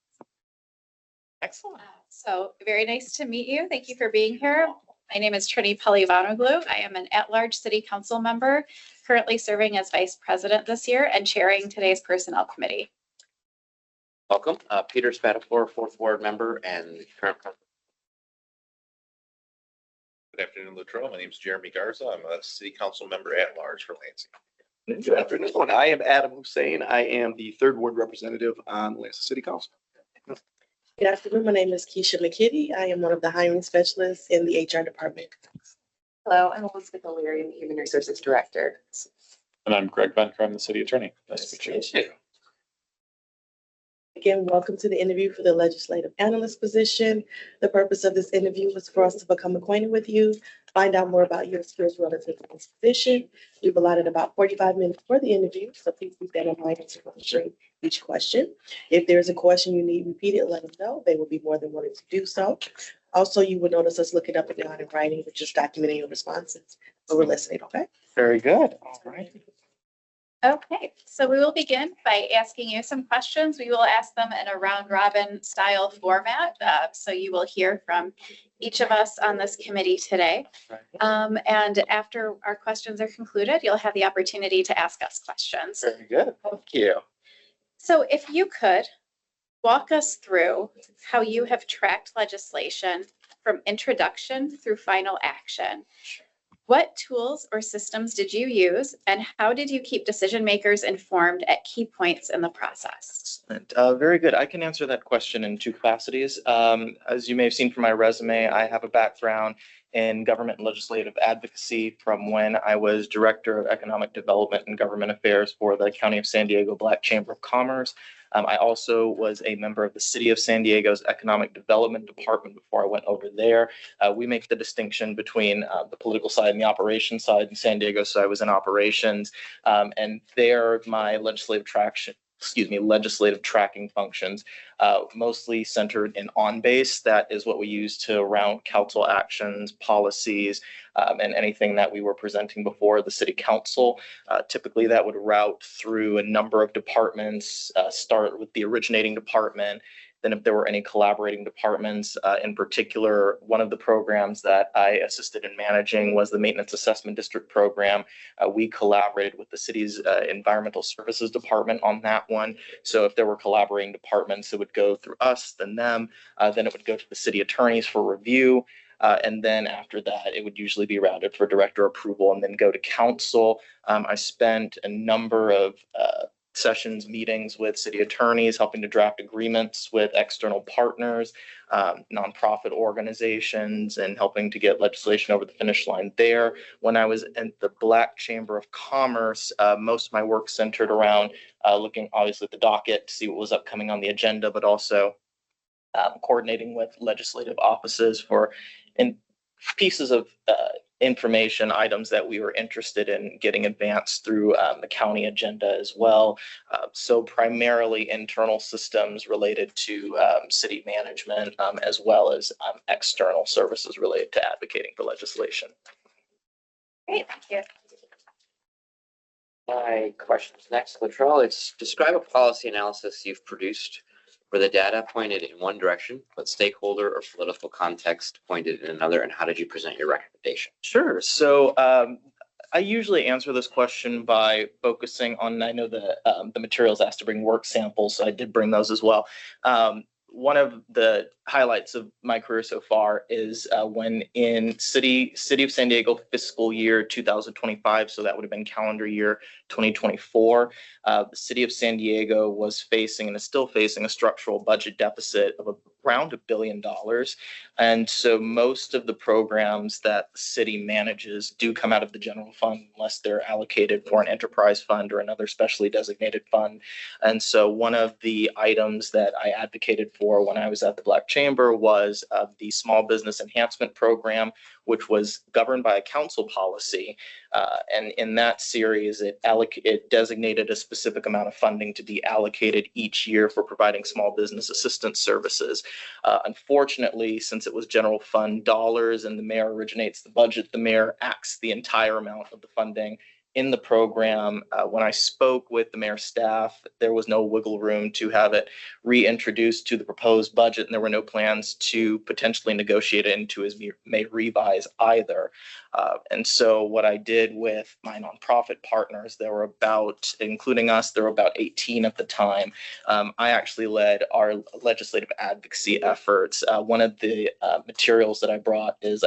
Excellent. So very nice to meet you. Thank you for being here. My name is Trini Pelivanoglu. I am an at-large city council member, currently serving as vice president this year and chairing today's personnel committee. Welcome, Peter Spatafor, fourth ward member and current president. Good afternoon, Latrell. My name is Jeremy Garza. I'm a city council member at large for Lansing. Good afternoon. I am Adam Hussein. I am the third ward representative on Lansing City Council. Good afternoon. My name is Keisha McKitty. I am one of the hiring specialists in the HR department. Hello, I'm Elizabeth O'Leary, I'm the Human Resources Director. And I'm Greg Venker. I'm the city attorney. Nice to meet you. Again, welcome to the interview for the legislative analyst position. The purpose of this interview was for us to become acquainted with you, find out more about your skills relative to this position. We've allotted about 45 minutes for the interview, so please keep that in mind as you're answering each question. If there's a question you need repeated, let them know. They will be more than willing to do so. Also, you will notice us looking up and down and writing, but just documenting your responses. So we're listening, okay? Very good. All right. Okay, so we will begin by asking you some questions. We will ask them in a round robin style format. So you will hear from each of us on this committee today. And after our questions are concluded, you'll have the opportunity to ask us questions. Very good. Thank you. So if you could walk us through how you have tracked legislation from introduction through final action. What tools or systems did you use, and how did you keep decision makers informed at key points in the process? Very good. I can answer that question in two capacities. As you may have seen from my resume, I have a background in government and legislative advocacy from when I was Director of Economic Development and Government Affairs for the County of San Diego Black Chamber of Commerce. I also was a member of the City of San Diego's Economic Development Department before I went over there. We make the distinction between the political side and the operations side in San Diego, so I was in operations, and there my legislative tracking functions, mostly centered in on-base. That is what we use to round council actions, policies, and anything that we were presenting before the city council. Typically that would route through a number of departments, start with the originating department, Then if there were any collaborating departments, in particular, one of the programs that I assisted in managing was the Maintenance Assessment District program. We collaborated with the city's Environmental Services Department on that one. So if there were collaborating departments, it would go through us, then them, then it would go to the city attorneys for review. And then after that, it would usually be routed for director approval and then go to council. I spent a number of sessions, meetings with city attorneys, helping to draft agreements with external partners, nonprofit organizations, and helping to get legislation over the finish line there. When I was in the Black Chamber of Commerce, most of my work centered around looking obviously at the docket to see what was upcoming on the agenda, but also coordinating with legislative offices for pieces of information, items that we were interested in getting advanced through the county agenda as well. So primarily internal systems related to city management, as well as external services related to advocating for legislation. Great, thank you. My questions next, Latrell, it's describe a policy analysis you've produced where the data pointed in one direction, but stakeholder or political context pointed in another, and how did you present your recommendation? Sure. So I usually answer this question by focusing on, I know the materials asked to bring work samples, so I did bring those as well. One of the highlights of my career so far is when in City of San Diego fiscal year 2025, so that would have been calendar year 2024, the City of San Diego was facing and is still facing a structural budget deficit of around $1 billion. And so most of the programs that the city manages do come out of the general fund unless they're allocated for an enterprise fund or another specially designated fund. And so one of the items that I advocated for when I was at the Black Chamber was the Small Business Enhancement Program, which was governed by a council policy. And in that series, it designated a specific amount of funding to be allocated each year for providing small business assistance services. Unfortunately, since it was general fund dollars and the mayor originates the budget, the mayor acts the entire amount of the funding in the program. When I spoke with the mayor's staff, there was no wiggle room to have it reintroduced to the proposed budget, and there were no plans to potentially negotiate it into his May revise either. And so what I did with my nonprofit partners, there were about, including us, there were about 18 at the time. I actually led our legislative advocacy efforts. One of the materials that I brought is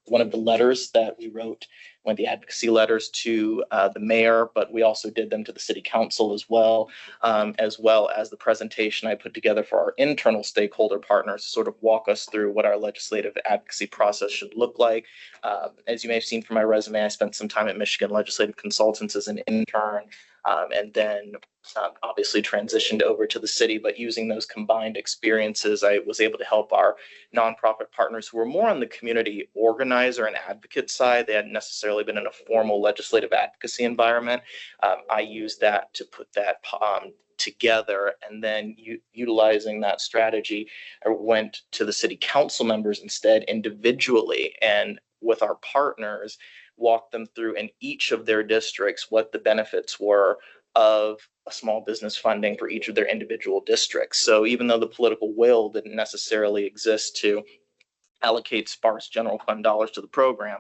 one of the letters that we wrote, one of the advocacy letters to the mayor, but we also did them to the city council as well as the presentation I put together for our internal stakeholder partners to sort of walk us through what our legislative advocacy process should look like. As you may have seen from my resume, I spent some time at Michigan Legislative Consultants as an intern, and then obviously transitioned over to the city. But using those combined experiences, I was able to help our nonprofit partners who were more on the community organizer and advocate side. They hadn't necessarily been in a formal legislative advocacy environment. I used that to put that together, and then utilizing that strategy, I went to the city council members instead individually, and with our partners, walked them through in each of their districts what the benefits were of a small business funding for each of their individual districts. So even though the political will didn't necessarily exist to allocate sparse general fund dollars to the program,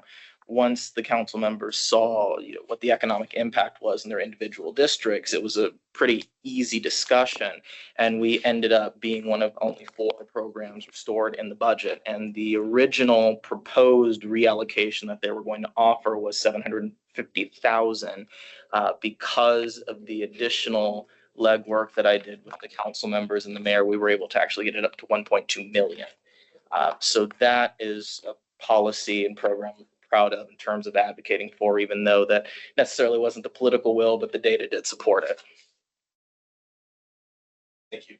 once the council members saw what the economic impact was in their individual districts, it was a pretty easy discussion. And we ended up being one of only 4 programs restored in the budget. And the original proposed reallocation that they were going to offer was $750,000. Because of the additional legwork that I did with the council members and the mayor, we were able to actually get it up to 1.2 million. So that is a policy and program I'm proud of in terms of advocating for, even though that necessarily wasn't the political will, but the data did support it. Thank you.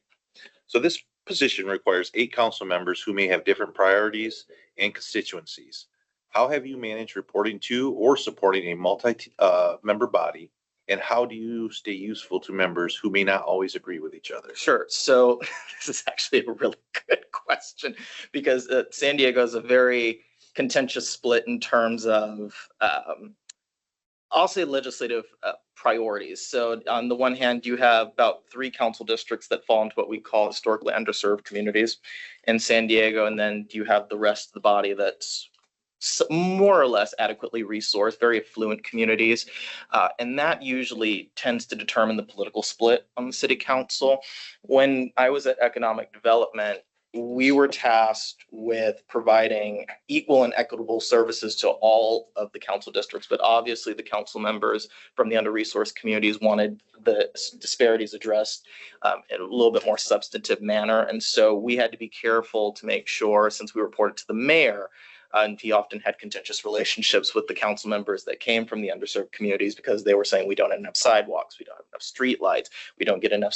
So this position requires 8 council members who may have different priorities and constituencies. How have you managed reporting to or supporting a multi-member body? And how do you stay useful to members who may not always agree with each other? Sure. So this is actually a really good question, because San Diego is a very contentious split in terms of I'll say legislative priorities. So on the one hand, you have about 3 council districts that fall into what we call historically underserved communities in San Diego. And then you have the rest of the body that's more or less adequately resourced, very affluent communities. And that usually tends to determine the political split on the city council. When I was at economic development, we were tasked with providing equal and equitable services to all of the council districts. But obviously the council members from the under-resourced communities wanted the disparities addressed in a little bit more substantive manner. And so we had to be careful to make sure, since we reported to the mayor, and he often had contentious relationships with the council members that came from the underserved communities because they were saying we don't have enough sidewalks, we don't have enough street lights, we don't get enough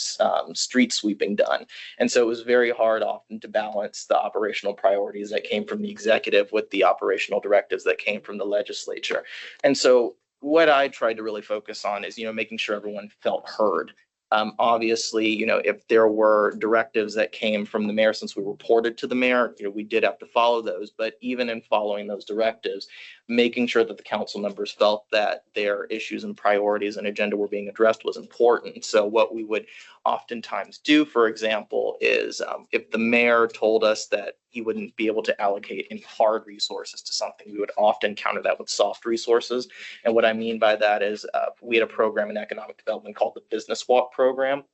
street sweeping done. And so it was very hard often to balance the operational priorities that came from the executive with the operational directives that came from the legislature. And so what I tried to really focus on is, making sure everyone felt heard. Obviously, if there were directives that came from the mayor, since we reported to the mayor, we did have to follow those. But even in following those directives, making sure that the council members felt that their issues and priorities and agenda were being addressed was important. So what we would oftentimes do, for example, is if the mayor told us that he wouldn't be able to allocate any hard resources to something, we would often counter that with soft resources. And what I mean by that is we had a program in economic development called the Business Walk program.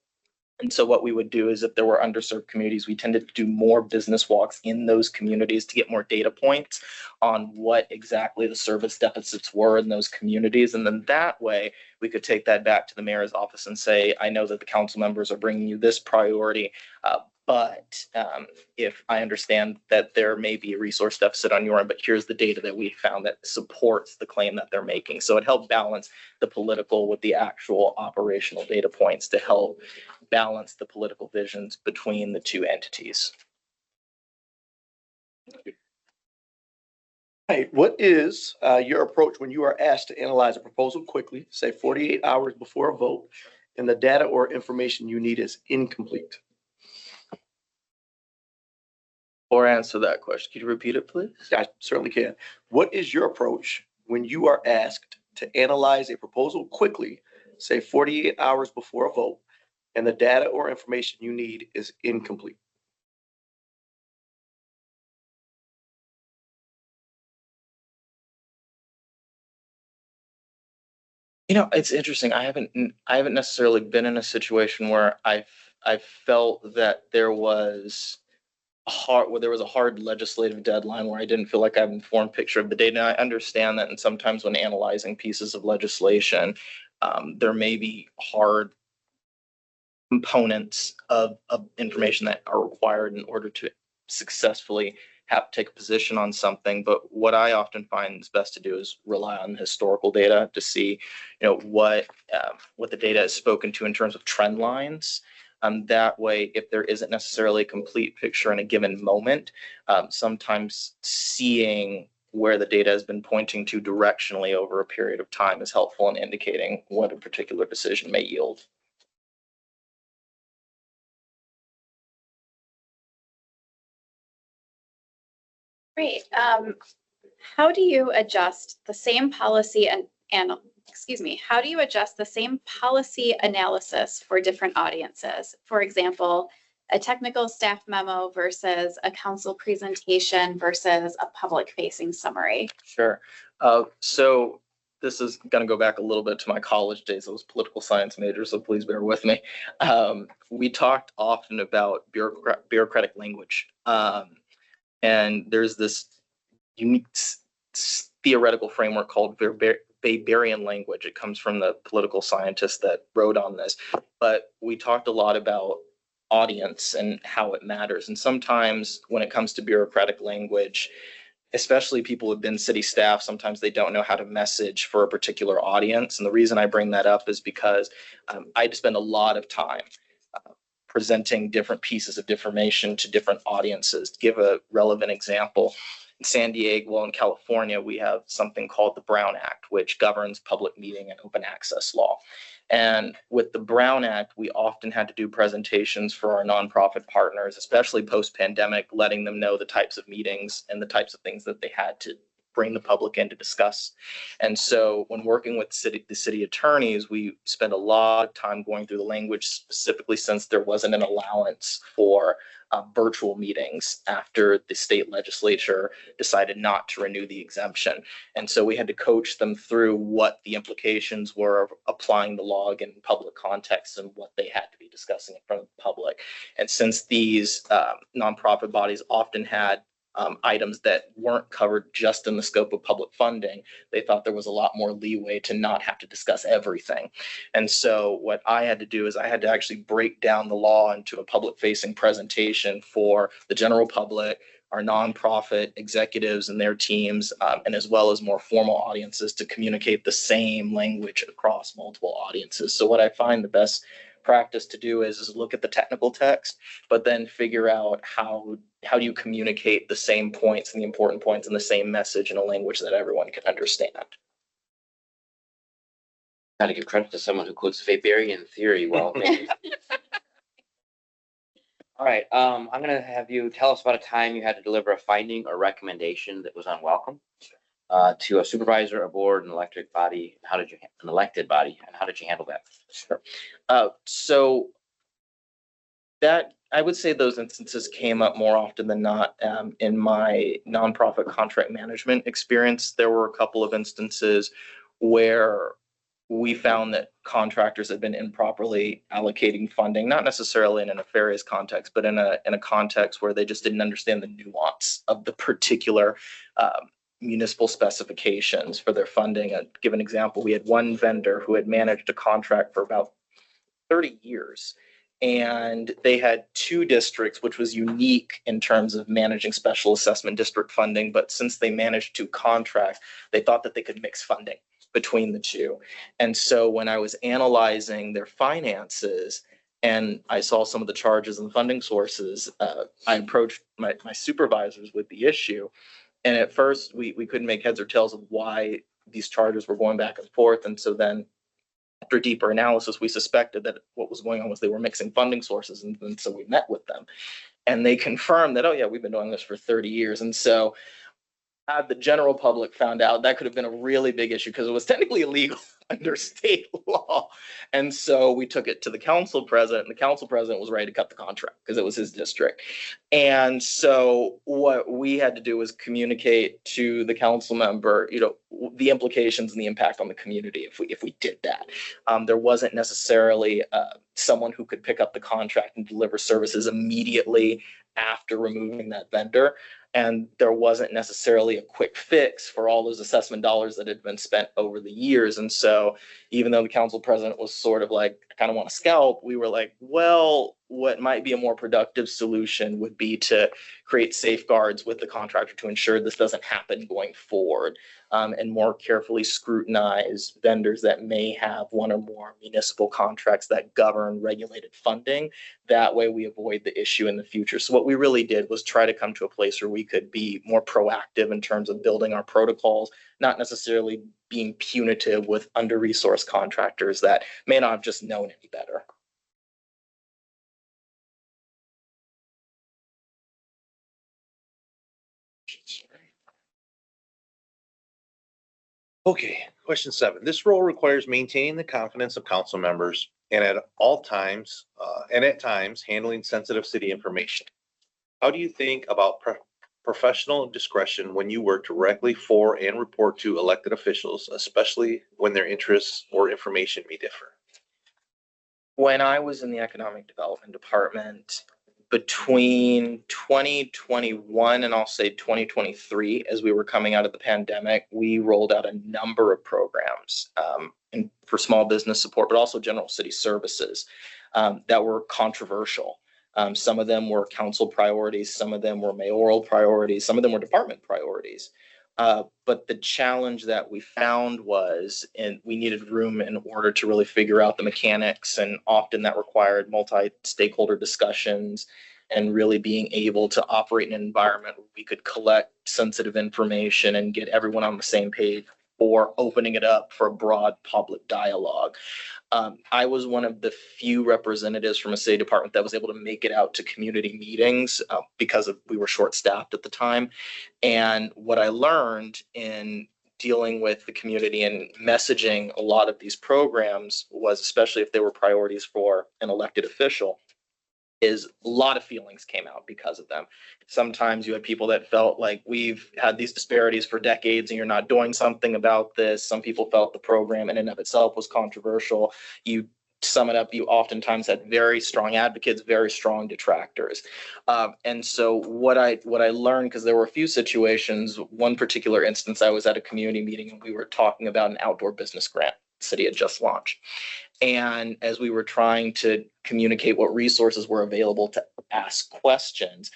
And so what we would do is if there were underserved communities, we tended to do more business walks in those communities to get more data points on what exactly the service deficits were in those communities. And then that way we could take that back to the mayor's office and say, I know that the council members are bringing you this priority, but if I understand that there may be a resource deficit on your end, but here's the data that we found that supports the claim that they're making. So it helped balance the political with the actual operational data points to help balance the political visions between the two entities. Hey, what is your approach when you are asked to analyze a proposal quickly, say 48 hours before a vote, and the data or information you need is incomplete? Or answer that question, could you repeat it, please? I certainly can. What is your approach when you are asked to analyze a proposal quickly, say 48 hours before a vote, and the data or information you need is incomplete? It's interesting. I haven't necessarily been in a situation where I've felt that there was a hard legislative deadline where I didn't feel like I have an informed picture of the data. And I understand that, and sometimes when analyzing pieces of legislation, there may be hard components of information that are required in order to successfully take a position on something. But what I often find is best to do is rely on historical data to see, what the data is spoken to in terms of trend lines. That way, if there isn't necessarily a complete picture in a given moment, sometimes seeing where the data has been pointing to directionally over a period of time is helpful in indicating what a particular decision may yield. Great. How do you adjust the same policy how do you adjust the same policy analysis for different audiences? For example, a technical staff memo versus a council presentation versus a public facing summary? Sure. So this is going to go back a little bit to my college days. I was a political science major, so please bear with me. We talked often about bureaucratic language. And there's this unique theoretical framework called Weberian language. It comes from the political scientists that wrote on this. But we talked a lot about audience and how it matters. And sometimes when it comes to bureaucratic language, especially people who've been city staff, sometimes they don't know how to message for a particular audience. And the reason I bring that up is because I had to spend a lot of time presenting different pieces of information to different audiences. To give a relevant example, in San Diego, in California, we have something called the Brown Act, which governs public meeting and open access law. And with the Brown Act, we often had to do presentations for our nonprofit partners, especially post-pandemic, letting them know the types of meetings and the types of things that they had to bring the public in to discuss. And so when working with the city attorneys, we spent a lot of time going through the language, specifically since there wasn't an allowance for virtual meetings after the state legislature decided not to renew the exemption. And so we had to coach them through what the implications were of applying the law in public context and what they had to be discussing in front of the public. And since these nonprofit bodies often had items that weren't covered just in the scope of public funding, they thought there was a lot more leeway to not have to discuss everything. And so what I had to do is I had to actually break down the law into a public-facing presentation for the general public, our nonprofit executives and their teams, and as well as more formal audiences to communicate the same language across multiple audiences. So what I find the best practice to do is look at the technical text, but then figure out how do you communicate the same points and the important points in the same message in a language that everyone can understand. Got to give credit to someone who quotes Weberian theory well. All right, I'm gonna have you tell us about a time you had to deliver a finding or recommendation that was unwelcome to a supervisor, a board, an elected body. How did you and how did you handle that? Sure. So that I would say those instances came up more often than not in my nonprofit contract management experience. There were a couple of instances where we found that contractors had been improperly allocating funding, not necessarily in a nefarious context, but in a context where they just didn't understand the nuance of the particular municipal specifications for their funding. I'll give an example. We had one vendor who had managed a contract for about 30 years. And they had two districts, which was unique in terms of managing special assessment district funding. But since they managed two contracts, they thought that they could mix funding between the two. And so when I was analyzing their finances and I saw some of the charges and funding sources, I approached my supervisors with the issue. And at first, we couldn't make heads or tails of why these charges were going back and forth. And so then after deeper analysis, we suspected that what was going on was they were mixing funding sources. And so we met with them and they confirmed that, oh yeah, we've been doing this for 30 years. And so had the general public found out, that could have been a really big issue because it was technically illegal under state law. And so we took it to the council president, and the council president was ready to cut the contract because it was his district. And so what we had to do was communicate to the council member, the implications and the impact on the community if we did that. There wasn't necessarily someone who could pick up the contract and deliver services immediately after removing that vendor. And there wasn't necessarily a quick fix for all those assessment dollars that had been spent over the years. And so even though the council president was sort of like, I kind of want to scalp, we were like, well, what might be a more productive solution would be to create safeguards with the contractor to ensure this doesn't happen going forward, and more carefully scrutinize vendors that may have one or more municipal contracts that govern regulated funding. That way we avoid the issue in the future. So what we really did was try to come to a place where we could be more proactive in terms of building our protocols, not necessarily being punitive with under-resourced contractors that may not have just known any better. Okay, question 7. This role requires maintaining the confidence of council members and at times handling sensitive city information. How do you think about professional discretion when you work directly for and report to elected officials, especially when their interests or information may differ? When I was in the economic development department, between 2021 and I'll say 2023, as we were coming out of the pandemic, we rolled out a number of programs and for small business support, but also general city services that were controversial. Some of them were council priorities, some of them were mayoral priorities, some of them were department priorities. But the challenge that we found was, and we needed room in order to really figure out the mechanics, and often that required multi-stakeholder discussions and really being able to operate in an environment where we could collect sensitive information and get everyone on the same page or opening it up for a broad public dialogue. I was one of the few representatives from a city department that was able to make it out to community meetings because we were short-staffed at the time. And what I learned in dealing with the community and messaging a lot of these programs was, especially if they were priorities for an elected official, is a lot of feelings came out because of them. Sometimes you had people that felt like we've had these disparities for decades and you're not doing something about this. Some people felt the program in and of itself was controversial. You sum it up, you oftentimes had very strong advocates, very strong detractors. And so what I learned, because there were a few situations, one particular instance, I was at a community meeting and we were talking about an outdoor business grant the city had just launched. And as we were trying to communicate what resources were available to ask questions,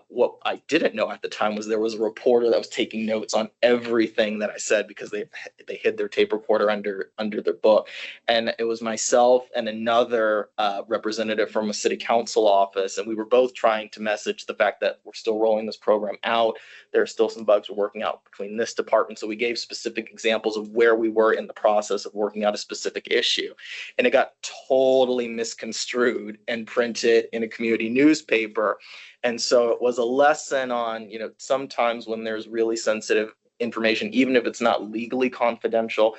what I didn't know at the time was there was a reporter that was taking notes on everything that I said because they hid their tape recorder under their book. And it was myself and another representative from a city council office. And we were both trying to message the fact that we're still rolling this program out. There are still some bugs we're working out between this department. So we gave specific examples of where we were in the process of working out a specific issue. And it got totally misconstrued and printed in a community newspaper. And so it was a lesson on, sometimes when there's really sensitive information, even if it's not legally confidential,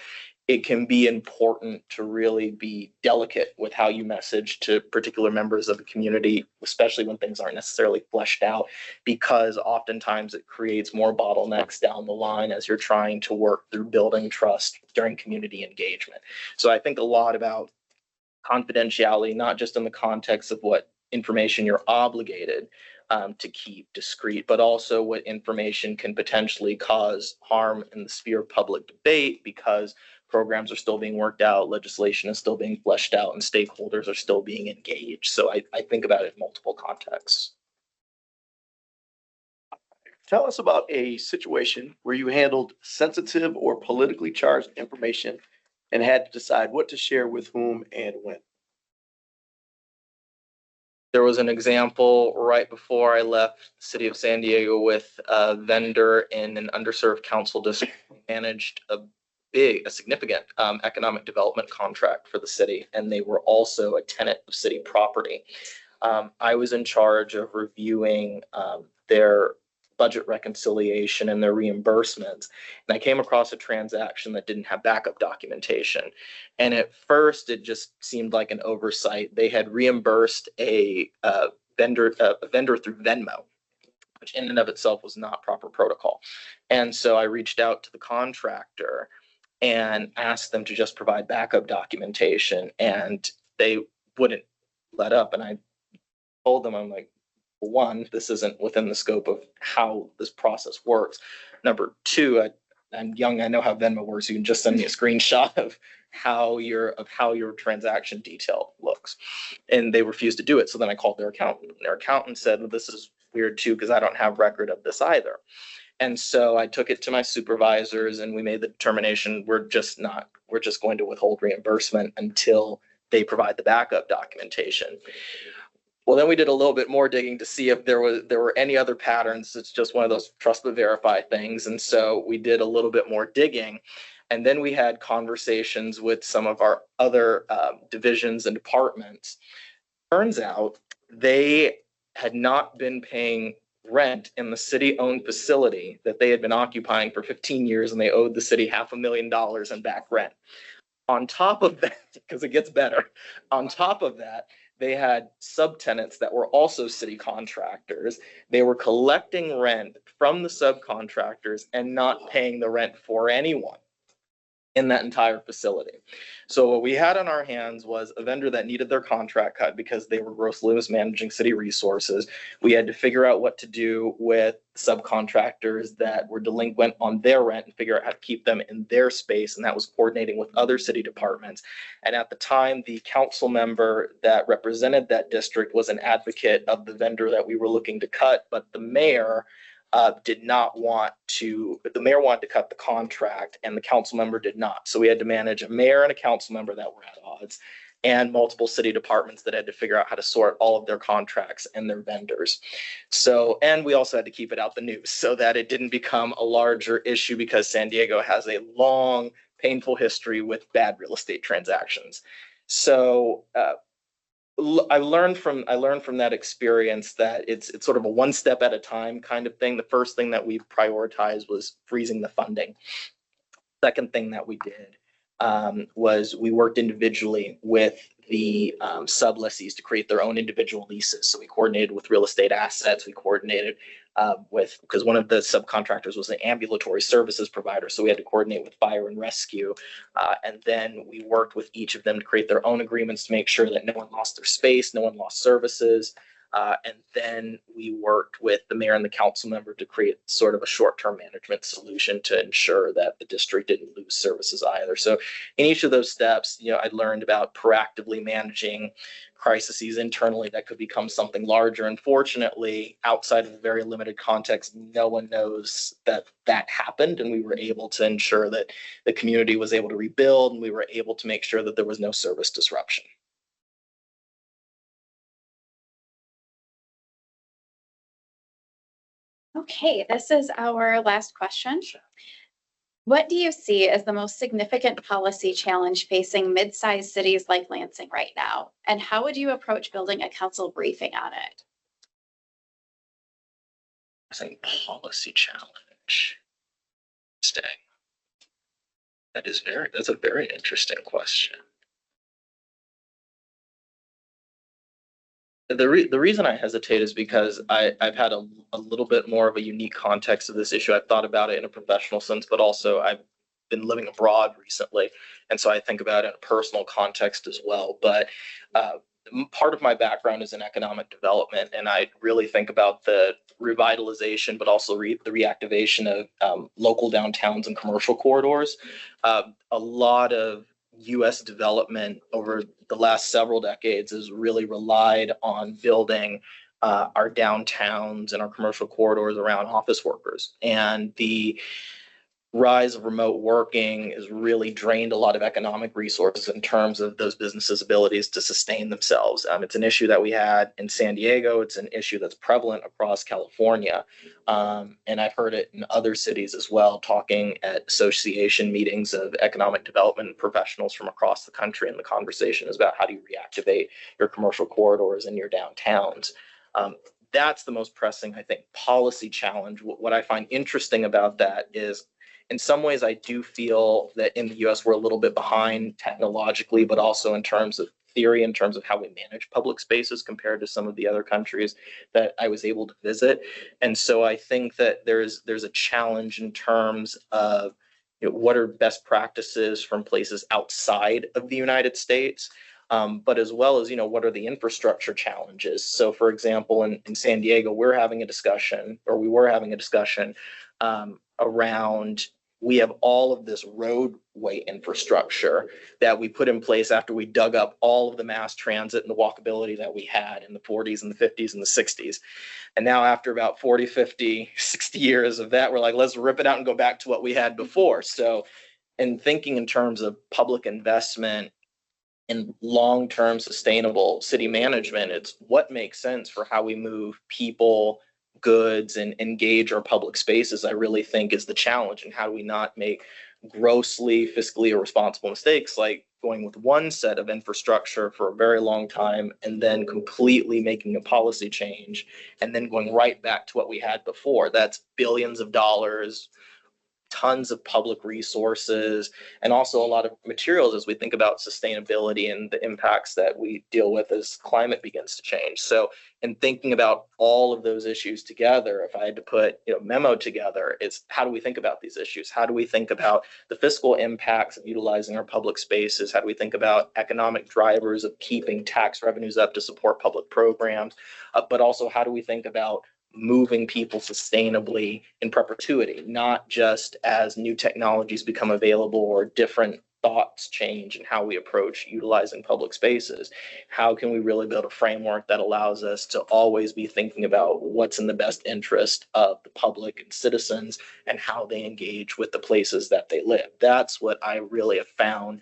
it can be important to really be delicate with how you message to particular members of the community, especially when things aren't necessarily fleshed out, because oftentimes it creates more bottlenecks down the line as you're trying to work through building trust during community engagement. So I think a lot about confidentiality, not just in the context of what information you're obligated to keep discreet, but also what information can potentially cause harm in the sphere of public debate because programs are still being worked out, legislation is still being fleshed out, and stakeholders are still being engaged. So I think about it in multiple contexts. Tell us about a situation where you handled sensitive or politically charged information and had to decide what to share with whom and when. There was an example right before I left the city of San Diego with a vendor in an underserved council district who managed a significant economic development contract for the city, and they were also a tenant of city property. I was in charge of reviewing their budget reconciliation and their reimbursements. And I came across a transaction that didn't have backup documentation. And at first, it just seemed like an oversight. They had reimbursed a vendor through Venmo, which in and of itself was not proper protocol. And so I reached out to the contractor and asked them to just provide backup documentation, and they wouldn't let up. And I told them, I'm like, one, this isn't within the scope of how this process works. Number two, I'm young, I know how Venmo works. You can just send me a screenshot of how your transaction detail looks. And they refused to do it. So then I called their accountant. Their accountant said, well, this is weird too, because I don't have record of this either. And so I took it to my supervisors and we made the determination we're just going to withhold reimbursement until they provide the backup documentation. Well, then we did a little bit more digging to see if there were any other patterns. It's just one of those trust but verify things. And so we did a little bit more digging. And then we had conversations with some of our other divisions and departments. Turns out they had not been paying rent in the city-owned facility that they had been occupying for 15 years, and they owed the city $500,000 in back rent. On top of that, because it gets better, on top of that, they had subtenants that were also city contractors. They were collecting rent from the subcontractors and not paying the rent for anyone in that entire facility. So what we had on our hands was a vendor that needed their contract cut because they were grossly mismanaging city resources. We had to figure out what to do with subcontractors that were delinquent on their rent and figure out how to keep them in their space. And that was coordinating with other city departments. And at the time, the council member that represented that district was an advocate of the vendor that we were looking to cut, but the mayor wanted to cut the contract and the council member did not. So we had to manage a mayor and a council member that were at odds. and multiple city departments that had to figure out how to sort all of their contracts and their vendors. So, and we also had to keep it out the news so that it didn't become a larger issue, because San Diego has a long, painful history with bad real estate transactions. So I learned from that experience that it's sort of a one step at a time kind of thing. The first thing that we prioritized was freezing the funding. Second thing that we did was we worked individually with the sublessees to create their own individual leases. So we coordinated with real estate assets. We coordinated because one of the subcontractors was an ambulatory services provider. So we had to coordinate with fire and rescue. And then we worked with each of them to create their own agreements to make sure that no one lost their space, no one lost services. And then we worked with the mayor and the council member to create sort of a short-term management solution to ensure that the district didn't lose services either. So in each of those steps, I learned about proactively managing crises internally that could become something larger. Unfortunately, outside of a very limited context, no one knows that that happened. And we were able to ensure that the community was able to rebuild, and we were able to make sure that there was no service disruption. Okay, this is our last question. What do you see as the most significant policy challenge facing mid-sized cities like Lansing right now? And how would you approach building a council briefing on it? I think policy challenge. Stay. That's a very interesting question. The reason I hesitate is because I've had a little bit more of a unique context of this issue. I've thought about it in a professional sense, but also I've been living abroad recently. And so I think about it in a personal context as well. But part of my background is in economic development, and I really think about the revitalization, but also the reactivation of local downtowns and commercial corridors. A lot of U.S. development over the last several decades has really relied on building our downtowns and our commercial corridors around office workers. And the rise of remote working has really drained a lot of economic resources in terms of those businesses' abilities to sustain themselves. It's an issue that we had in San Diego. It's an issue that's prevalent across California. And I've heard it in other cities as well, talking at association meetings of economic development professionals from across the country. And the conversation is about how do you reactivate your commercial corridors and your downtowns. That's the most pressing, I think, policy challenge. What I find interesting about that is, in some ways, I do feel that in the US, we're a little bit behind technologically, but also in terms of theory, in terms of how we manage public spaces compared to some of the other countries that I was able to visit. And so I think that there's a challenge in terms of what are best practices from places outside of the United States. But as well as, what are the infrastructure challenges? So, for example, in San Diego, we were having a discussion around, we have all of this roadway infrastructure that we put in place after we dug up all of the mass transit and the walkability that we had in the 40s and the 50s and the 60s. And now after about 40, 50, 60 years of that, we're like, let's rip it out and go back to what we had before. So in thinking in terms of public investment in long-term sustainable city management, it's what makes sense for how we move people, goods, and engage our public spaces, I really think is the challenge. And how do we not make grossly fiscally irresponsible mistakes like going with one set of infrastructure for a very long time and then completely making a policy change and then going right back to what we had before. That's billions of dollars, tons of public resources, and also a lot of materials as we think about sustainability and the impacts that we deal with as climate begins to change. So in thinking about all of those issues together, if I had to put a memo together, it's how do we think about these issues? How do we think about the fiscal impacts of utilizing our public spaces? How do we think about economic drivers of keeping tax revenues up to support public programs? But also, how do we think about moving people sustainably in perpetuity, not just as new technologies become available or different thoughts change in how we approach utilizing public spaces. How can we really build a framework that allows us to always be thinking about what's in the best interest of the public and citizens and how they engage with the places that they live? That's what I really have found,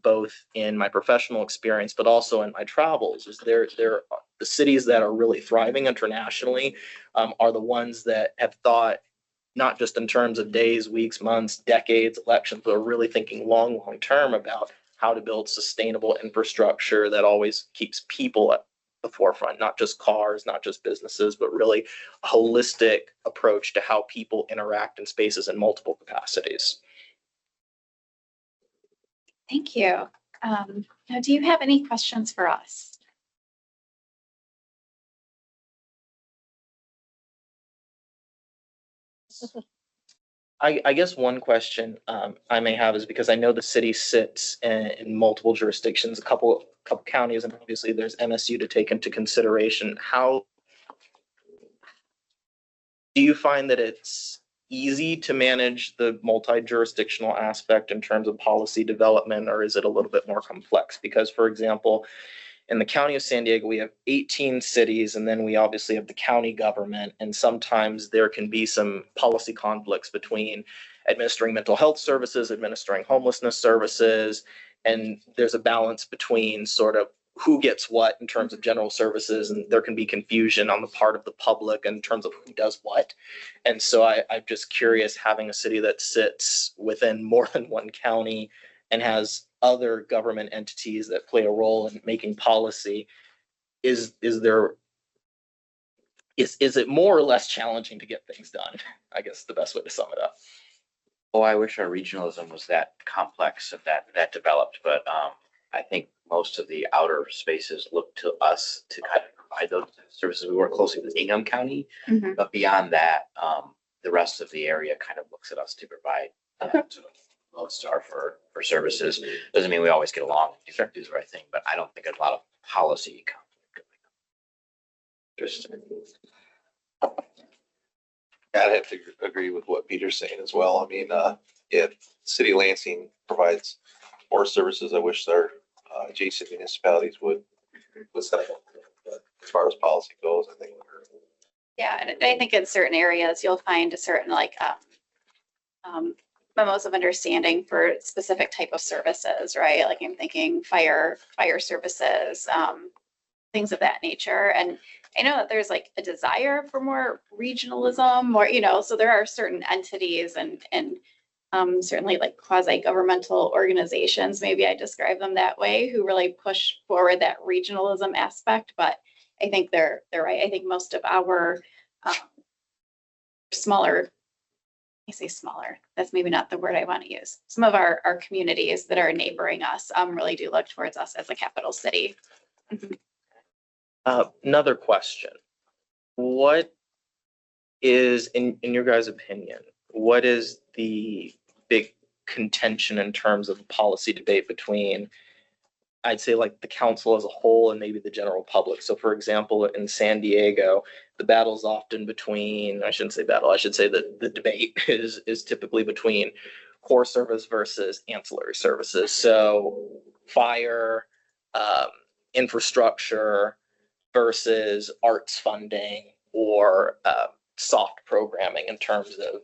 both in my professional experience, but also in my travels, is the cities that are really thriving internationally are the ones that have thought not just in terms of days, weeks, months, decades, elections, but are really thinking long term about how to build sustainable infrastructure that always keeps people at the forefront, not just cars, not just businesses, but really a holistic approach to how people interact in spaces in multiple capacities. Thank you. Now, do you have any questions for us? I guess one question I may have is because I know the city sits in multiple jurisdictions, a couple counties, and obviously there's MSU to take into consideration. How do you find that it's easy to manage the multi-jurisdictional aspect in terms of policy development, or is it a little bit more complex? Because, for example, in the county of San Diego, we have 18 cities, and then we obviously have the county government. And sometimes there can be some policy conflicts between administering mental health services, administering homelessness services. And there's a balance between sort of who gets what in terms of general services. And there can be confusion on the part of the public in terms of who does what. And so I'm just curious, having a city that sits within more than one county and has other government entities that play a role in making policy, is it more or less challenging to get things done? I guess the best way to sum it up. Oh, I wish our regionalism was that complex and that developed, but I think most of the outer spaces look to us to kind of provide those services. We work closely with Ingham County, but beyond that, the rest of the area kind of looks at us to provide Lodestar for services. Doesn't mean we always get along and do the right thing, but I don't think there's a lot of policy conflict going on. I'd have to agree with what Peter's saying as well. I mean, if City of Lansing provides more services, I wish their adjacent municipalities would step up. But as far as policy goes, I think Yeah, and I think in certain areas, you'll find a certain memos of understanding for specific type of services, right? Like I'm thinking fire services, things of that nature. And I know that there's like a desire for more regionalism, more, so there are certain entities and certainly like quasi-governmental organizations, maybe I describe them that way, who really push forward that regionalism aspect. But I think they're right. I think most of our smaller, I say smaller, that's maybe not the word I want to use. Some of our communities that are neighboring us really do look towards us as a capital city. Another question. What is, in your guys' opinion, what is the big contention in terms of policy debate between, I'd say, like the council as a whole and maybe the general public? So for example, in San Diego, the battle's often between, I shouldn't say battle, I should say that the debate is typically between core service versus ancillary services. So fire, infrastructure versus arts funding or soft programming in terms of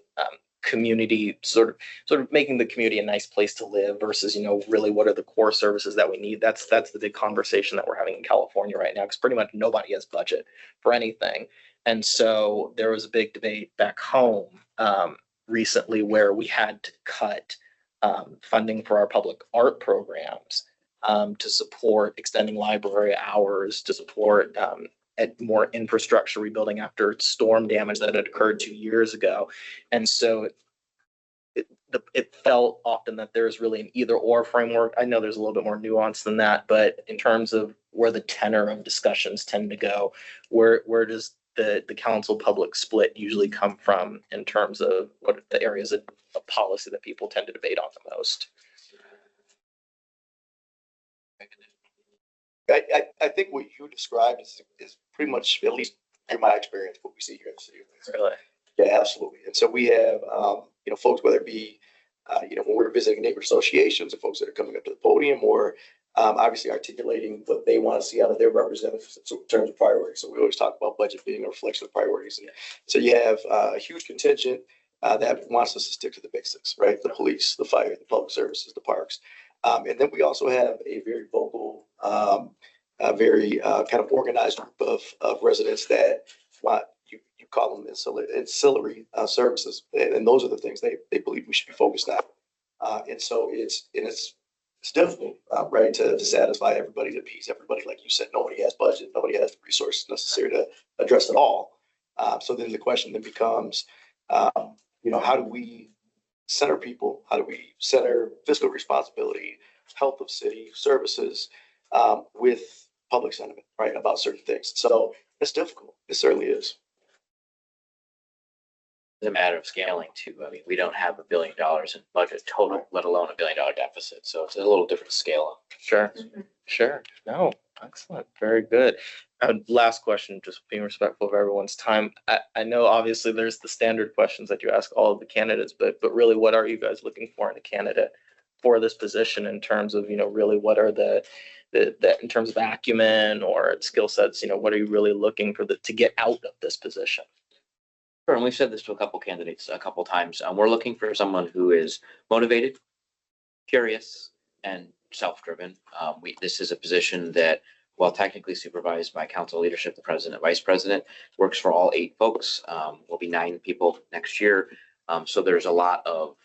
community sort of making the community a nice place to live versus, really what are the core services that we need. That's the big conversation that we're having in California right now, because pretty much nobody has budget for anything. And so there was a big debate back home recently where we had to cut funding for our public art programs to support extending library hours, to support more infrastructure rebuilding after storm damage that had occurred 2 years ago. And so it felt often that there's really an either or framework. I know there's a little bit more nuance than that, but in terms of where the tenor of discussions tend to go, where does the council public split usually come from in terms of what the areas of policy that people tend to debate on the most? I think what you described is pretty much at least in my experience, what we see here in the city. Really? Yeah, absolutely. And so we have, folks, whether it be, when we're visiting neighbor associations, or folks that are coming up to the podium, or obviously articulating what they want to see out of their representatives in terms of priorities. So we always talk about budget being a reflection of priorities. And so you have a huge contingent that wants us to stick to the basics, right? The police, the fire, the public services, the parks. And then we also have a very vocal, a very kind of organized group of residents that want, you call them ancillary services. And those are the things they believe we should be focused on. And so it's difficult, right, to satisfy everybody, to appease everybody. Like you said, nobody has budget, nobody has the resources necessary to address it all. So then the question then becomes, how do we center people? How do we center fiscal responsibility, health of city services, with public sentiment, right, about certain things? So it's difficult. It certainly is. It's a matter of scaling too. I mean, we don't have $1 billion in budget total, let alone $1 billion deficit. So it's a little different scale. Sure, sure. No, excellent. Very good. Last question, just being respectful of everyone's time. I know obviously there's the standard questions that you ask all of the candidates, but really what are you guys looking for in a candidate for this position in terms of, really what are the in terms of acumen or skill sets, what are you really looking for to get out of this position? Sure, and we've said this to a couple candidates a couple times. We're looking for someone who is motivated, curious, and self-driven. This is a position that, while technically supervised by council leadership, the president, vice president, works for all 8 folks. We'll be 9 people next year. So there's a lot of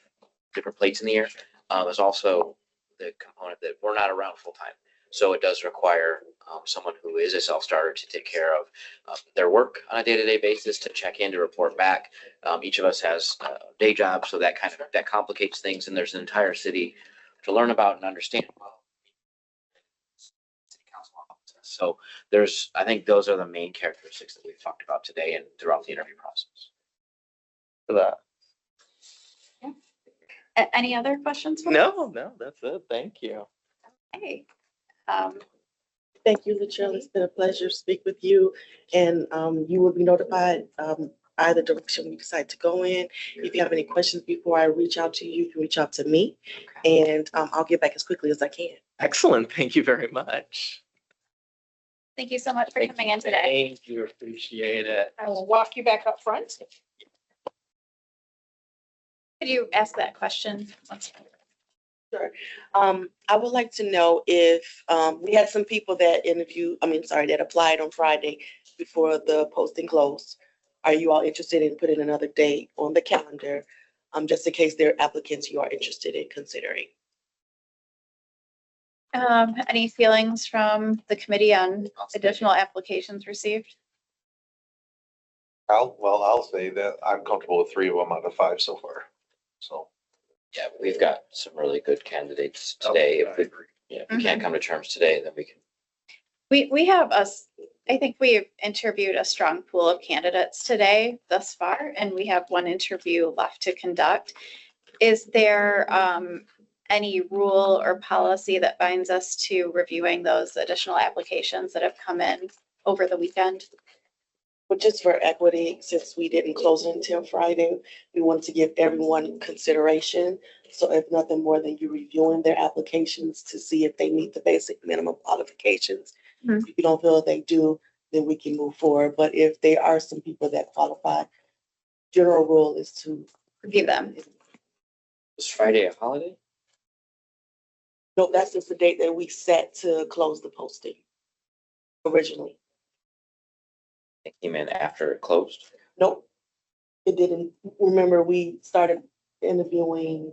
different plates in the air. There's also the component that we're not around full time. So it does require someone who is a self-starter to take care of their work on a day-to-day basis, to check in, to report back. Each of us has a day job, so that complicates things. And there's an entire city to learn about and understand. City council offices. So I think those are the main characteristics that we've talked about today and throughout the interview process. For that. Any other questions? No, that's it. Thank you. Okay. Thank you, Latrell. It's been a pleasure to speak with you, and you will be notified either direction we decide to go in. If you have any questions before I reach out to you, you can reach out to me, and I'll get back as quickly as I can. Excellent. Thank you very much. Thank you so much for coming in today. Thank you. Appreciate it. I will walk you back up front. Could you ask that question once more? Sure. I would like to know if we had some people that that applied on Friday before the posting closed. Are you all interested in putting another date on the calendar, just in case there are applicants you are interested in considering? Any feelings from the committee on additional applications received? I'll say that I'm comfortable with 3 of them out of 5 so far. So. Yeah, we've got some really good candidates today. If we can't come to terms today, then we can. We have I think we've interviewed a strong pool of candidates today thus far, and we have 1 interview left to conduct. Is there any rule or policy that binds us to reviewing those additional applications that have come in over the weekend? But just for equity, since we didn't close it until Friday, we want to give everyone consideration. So if nothing more than you reviewing their applications to see if they meet the basic minimum qualifications. If you don't feel they do, then we can move forward. But if there are some people that qualify, general rule is to review them. Is Friday a holiday? No, that's just the date that we set to close the posting originally. It came in after it closed. Nope, it didn't. Remember, we started interviewing.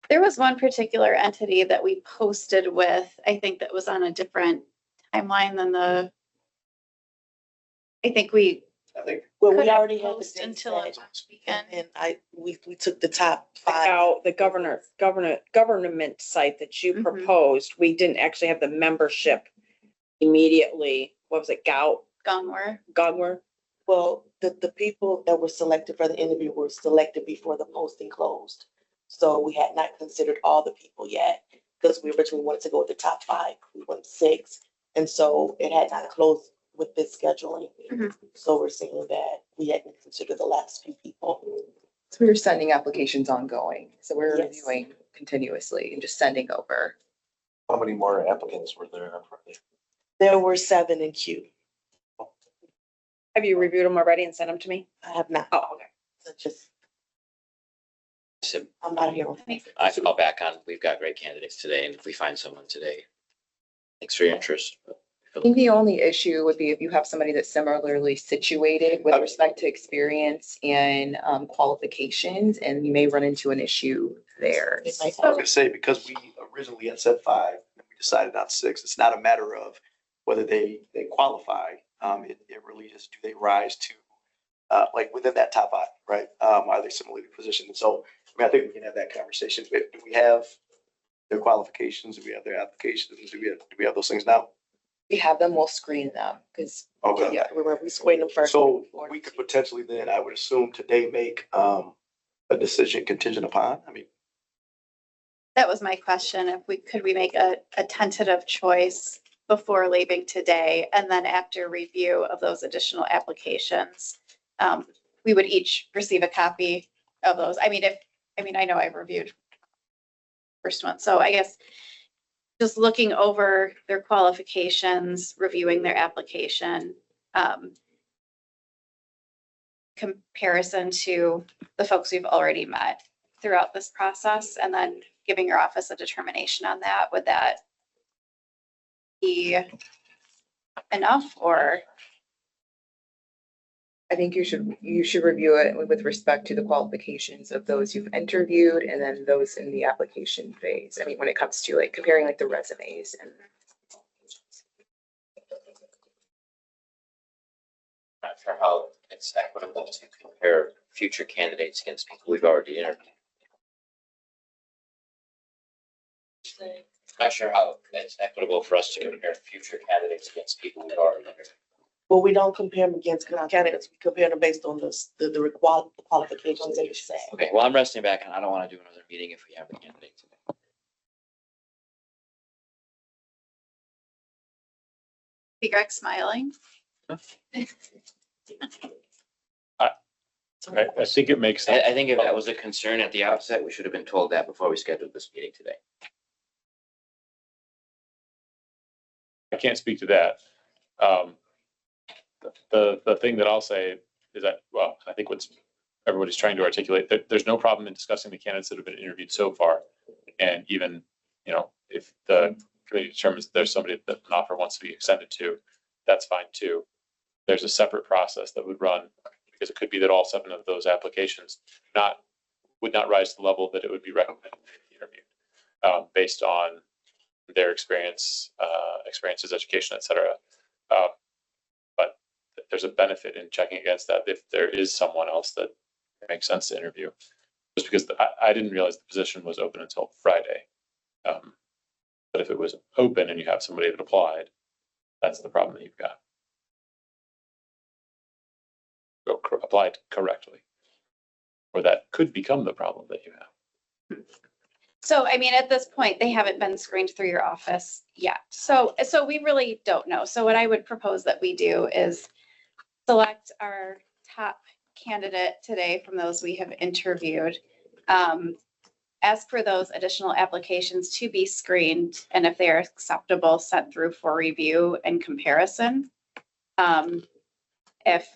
There was one particular entity that we posted with, I think that was on a different timeline than Well, we already had the post date until set, last weekend. and we took the top 5. The government site that you proposed, we didn't actually have the membership immediately. What was it, Godwer? Well, the people that were selected for the interview were selected before the posting closed. So we had not considered all the people yet, because we originally wanted to go with the top 5. We went 6. And so it had not closed with this scheduling. Mhm. So we're seeing that we hadn't considered the last few people. So we were sending applications ongoing. So we're Yes. reviewing continuously and just sending over. How many more applicants were there? There were 7 in queue. Have you reviewed them already and sent them to me? I have not. Oh, okay. So just, So I'm not here. I call back on, we've got great candidates today, and if we find someone today, thanks for your interest. I think the only issue would be if you have somebody that's similarly situated with respect to experience and qualifications, and you may run into an issue there. It might I was gonna say, because we originally had said 5, and we decided on 6, it's not a matter of whether they qualify. It really is, do they rise to, like, within that top 5, right? Are they similarly positioned? And so, I mean, I think we can have that conversation. Do we have their qualifications? Do we have their applications? Do we have those things now? We have them, we'll screen them, because, Okay. yeah, We screen them first. So we could potentially then, I would assume, today make a decision contingent upon, I mean, That was my question. If could we make a tentative choice before leaving today? And then after review of those additional applications, we would each receive a copy of those. I know I've reviewed first one. So I guess just looking over their qualifications, reviewing their application, comparison to the folks we've already met throughout this process, and then giving your office a determination on that. Would that be enough, or? I think you should review it with respect to the qualifications of those you've interviewed and then those in the application phase. I mean, when it comes to like comparing like the resumes and. Not sure how it's equitable to compare future candidates against people we've already interviewed. Not sure how it's equitable for us to compare future candidates against people we've already interviewed. Well, we don't compare them against candidates. We compare them based on the qualifications that you say. Okay, well, I'm resting back and I don't want to do another meeting if we have a candidate today. See Greg smiling. I think it makes sense. I think if that was a concern at the outset, we should have been told that before we scheduled this meeting today. I can't speak to that. The thing that I'll say is that, well, I think what's everybody's trying to articulate, that there's no problem in discussing the candidates that have been interviewed so far. And even, if the committee determines there's somebody that an offer wants to be extended to, that's fine too. There's a separate process that would run, because it could be that all 7 of those applications would not rise to the level that it would be recommended to be interviewed, based on their experiences, education, et cetera. But there's a benefit in checking against that if there is someone else that makes sense to interview. Just because I didn't realize the position was open until Friday. But if it was open and you have somebody that applied, that's the problem that you've got. Applied correctly. Or that could become the problem that you have. So, at this point, they haven't been screened through your office yet. So we really don't know. So what I would propose that we do is select our top candidate today from those we have interviewed. Ask for those additional applications to be screened, and if they are acceptable, sent through for review and comparison. If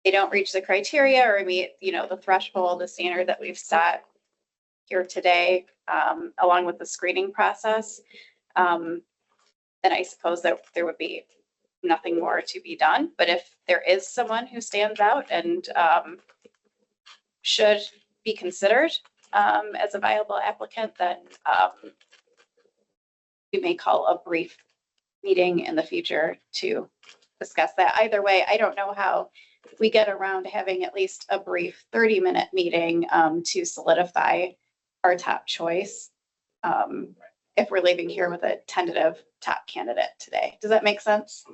they don't reach the criteria or meet, the threshold, the standard that we've set here today, along with the screening process, then I suppose that there would be nothing more to be done. But if there is someone who stands out and should be considered as a viable applicant, then we may call a brief meeting in the future to discuss that. Either way, I don't know how we get around to having at least a brief 30-minute meeting to solidify our top choice, if we're leaving here with a tentative top candidate today. Does that make sense?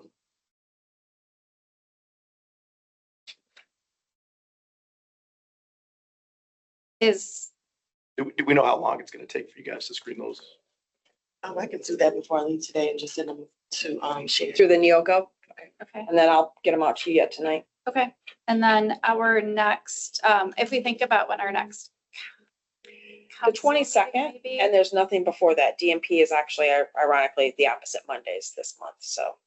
do we know how long it's gonna take for you guys to screen those? I can do that before I leave today and just send them to, share. through the NeoGov, Okay. and then I'll get them out to you yet tonight. Okay, and then our next, if we think about when our next. The 22nd, and there's nothing before that. DMP is actually ironically the opposite Mondays this month, so.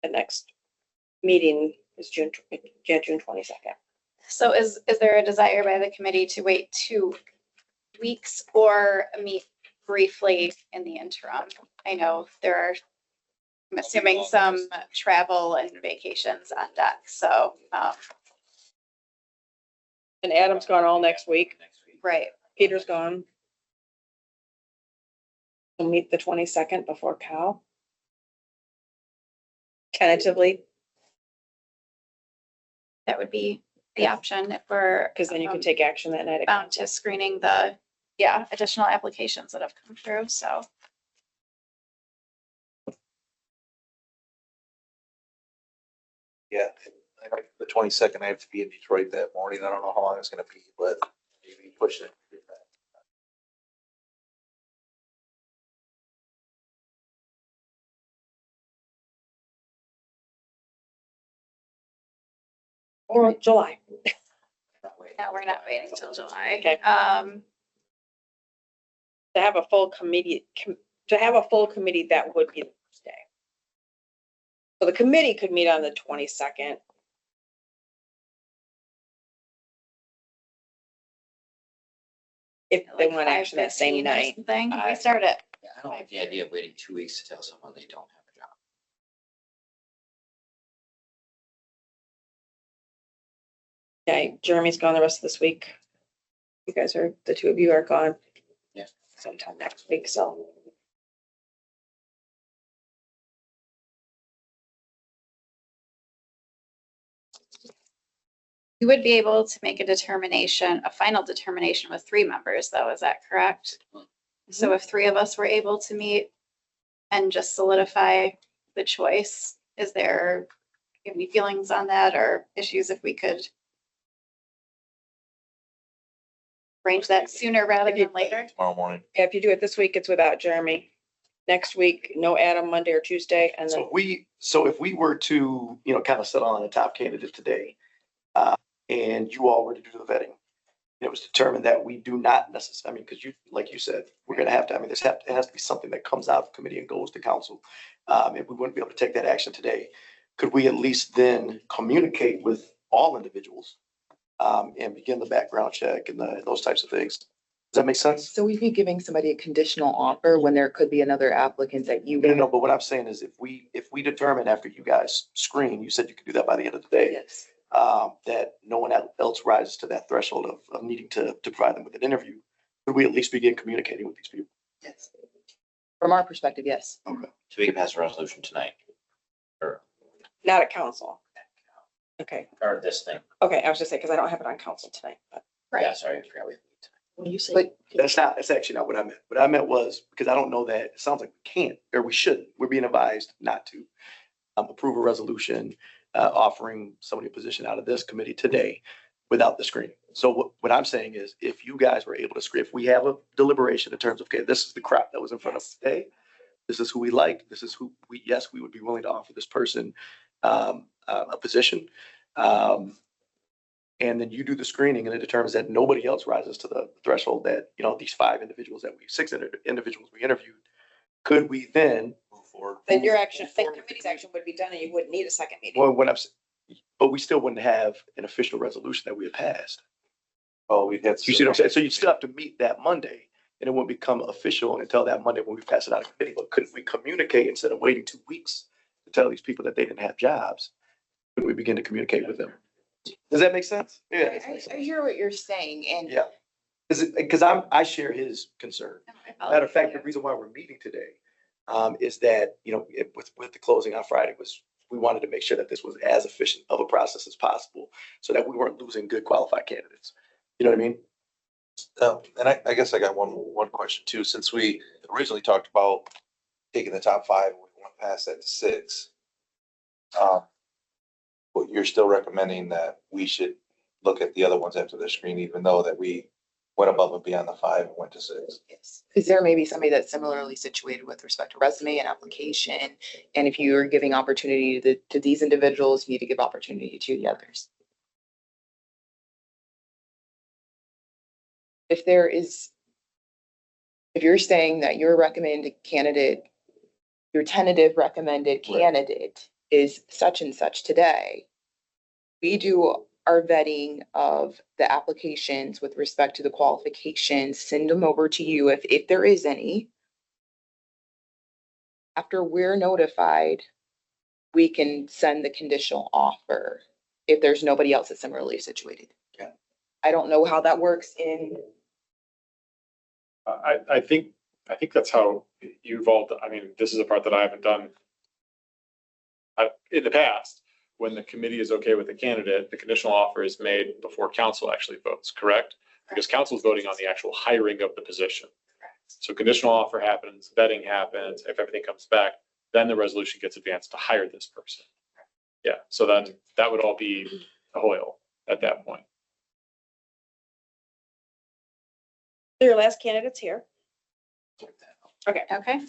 The next meeting is June 22nd. So is there a desire by the committee to wait 2 weeks or meet briefly in the interim? I know there are, I'm assuming some travel and vacations on deck, so, And Adam's gone all next week. right. Peter's gone. We'll meet the 22nd before Cal. Tentatively, That would be the option if we're. because then you can take action that night. Bound to screening the, additional applications that have come through, so. Yeah, the 22nd, I have to be in Detroit that morning. I don't know how long it's gonna be, but maybe push it. Or July. No, we're not waiting till July. Okay. To have a full committee, that would be the first day. So the committee could meet on the 22nd. If they like want action that same 5:15 or night. something. We start at, Yeah, I don't like the idea of waiting 2 weeks to tell someone they don't have a job. Okay, Jeremy's gone the rest of this week. You guys are, the two of you are gone. Yeah. Sometime next week, so. you would be able to make a final determination with 3 members though, is that correct? So if 3 of us were able to meet and just solidify the choice, is there any feelings on that or issues if we could arrange that sooner rather than later? Tomorrow morning. Yeah, if you do it this week, it's without Jeremy. Next week, no Adam, Monday or Tuesday, and then. So if we were to, kind of settle on a top candidate today, and you all were to do the vetting, and it was determined that we do not necessarily, because like you said, we're gonna have to, it has to be something that comes out of committee and goes to council. If we wouldn't be able to take that action today, could we at least then communicate with all individuals, and begin the background check and those types of things? Does that make sense? So we'd be giving somebody a conditional offer when there could be another applicant that you. No, but what I'm saying is if we determine after you guys screen, you said you could do that by the end of the day. Yes. That no one else rises to that threshold of needing to provide them with an interview, could we at least begin communicating with these people? Yes. From our perspective, yes. Okay. So we can pass a resolution tonight. Or, Not at council. Okay, or this thing. okay, I was just saying, because I don't have it on council tonight, but. Yeah, sorry, I forgot we have to meet tonight. When you say. But That's actually not what I meant. What I meant was, because I don't know that, it sounds like we can't, or we shouldn't. We're being advised not to approve a resolution offering somebody a position out of this committee today without the screening. So what I'm saying is, if you guys were able to screen, if we have a deliberation in terms of, okay, this is the crap that was in front of us today, this is who we like, this is who we would be willing to offer this person a position. And then you do the screening and it determines that nobody else rises to the threshold that, these 5 individuals six individuals we interviewed, could we then move forward? Then your action, then committee's action would be done and you wouldn't need a second meeting. Well, but we still wouldn't have an official resolution that we have passed. Oh, we'd have. You see what I'm saying? So you still have to meet that Monday and it won't become official until that Monday when we pass it out of committee. But couldn't we communicate instead of waiting 2 weeks to tell these people that they didn't have jobs? Couldn't we begin to communicate with them? Does that make sense? Yeah. I hear what you're saying and. Yeah. Because I share his concern. Matter of fact, the reason why we're meeting today is that, with the closing on Friday we wanted to make sure that this was as efficient of a process as possible so that we weren't losing good qualified candidates. You know what I mean? And I guess I got one question too, since we originally talked about taking the top 5 and we went past that to 6. But you're still recommending that we should look at the other ones after the screen, even though that we went above and beyond the 5 and went to 6. Yes. Because there may be somebody that's similarly situated with respect to resume and application. And if you are giving opportunity to these individuals, you need to give opportunity to the others. If you're saying that your recommended candidate, your tentative recommended candidate is such and such today, we do our vetting of the applications with respect to the qualifications, send them over to you if there is any. After we're notified, we can send the conditional offer if there's nobody else that's similarly situated. Yeah. I don't know how that works in. I think that's how you've all, I mean, this is a part that I haven't done. In the past, when the committee is okay with the candidate, the conditional offer is made before council actually votes, correct? Because council is voting on the actual hiring of the position. So conditional offer happens, vetting happens, if everything comes back, then the resolution gets advanced to hire this person. Yeah, so then that would all be a Hoyle at that point. Your last candidate's here. Okay. Okay.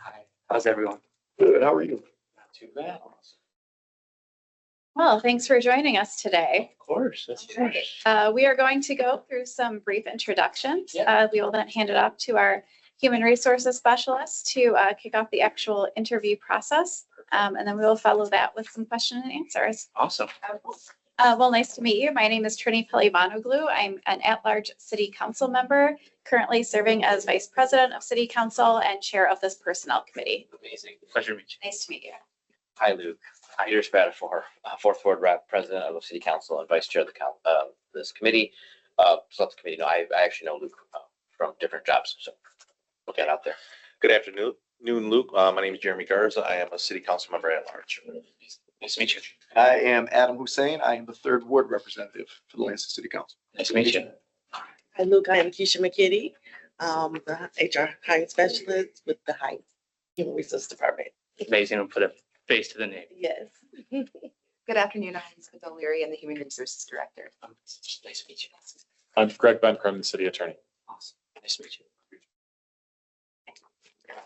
Hi, how's everyone? Good, how are you? Not too bad. Well, thanks for joining us today. Of course, that's We are going to go through some brief introductions. We will then hand it off to our human resources specialist to kick off the actual interview process. And then we will follow that with some question and answers. Awesome. Well, nice to meet you. My name is Trini Pelivanoglu. I'm an at-large city council member, currently serving as vice president of city council and chair of this personnel committee. Amazing. Pleasure to meet you. Nice to meet you. Hi, Luke. Peter Spatafor, fourth ward rep, president of the city council and vice chair of this committee. So not the committee. No, I actually know Luke from different jobs. So we'll get out there. Good afternoon, Luke. My name is Jeremy Garza. I am a city council member at large. Nice to meet you. I am Adam Hussein. I am the 3rd ward representative for the Lansing City Council. Nice to meet you. Hi, Luke. I am Keisha McKitty, the HR hiring specialist with the Heights Human Resources Department. Amazing to put a face to the name. Yes. Good afternoon, I'm Elizabeth O'Leary, I'm the Human Resources Director. Nice to meet you. I'm Greg Van Krum, the city attorney. Awesome. Nice to meet you.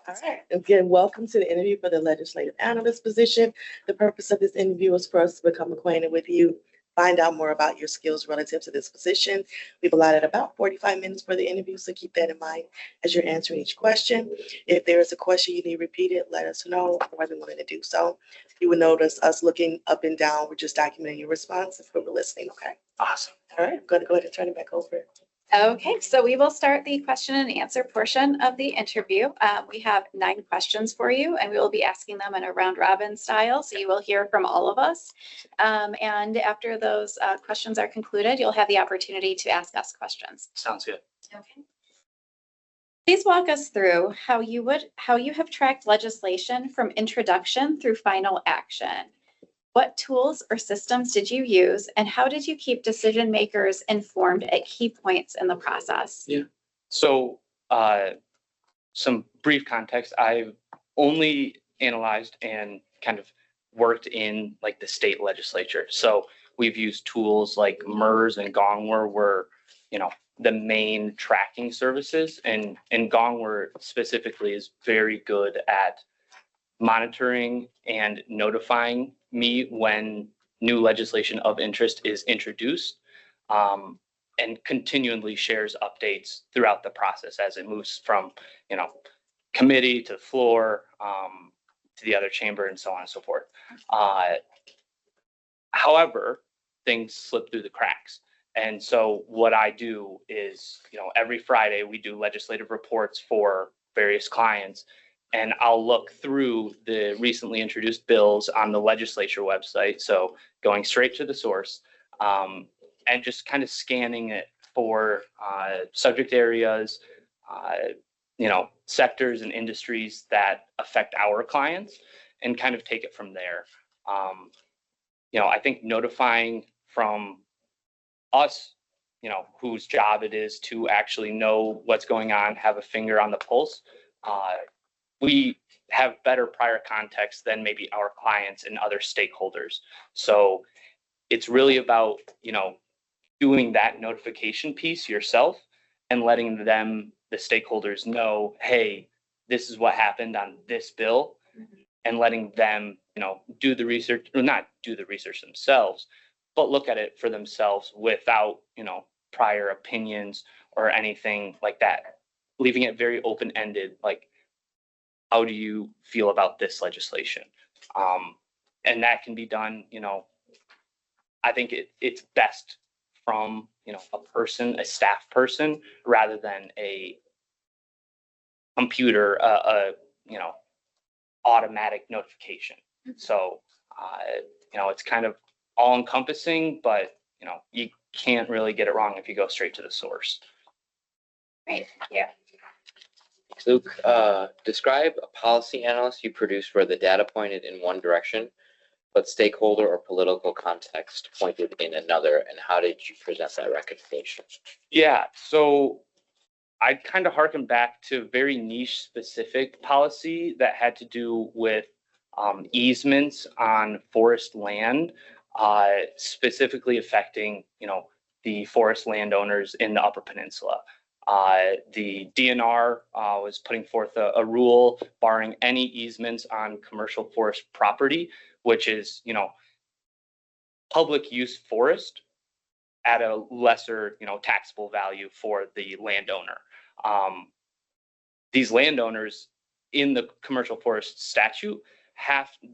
All right. Again, welcome to the interview for the legislative analyst position. The purpose of this interview is for us to become acquainted with you, find out more about your skills relative to this position. We've allotted about 45 minutes for the interview, so keep that in mind as you're answering each question. If there is a question you need repeated, let us know. I'm more than willing to do so. You will notice us looking up and down. We're just documenting your response if we're listening, okay? Awesome. All right, I'm going to go ahead and turn it back over. Okay, so we will start the question and answer portion of the interview. We have 9 questions for you, and we will be asking them in a round robin style, so you will hear from all of us. And after those questions are concluded, you'll have the opportunity to ask us questions. Sounds good. Okay. Please walk us through how you have tracked legislation from introduction through final action. What tools or systems did you use, and how did you keep decision makers informed at key points in the process? Yeah. So some brief context, I've only analyzed and kind of worked in like the state legislature. So we've used tools like MERS and Gongwer were, the main tracking services, and Gongwer specifically is very good at monitoring and notifying me when new legislation of interest is introduced, and continually shares updates throughout the process as it moves from, committee to the floor, to the other chamber and so on and so forth. However, things slip through the cracks. And so what I do is, every Friday we do legislative reports for various clients, and I'll look through the recently introduced bills on the legislature website. So going straight to the source, and just kind of scanning it for subject areas, sectors and industries that affect our clients, and kind of take it from there. I think notifying from us, whose job it is to actually know what's going on, have a finger on the pulse. We have better prior context than maybe our clients and other stakeholders. So it's really about, doing that notification piece yourself and letting them, the stakeholders know, hey, this is what happened on this bill, and letting them, do the research, or not do the research themselves, but look at it for themselves without, prior opinions or anything like that. Leaving it very open-ended, like, how do you feel about this legislation? And that can be done, I think it's best from, a person, a staff person, rather than a computer, automatic notification. So, it's kind of all encompassing, but, you can't really get it wrong if you go straight to the source. Great, thank you. Luke, describe a policy analyst you produced where the data pointed in one direction, but stakeholder or political context pointed in another, and how did you present that recommendation? Yeah, so I kind of harken back to very niche specific policy that had to do with easements on forest land, specifically affecting, the forest landowners in the Upper Peninsula. The DNR was putting forth a rule barring any easements on commercial forest property, which is, public use forest at a lesser, taxable value for the landowner. These landowners in the commercial forest statute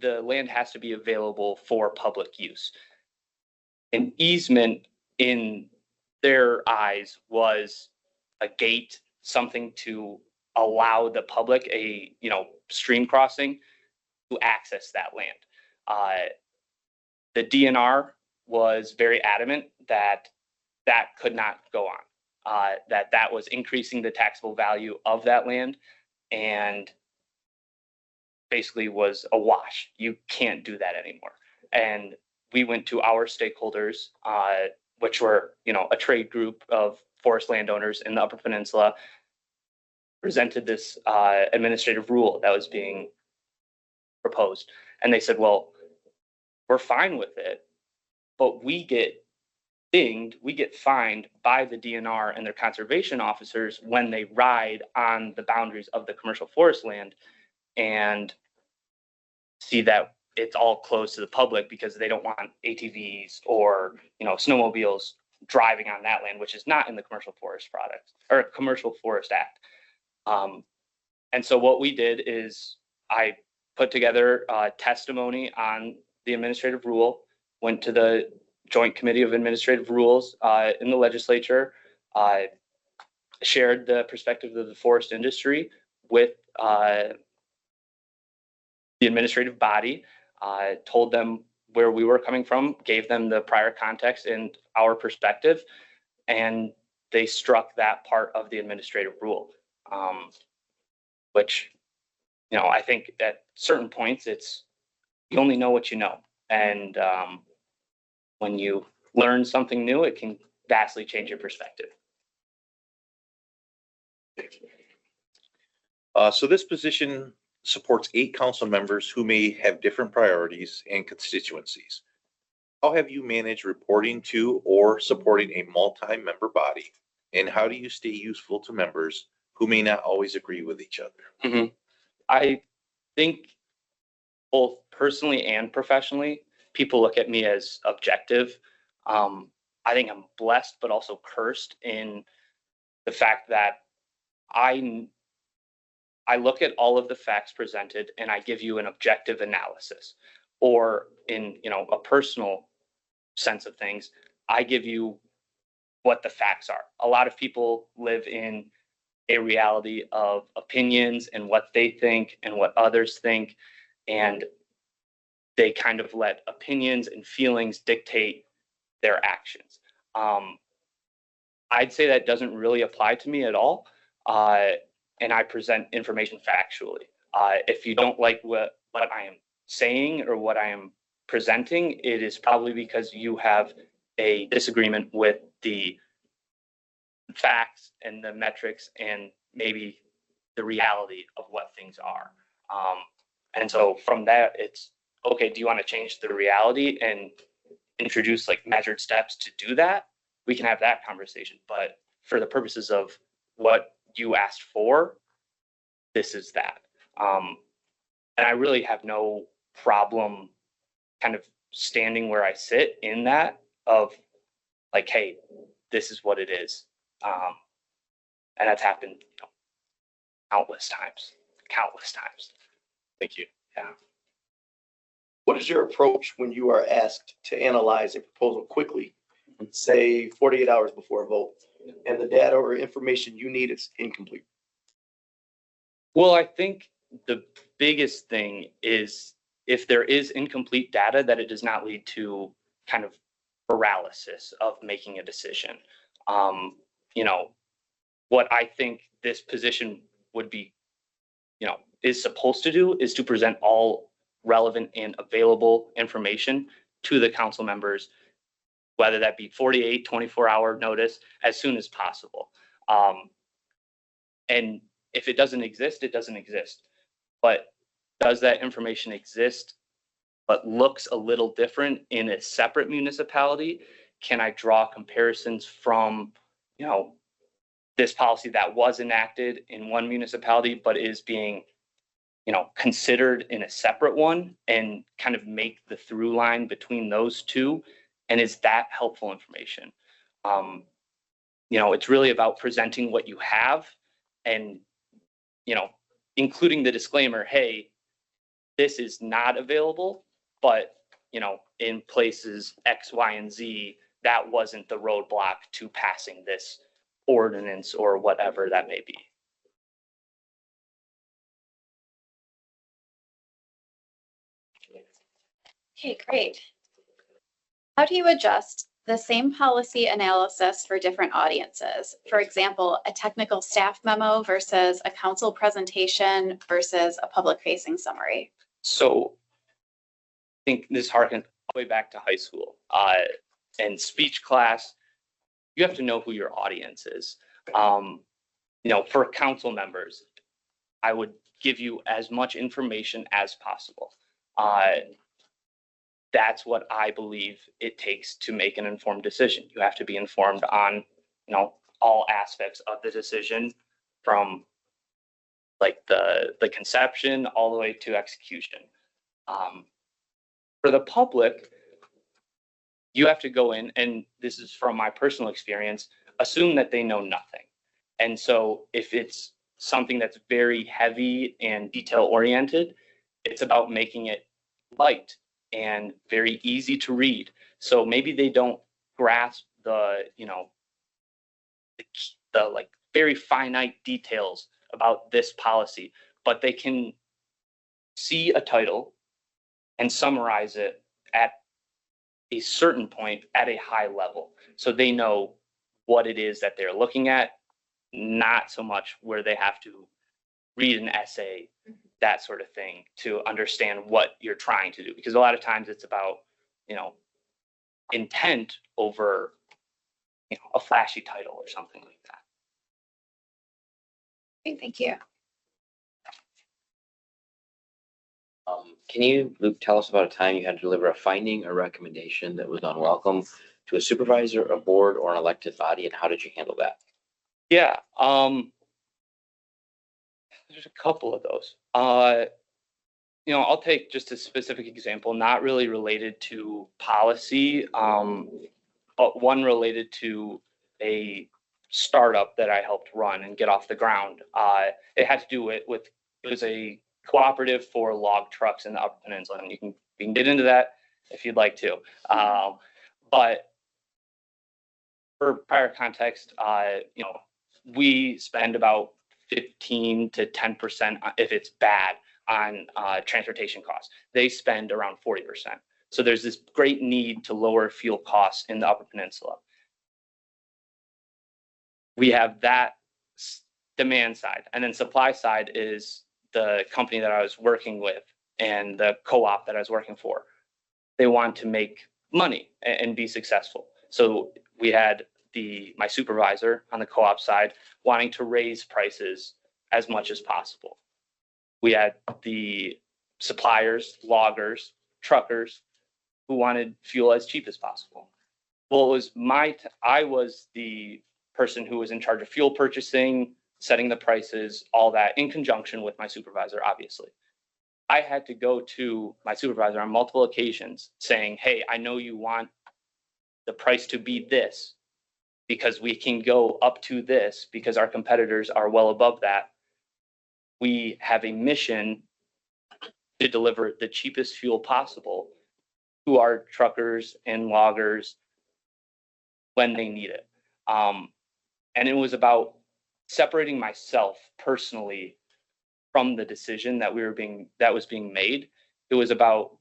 the land has to be available for public use. An easement in their eyes was a gate, something to allow the public a, stream crossing to access that land. The DNR was very adamant that that could not go on, that was increasing the taxable value of that land, and basically was a wash. You can't do that anymore. And we went to our stakeholders, which were, a trade group of forest landowners in the Upper Peninsula, presented this administrative rule that was being proposed. And they said, well, we're fine with it, but we get dinged, we get fined by the DNR and their conservation officers when they ride on the boundaries of the commercial forest land and see that it's all closed to the public because they don't want ATVs or, snowmobiles driving on that land, which is not in the Commercial Forest Product or Commercial Forest Act. And so what we did is I put together testimony on the administrative rule, went to the Joint Committee of Administrative Rules in the legislature, shared the perspective of the forest industry with the administrative body, told them where we were coming from, gave them the prior context and our perspective, and they struck that part of the administrative rule, which, I think at certain points it's, you only know what you know. And when you learn something new, it can vastly change your perspective. So this position supports 8 council members who may have different priorities and constituencies. How have you managed reporting to or supporting a multi-member body? And how do you stay useful to members who may not always agree with each other? Mm-hmm. I think both personally and professionally, people look at me as objective. I think I'm blessed, but also cursed in the fact that I look at all of the facts presented and I give you an objective analysis. Or in, a personal sense of things, I give you what the facts are. A lot of people live in a reality of opinions and what they think and what others think, and they kind of let opinions and feelings dictate their actions. I'd say that doesn't really apply to me at all. And I present information factually. If you don't like what I am saying or what I am presenting, it is probably because you have a disagreement with the facts and the metrics and maybe the reality of what things are. And so from that, it's, okay, do you want to change the reality and introduce like measured steps to do that? we can have that conversation. But for the purposes of what you asked for, this is that. And I really have no problem kind of standing where I sit in that of like, hey, this is what it is. And that's happened countless times. Thank you. Yeah. What is your approach when you are asked to analyze a proposal quickly, say 48 hours before a vote, and the data or information you need is incomplete? Well, I think the biggest thing is if there is incomplete data, that it does not lead to kind of paralysis of making a decision. What I think this position would be, is supposed to do is to present all relevant and available information to the council members, whether that be 48, 24-hour notice, as soon as possible. And if it doesn't exist, it doesn't exist. But does that information exist, but looks a little different in a separate municipality? Can I draw comparisons from, this policy that was enacted in one municipality, but is being, considered in a separate one, and kind of make the through line between those two? And is that helpful information? It's really about presenting what you have and, including the disclaimer, hey, this is not available, but, in places X, Y, and Z, that wasn't the roadblock to passing this ordinance or whatever that may be. Okay, great. How do you adjust the same policy analysis for different audiences? For example, a technical staff memo versus a council presentation versus a public-facing summary. So I think this harkens all the way back to high school. And speech class, you have to know who your audience is. For council members, I would give you as much information as possible. That's what I believe it takes to make an informed decision. You have to be informed on, all aspects of the decision, from like the conception all the way to execution. For the public, you have to go in, and this is from my personal experience, assume that they know nothing. And so if it's something that's very heavy and detail oriented, it's about making it light and very easy to read. So maybe they don't grasp the like very finite details about this policy, but they can see a title and summarize it at a certain point at a high level. So they know what it is that they're looking at, not so much where they have to read an essay, that sort of thing, to understand what you're trying to do. Because a lot of times it's about, intent over, a flashy title or something like that. Okay, thank you. Can you, Luke, tell us about a time you had to deliver a finding or recommendation that was unwelcome to a supervisor, a board, or an elected body, and how did you handle that? Yeah, there's a couple of those. I'll take just a specific example, not really related to policy, but one related to a startup that I helped run and get off the ground. It had to do with it was a cooperative for log trucks in the Upper Peninsula, and you can get into that if you'd like to. But for prior context, we spend about 15 to 10% if it's bad on transportation costs. They spend around 40%. So there's this great need to lower fuel costs in the Upper Peninsula. We have that demand side, and then supply side is the company that I was working with and the co-op that I was working for. They want to make money and be successful. So we had my supervisor on the co-op side wanting to raise prices as much as possible. We had the suppliers, loggers, truckers who wanted fuel as cheap as possible. Well, it was I was the person who was in charge of fuel purchasing, setting the prices, all that in conjunction with my supervisor, obviously. I had to go to my supervisor on multiple occasions saying, hey, I know you want the price to be this because we can go up to this because our competitors are well above that. We have a mission to deliver the cheapest fuel possible to our truckers and loggers when they need it. And it was about separating myself personally from the decision that was being made. It was about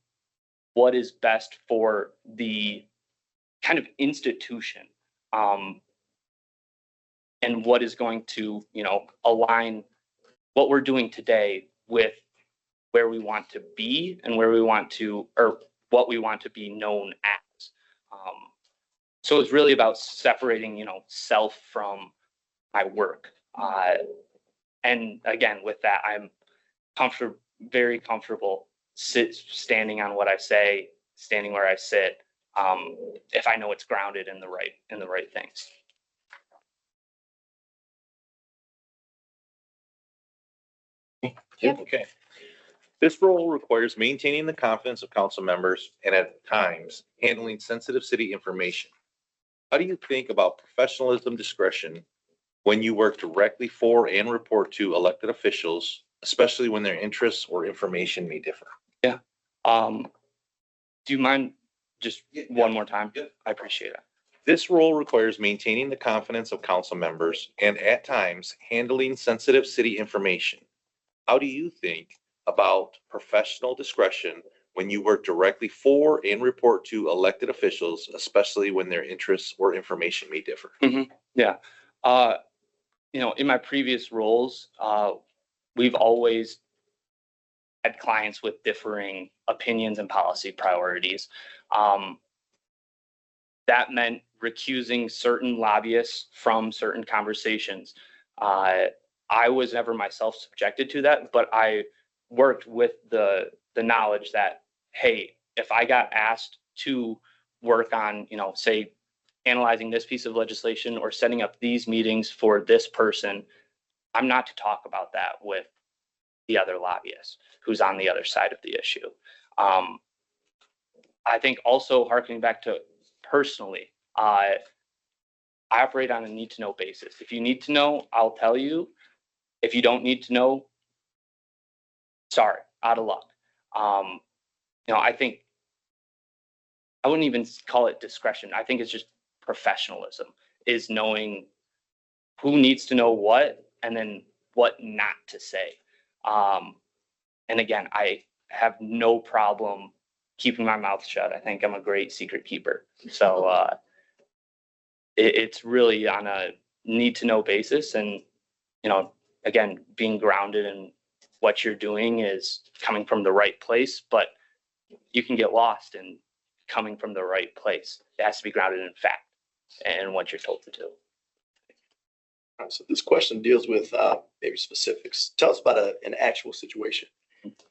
what is best for the kind of institution, and what is going to, align what we're doing today with where we want to be and where we want to, or what we want to be known as. So it's really about separating, self from my work. And again, with that, I'm very comfortable standing on what I say, standing where I sit, if I know it's grounded in the right things. Yep. Okay. This role requires maintaining the confidence of council members and at times handling sensitive city information. How do you think about professionalism discretion when you work directly for and report to elected officials, especially when their interests or information may differ? Yeah. Do you mind just one more time? Yeah. I appreciate it. This role requires maintaining the confidence of council members and at times handling sensitive city information. How do you think about professional discretion when you work directly for and report to elected officials, especially when their interests or information may differ? Mm-hmm. Yeah. In my previous roles, we've always had clients with differing opinions and policy priorities. That meant recusing certain lobbyists from certain conversations. I was never myself subjected to that, but I worked with the knowledge that, hey, if I got asked to work on, say, analyzing this piece of legislation or setting up these meetings for this person, I'm not to talk about that with the other lobbyist who's on the other side of the issue. I think also harkening back to personally, I operate on a need to know basis. If you need to know, I'll tell you. If you don't need to know, sorry, out of luck. I think I wouldn't even call it discretion. I think it's just professionalism, is knowing who needs to know what and then what not to say. And again, I have no problem keeping my mouth shut. I think I'm a great secret keeper. So it's really on a need to know basis. And, again, being grounded in what you're doing is coming from the right place, but you can get lost in coming from the right place. It has to be grounded in fact and what you're told to do. All right, so this question deals with maybe specifics. Tell us about an actual situation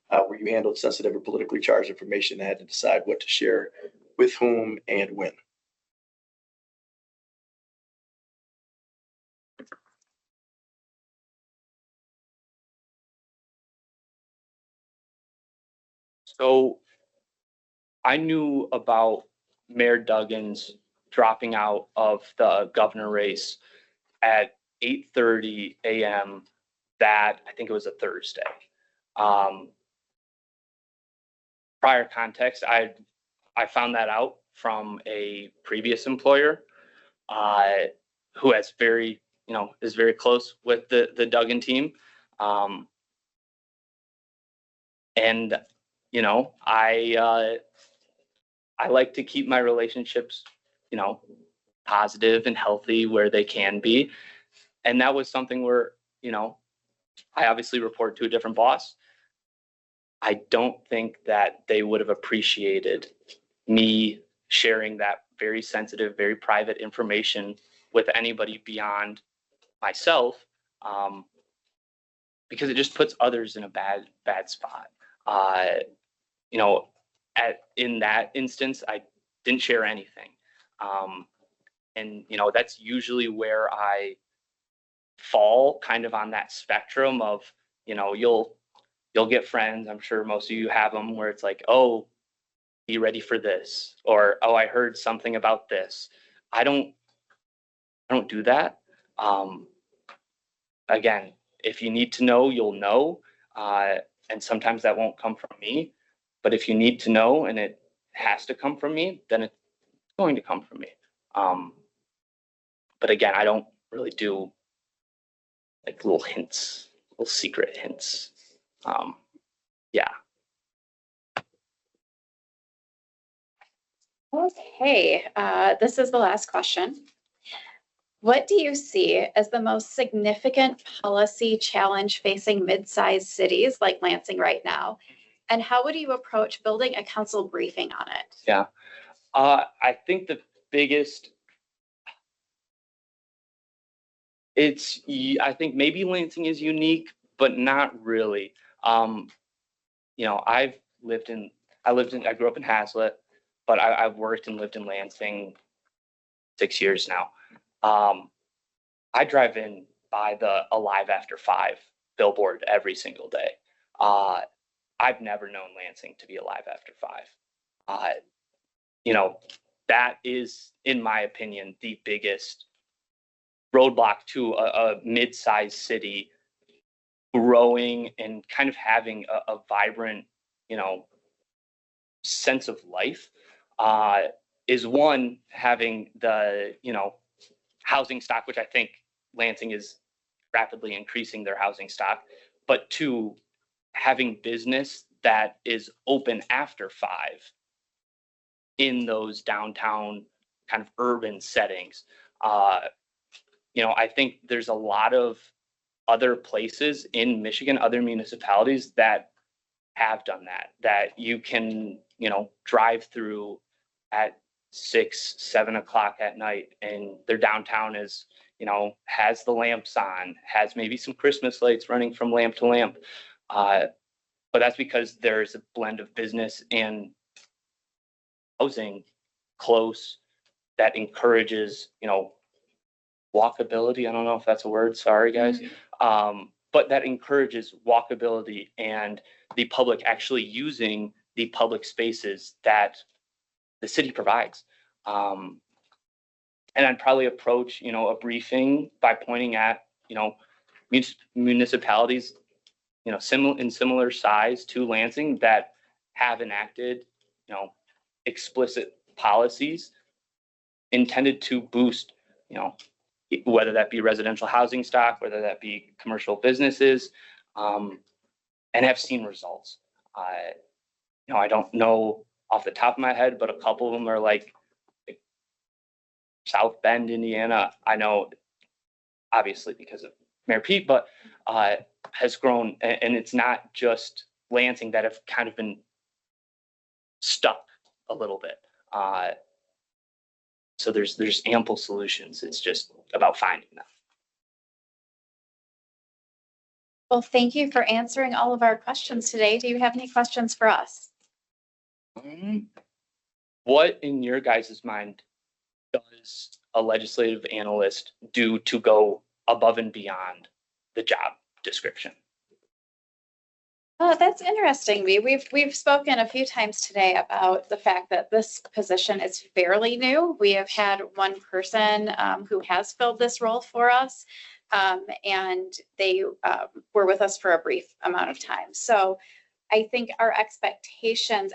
where you handled sensitive or politically charged information and had to decide what to share with whom and when. So I knew about Mayor Duggan's dropping out of the governor race at 8:30 a.m. that I think it was a Thursday. Prior context, I found that out from a previous employer who has is very close with the Duggan team. And I like to keep my relationships, positive and healthy where they can be. And that was something where, I obviously report to a different boss. I don't think that they would have appreciated me sharing that very sensitive, very private information with anybody beyond myself, because it just puts others in a bad spot. In that instance, I didn't share anything. And, you know, that's usually where I fall kind of on that spectrum of, you know, you'll get friends. I'm sure most of you have them where it's like, oh, be ready for this, or, oh, I heard something about this. I don't do that. Again, if you need to know, you'll know. And sometimes that won't come from me, but if you need to know and it has to come from me, then it's going to come from me. But again, I don't really do like little hints, little secret hints. Yeah. Okay, this is the last question. What do you see as the most significant policy challenge facing mid-sized cities like Lansing right now? And how would you approach building a council briefing on it? Yeah. I think the biggest, I think maybe Lansing is unique, but not really. You know, I grew up in Hazlet, but I've worked and lived in Lansing 6 years now. I drive in by the Alive After 5 billboard every single day. I've never known Lansing to be alive after 5. You know, that is, in my opinion, the biggest roadblock to a mid-sized city growing and kind of having a vibrant, you know, sense of life, is one, having the, you know, housing stock, which I think Lansing is rapidly increasing their housing stock, but two, having business that is open after 5 in those downtown kind of urban settings. You know, I think there's a lot of other places in Michigan, other municipalities that have done that you can, you know, drive through at 6, 7 o'clock at night, and their downtown is, you know, has the lamps on, has maybe some Christmas lights running from lamp to lamp. But that's because there's a blend of business and housing close that encourages, you know, walkability. I don't know if that's a word. Sorry, guys. But that encourages walkability and the public actually using the public spaces that the city provides. And I'd probably approach, you know, a briefing by pointing at, you know, municipalities, you know, similar size to Lansing that have enacted, you know, explicit policies intended to boost, you know, whether that be residential housing stock, whether that be commercial businesses, and have seen results. You know, I don't know off the top of my head, but a couple of them are like South Bend, Indiana. I know, obviously because of Mayor Pete, but has grown, and it's not just Lansing that have kind of been stuck a little bit. So there's ample solutions. It's just about finding them. Well, thank you for answering all of our questions today. Do you have any questions for us? What, in your guys' mind, does a legislative analyst do to go above and beyond the job description? Oh, that's interesting. We've spoken a few times today about the fact that this position is fairly new. We have had one person who has filled this role for us, and they were with us for a brief amount of time. So I think our expectations,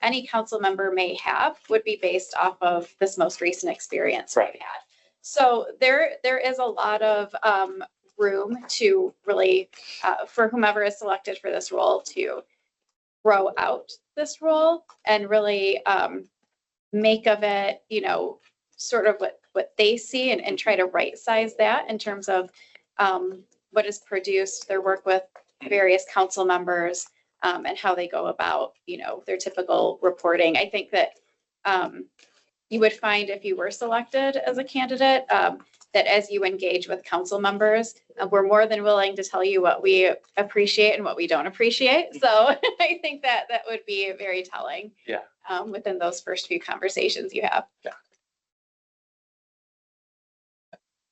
any council member may have, would be based off of this most recent experience we've had. So there is a lot of room to really, for whomever is selected for this role, to grow out this role and really make of it, you know, sort of what they see, and try to right size that in terms of what is produced, their work with various council members, and how they go about, you know, their typical reporting. I think that you would find, if you were selected as a candidate, that as you engage with council members, we're more than willing to tell you what we appreciate and what we don't appreciate. So I think that that would be very telling. Yeah. Within those first few conversations you have.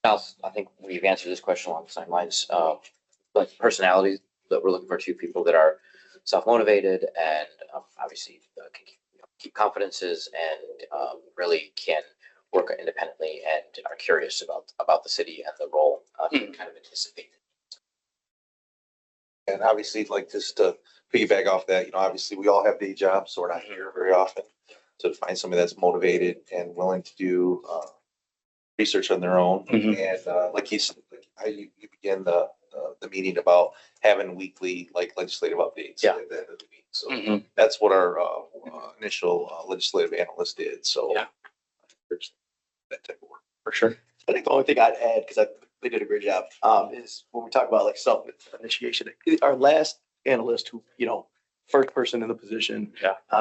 Else, I think we've answered this question along the same lines. Like personalities that we're looking for, two people that are self-motivated and obviously can keep confidences and really can work independently and are curious about the city and the role to kind of anticipate. And obviously, like just to piggyback off that, obviously we all have day jobs, so we're not here very often. So to find somebody that's motivated and willing to do research on their own, and like you said, like how you began the meeting about having weekly like legislative updates at the end of the week. So that's what our initial legislative analyst did. So there's that type of work for sure. I think the only thing I'd add, because they did a great job, is when we talk about like self-initiation, our last analyst who, first person in the position,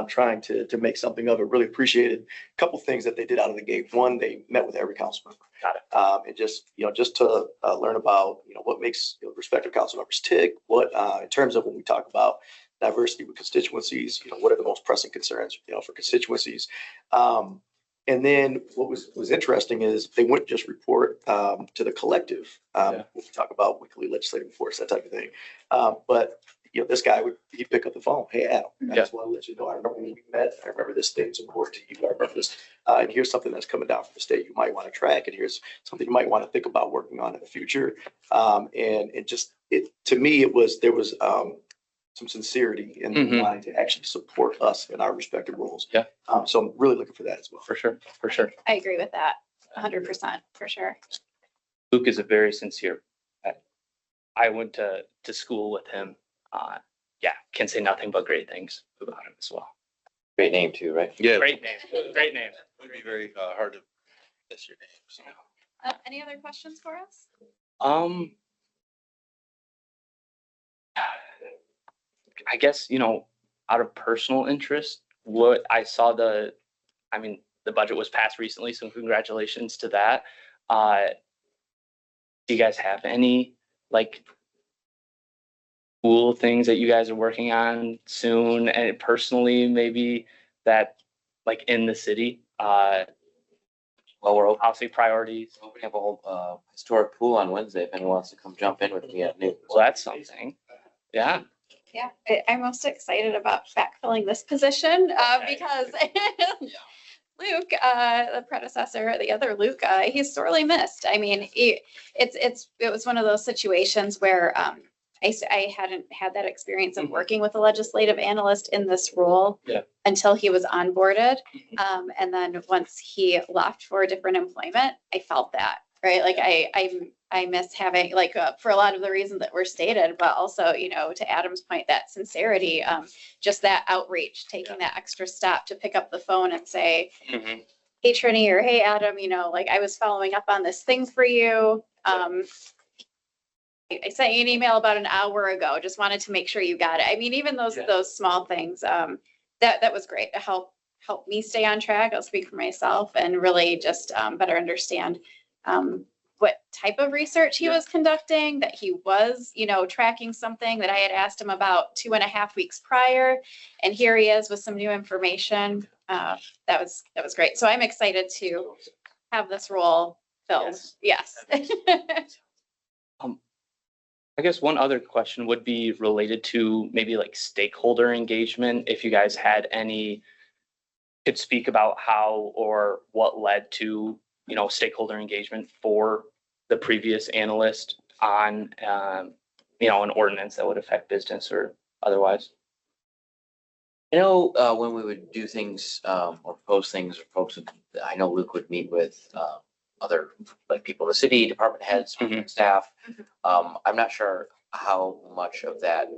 trying to make something of it, really appreciated a couple things that they did out of the gate. One, they met with every council member. Got it. And just to learn about, what makes respective council members tick, what, in terms of when we talk about diversity with constituencies, what are the most pressing concerns, for constituencies. And then what was interesting is they wouldn't just report to the collective when we talk about weekly legislative reports, that type of thing. But this guy he'd pick up the phone. Hey, Adam, I just want to let you know, I remember when we met. I remember this thing's important to you. I remember this. And here's something that's coming down from the state you might want to track. And here's something you might want to think about working on in the future. And to me, there was some sincerity in wanting to actually support us in our respective roles. Yeah. So I'm really looking for that as well. For sure. For sure. I agree with that 100% for sure. Luke is a very sincere. I went to school with him. Can say nothing but great things about him as well. Great name too, right? Yeah. Great name. Great name. It would be very hard to miss your name. So. Any other questions for us? I guess, out of personal interest, what I saw the budget was passed recently, so congratulations to that. Do you guys have any cool things that you guys are working on soon and personally maybe that in the city? Well, we're housing priorities. opening up a whole historic pool on Wednesday if anyone wants to come jump in with me at noon. Well, that's something. Yeah. Yeah, I'm most excited about backfilling this position because Luke, the predecessor, the other Luke, he's sorely missed. I mean, it was one of those situations where I hadn't had that experience of working with a legislative analyst in this role until he was onboarded. And then once he left for a different employment, I felt that, right? Like I miss having for a lot of the reasons that were stated, but also, to Adam's point, that sincerity, just that outreach, taking that extra step to pick up the phone and say, hey, Trini, or hey, Adam, I was following up on this thing for you. I sent you an email about an hour ago. Just wanted to make sure you got it. I mean, even those small things, that was great to help me stay on track. I'll speak for myself and really just better understand what type of research he was conducting, that he was, tracking something that I had asked him about 2.5 weeks prior. And here he is with some new information. That was great. So I'm excited to have this role filled. Yes. I guess one other question would be related to maybe stakeholder engagement. If you guys had could speak about how or what led to, stakeholder engagement for the previous analyst on, an ordinance that would affect business or otherwise. When we would do things or post things, or folks, I know Luke would meet with other people in the city, department heads, staff. I'm not sure how much of that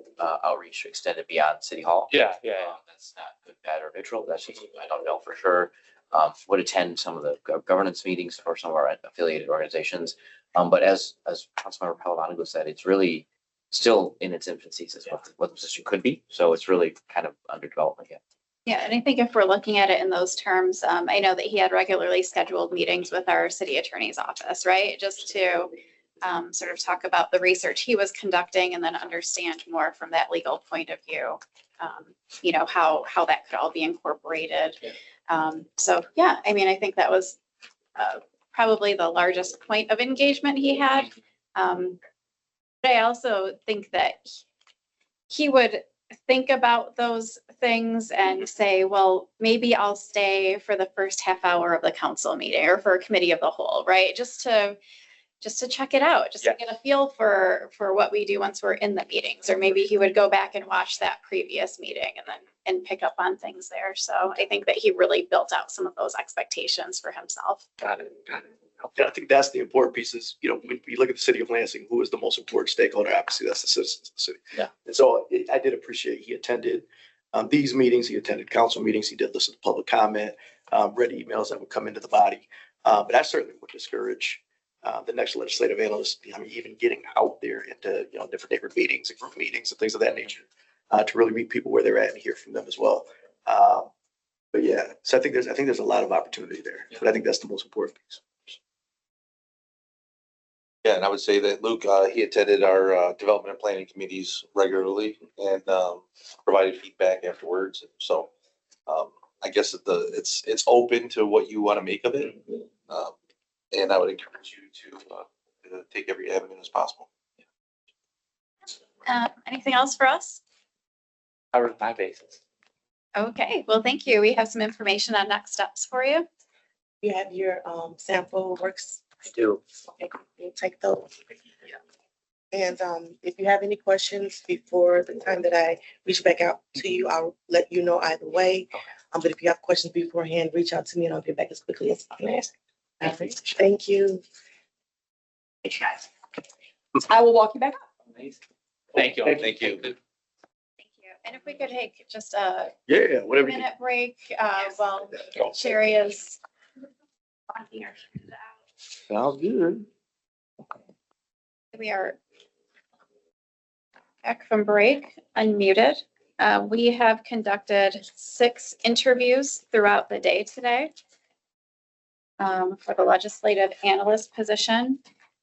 outreach extended beyond City Hall. That's not good, bad, or neutral. That's just, I don't know for sure. Would attend some of the governance meetings for some of our affiliated organizations. But as Councilmember Palomino said, it's really still in its infancy as what the position could be. So it's really kind of under development yet. Yeah, and I think if we're looking at it in those terms, I know that he had regularly scheduled meetings with our city attorney's office, right? Just to sort of talk about the research he was conducting and then understand more from that legal point of view. You know, how that could all be incorporated. So yeah, I mean, I think that was probably the largest point of engagement he had. But I also think that he would think about those things and say, well, maybe I'll stay for the first half hour of the council meeting or for a committee of the whole, right? Just to check it out, just to get a feel for what we do once we're in the meetings. Or maybe he would go back and watch that previous meeting and pick up on things there. So I think that he really built out some of those expectations for himself. Got it. I think that's the important piece is, you know, when you look at the city of Lansing, who is the most important stakeholder? Obviously, that's the citizens of the city. Yeah. And so I did appreciate he attended these meetings, he attended council meetings, he did listen to public comment, read emails that would come into the body. But I certainly would discourage the next legislative analyst, I mean, even getting out there into, you know, different neighborhood meetings and group meetings and things of that nature, to really meet people where they're at and hear from them as well. But yeah, so I think there's a lot of opportunity there, but I think that's the most important piece. Yeah, and I would say that Luke, he attended our development and planning committees regularly and provided feedback afterwards. So I guess it's open to what you want to make of it. And I would encourage you to take every avenue as possible. Anything else for us? Covered my bases. Okay, well, thank you. We have some information on next steps for you. You have your sample works. I do. Okay, we'll take those. And if you have any questions before the time that I reach back out to you, I'll let you know either way. But if you have questions beforehand, reach out to me and I'll get back as quickly as I can. Thank you. Thank you, guys. I will walk you back up. Amazing. Thank you. Thank you. Thank you. And if we could take just a Yeah, whatever. minute break while Sherry is walking our kids out. Sounds good. We are back from break, unmuted. We have conducted 6 interviews throughout the day today for the legislative analyst position.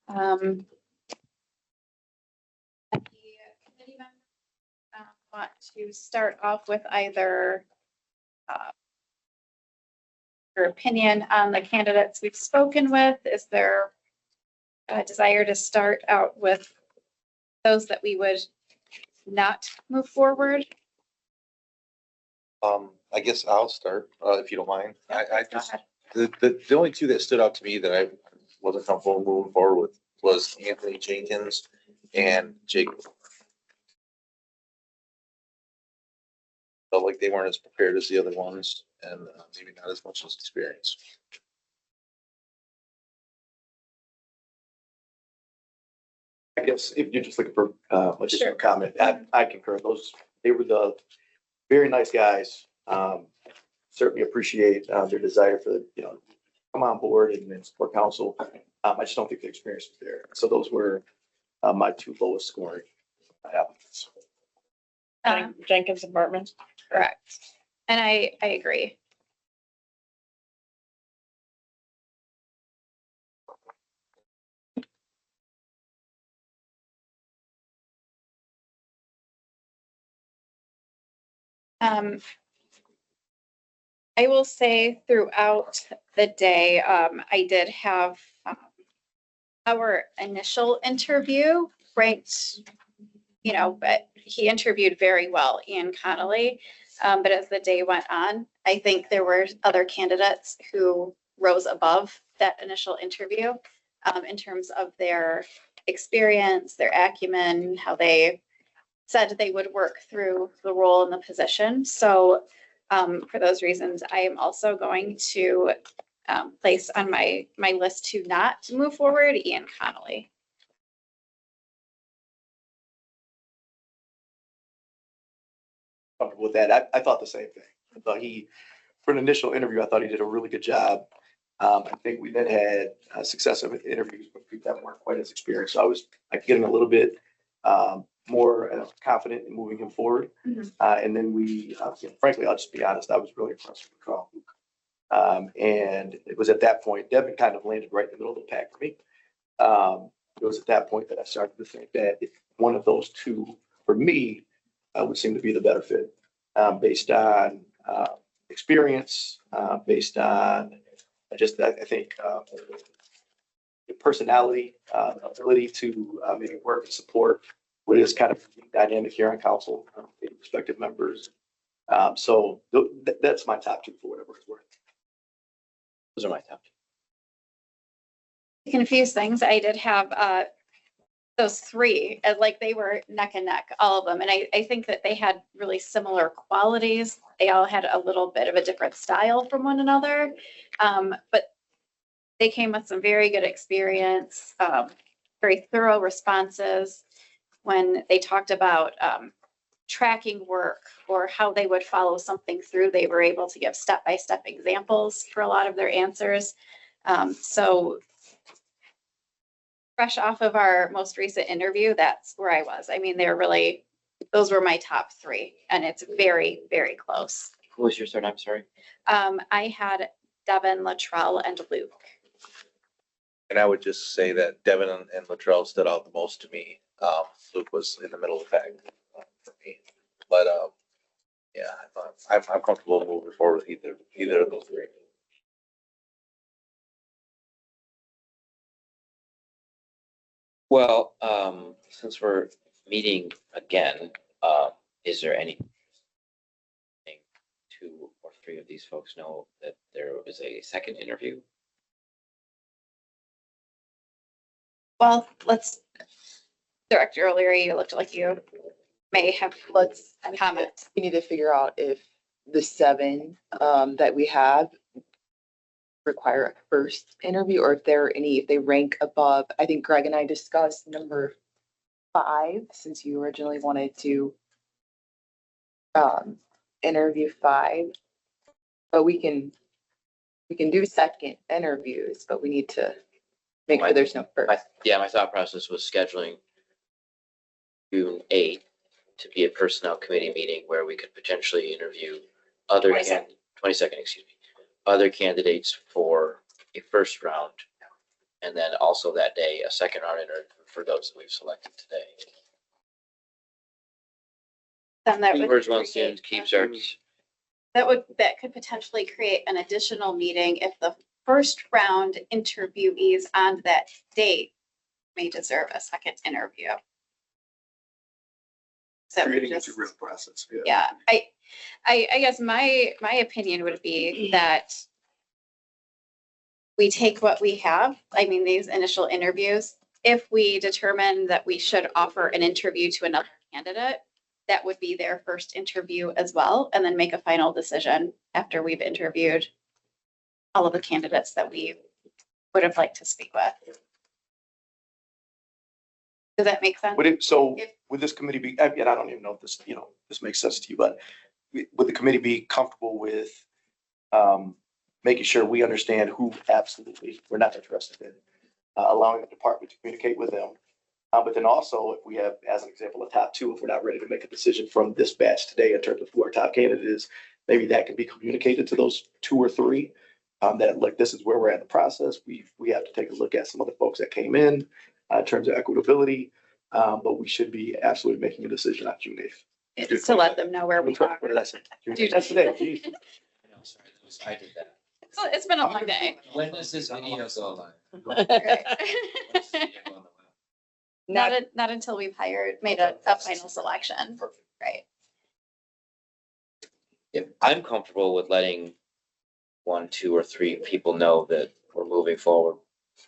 The committee members want to start off with either your opinion on the candidates we've spoken with. Is there a desire to start out with those that we would not move forward? I guess I'll start, if you don't mind. I Go just, ahead. the only 2 that stood out to me that I wasn't comfortable moving forward with was Anthony Jenkins and Jake. Felt like they weren't as prepared as the other ones and maybe not as much as experience. I guess if you're just looking for just Sure. a comment, I concur. They were the very nice guys. Certainly appreciate their desire for, you know, come on board and support council. I just don't think the experience was there. So those were my 2 lowest scoring applicants. Jenkins and Bartman. Correct. And I agree. I will say throughout the day, I did have our initial interview ranked, you know, but he interviewed very well, Ian Connolly. But as the day went on, I think there were other candidates who rose above that initial interview in terms of their experience, their acumen, how they said they would work through the role in the position. So for those reasons, I am also going to place on my list to not move forward Ian Connolly. Comfortable with that. I thought the same thing. I thought for an initial interview, I thought he did a really good job. I think we then had successive interviews with people that weren't quite as experienced. So I was getting a little bit more confident in moving him forward. And then we, frankly, I'll just be honest, I was really impressed with Carl. And it was at that point, Devin kind of landed right in the middle of the pack for me. It was at that point that I started to think that if one of those two, for me, would seem to be the better fit, based on experience, based on just, I think, personality, ability to maybe work and support what is kind of dynamic here on council, respective members. So that's my top two for whatever it's worth. Those are my top. Confuse things. I did have those three, like they were neck and neck, all of them. And I think that they had really similar qualities. They all had a little bit of a different style from one another. But they came with some very good experience, very thorough responses. When they talked about tracking work or how they would follow something through, they were able to give step-by-step examples for a lot of their answers. So fresh off of our most recent interview, that's where I was. I mean, those were my top three, and it's very, very close. Who was your third? I'm sorry. I had Devin, Latrell, and Luke. And I would just say that Devin and Latrell stood out the most to me. Luke was in the middle of the pack for me. But yeah, I'm comfortable moving forward with either of those three. Well, since we're meeting again, is there any two or three of these folks know that there is a second interview? Well, Director O'Leary, you looked like you may have comment. We need to figure out if the 7 that we have require a first interview, or if if they rank above. I think Greg and I discussed number 5, since you originally wanted to interview 5. But we can do second interviews, but we need to make sure there's no first. My thought process was scheduling June 8th to be a personnel committee meeting where we could potentially interview 22nd, excuse me, other candidates for a first round. And then also that day, a second round interview for those that we've selected today. Then that would Keywords one student keeps our. that could potentially create an additional meeting if the first round interviewees on that date may deserve a second interview. So Creating just, a real process. yeah, I guess my opinion would be that we take what we have. I mean, these initial interviews, if we determine that we should offer an interview to another candidate, that would be their first interview as well, and then make a final decision after we've interviewed all of the candidates that we would have liked to speak with. Does that make sense? Would this committee be, and I don't even know if this makes sense to you, but would the committee be comfortable with making sure we understand who absolutely we're not interested in, allowing the department to communicate with them? But then also, if we have, as an example, a top 2, if we're not ready to make a decision from this batch today in terms of who our top candidate is, maybe that can be communicated to those 2 or 3. That like, this is where we're at in the process. We have to take a look at some of the folks that came in terms of equitability, but we should be absolutely making a decision on June 8th. It's to let them know where we are. What did I say? June 8th. That's today. Geez. I did that. So it's been a long day. When does this video go live? Not until we've made a final selection. Right. If I'm comfortable with letting 1, 2, or 3 people know that we're moving forward,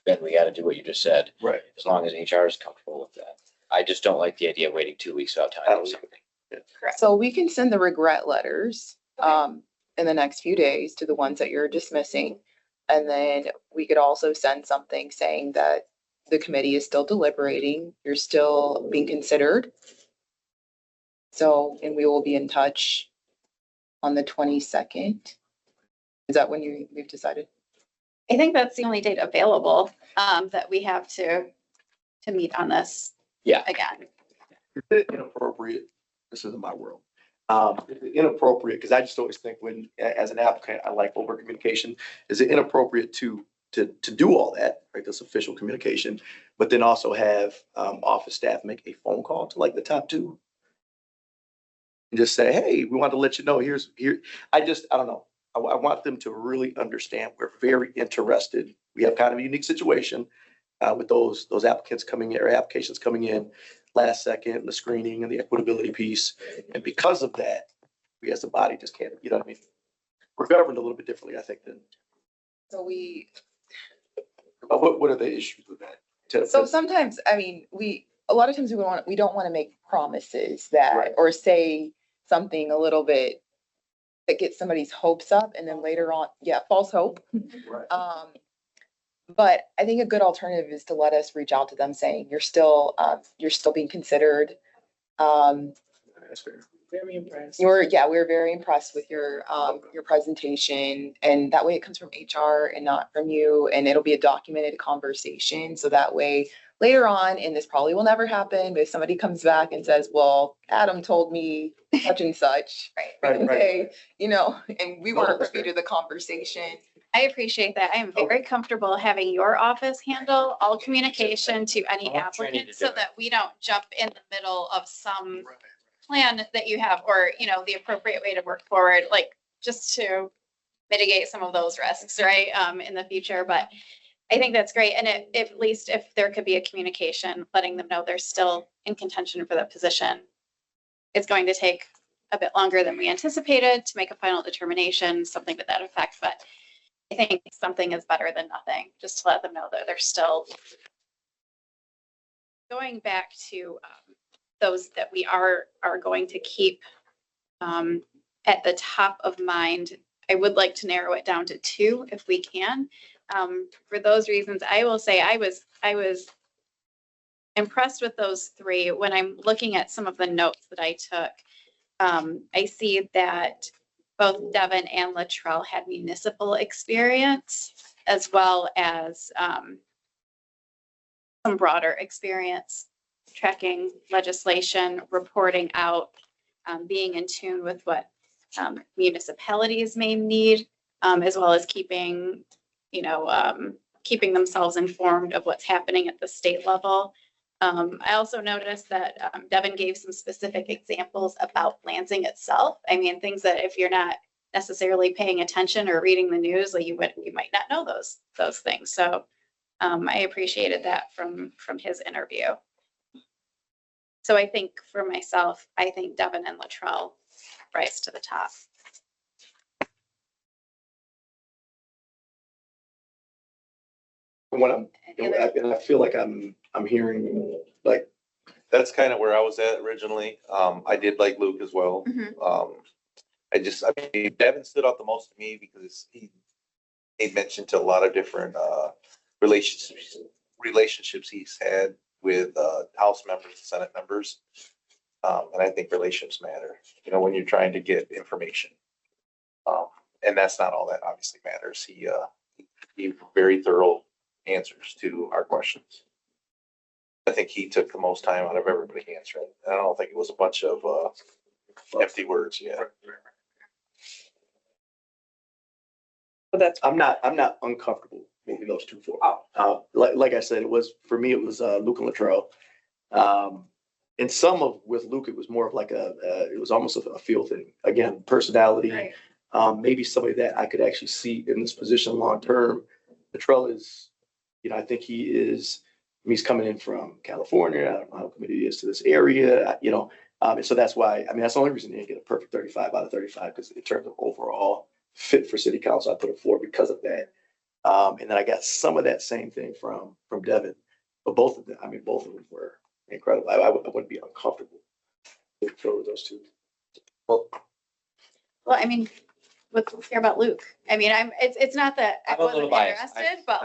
then we got to do what you just said. Right. As long as HR is comfortable with that. I just don't like the idea of waiting 2 weeks without telling them something. Correct. So we can send the regret letters in the next few days to the ones that you're dismissing. And then we could also send something saying that the committee is still deliberating, you're still being considered. So, and we will be in touch on the 22nd. Is that when we've decided? I think that's the only date available that we have to meet on this. Yeah. Again. Is it inappropriate? This isn't my world. Is it inappropriate? Because I just always think when, as an applicant, I like over communication. Is it inappropriate to do all that, right? This official communication, but then also have office staff make a phone call to like the top two? And just say, hey, we want to let you know, here. I don't know. I want them to really understand we're very interested. We have kind of a unique situation with those applicants coming in, or applications coming in last second, the screening and the equitability piece. And because of that, we as a body just can't, you know what I mean? We're governed a little bit differently, I think, than. So What are the issues with that? So sometimes, I mean, a lot of times we don't want to make promises that, or say something a little bit that gets somebody's hopes up and then later on, false hope. Right. But I think a good alternative is to let us reach out to them saying, you're still being considered. That's fair. Very impressed. We're very impressed with your presentation, and that way it comes from HR and not from you, and it'll be a documented conversation. So that way later on, and this probably will never happen, but if somebody comes back and says, well, Adam told me such and such, Right. okay, and we weren't privy to the conversation. I appreciate that. I am very comfortable having your office handle all communication to any applicant so that we don't jump in the middle of some plan that you have, or, the appropriate way to work forward, like just to mitigate some of those risks, right, in the future. But I think that's great. And at least if there could be a communication, letting them know they're still in contention for the position. It's going to take a bit longer than we anticipated to make a final determination, something to that effect. But I think something is better than nothing, just to let them know that they're still going back to those that we are going to keep at the top of mind. I would like to narrow it down to 2 if we can. For those reasons, I will say I was impressed with those 3. When I'm looking at some of the notes that I took, I see that both Devin and Latrell had municipal experience, as well as some broader experience tracking legislation, reporting out, being in tune with what municipalities may need, as well as keeping themselves informed of what's happening at the state level. I also noticed that Devin gave some specific examples about Lansing itself. I mean, things that if you're not necessarily paying attention or reading the news, like you might not know those things. So I appreciated that from his interview. So I think for myself, I think Devin and Latrell rise to the top. And I feel like I'm hearing like. That's kind of where I was at originally. I did like Luke as well. Devin stood out the most to me because he mentioned to a lot of different relationships he's had with House members, Senate members. And I think relationships matter, when you're trying to get information. And that's not all that obviously matters. He gave very thorough answers to our questions. I think he took the most time out of everybody answering. I don't think it was a bunch of empty words. Yeah. But I'm not uncomfortable moving those 2 forward. Like I said, for me, it was Luke and Latrell. And with Luke, it was more of like it was almost a feel thing. Again, personality, right. Maybe somebody that I could actually see in this position long term. Latrell is, I think he's coming in from California. I don't know how committed he is to this area, and so that's why, that's the only reason he didn't get a perfect 35 out of 35, because in terms of overall fit for city council, I put it 4 because of that. And then I got some of that same thing from Devin, but both of them were incredible. I wouldn't be uncomfortable with those 2. Well, I mean, let's hear about Luke. I mean, it's not that I wasn't interested, but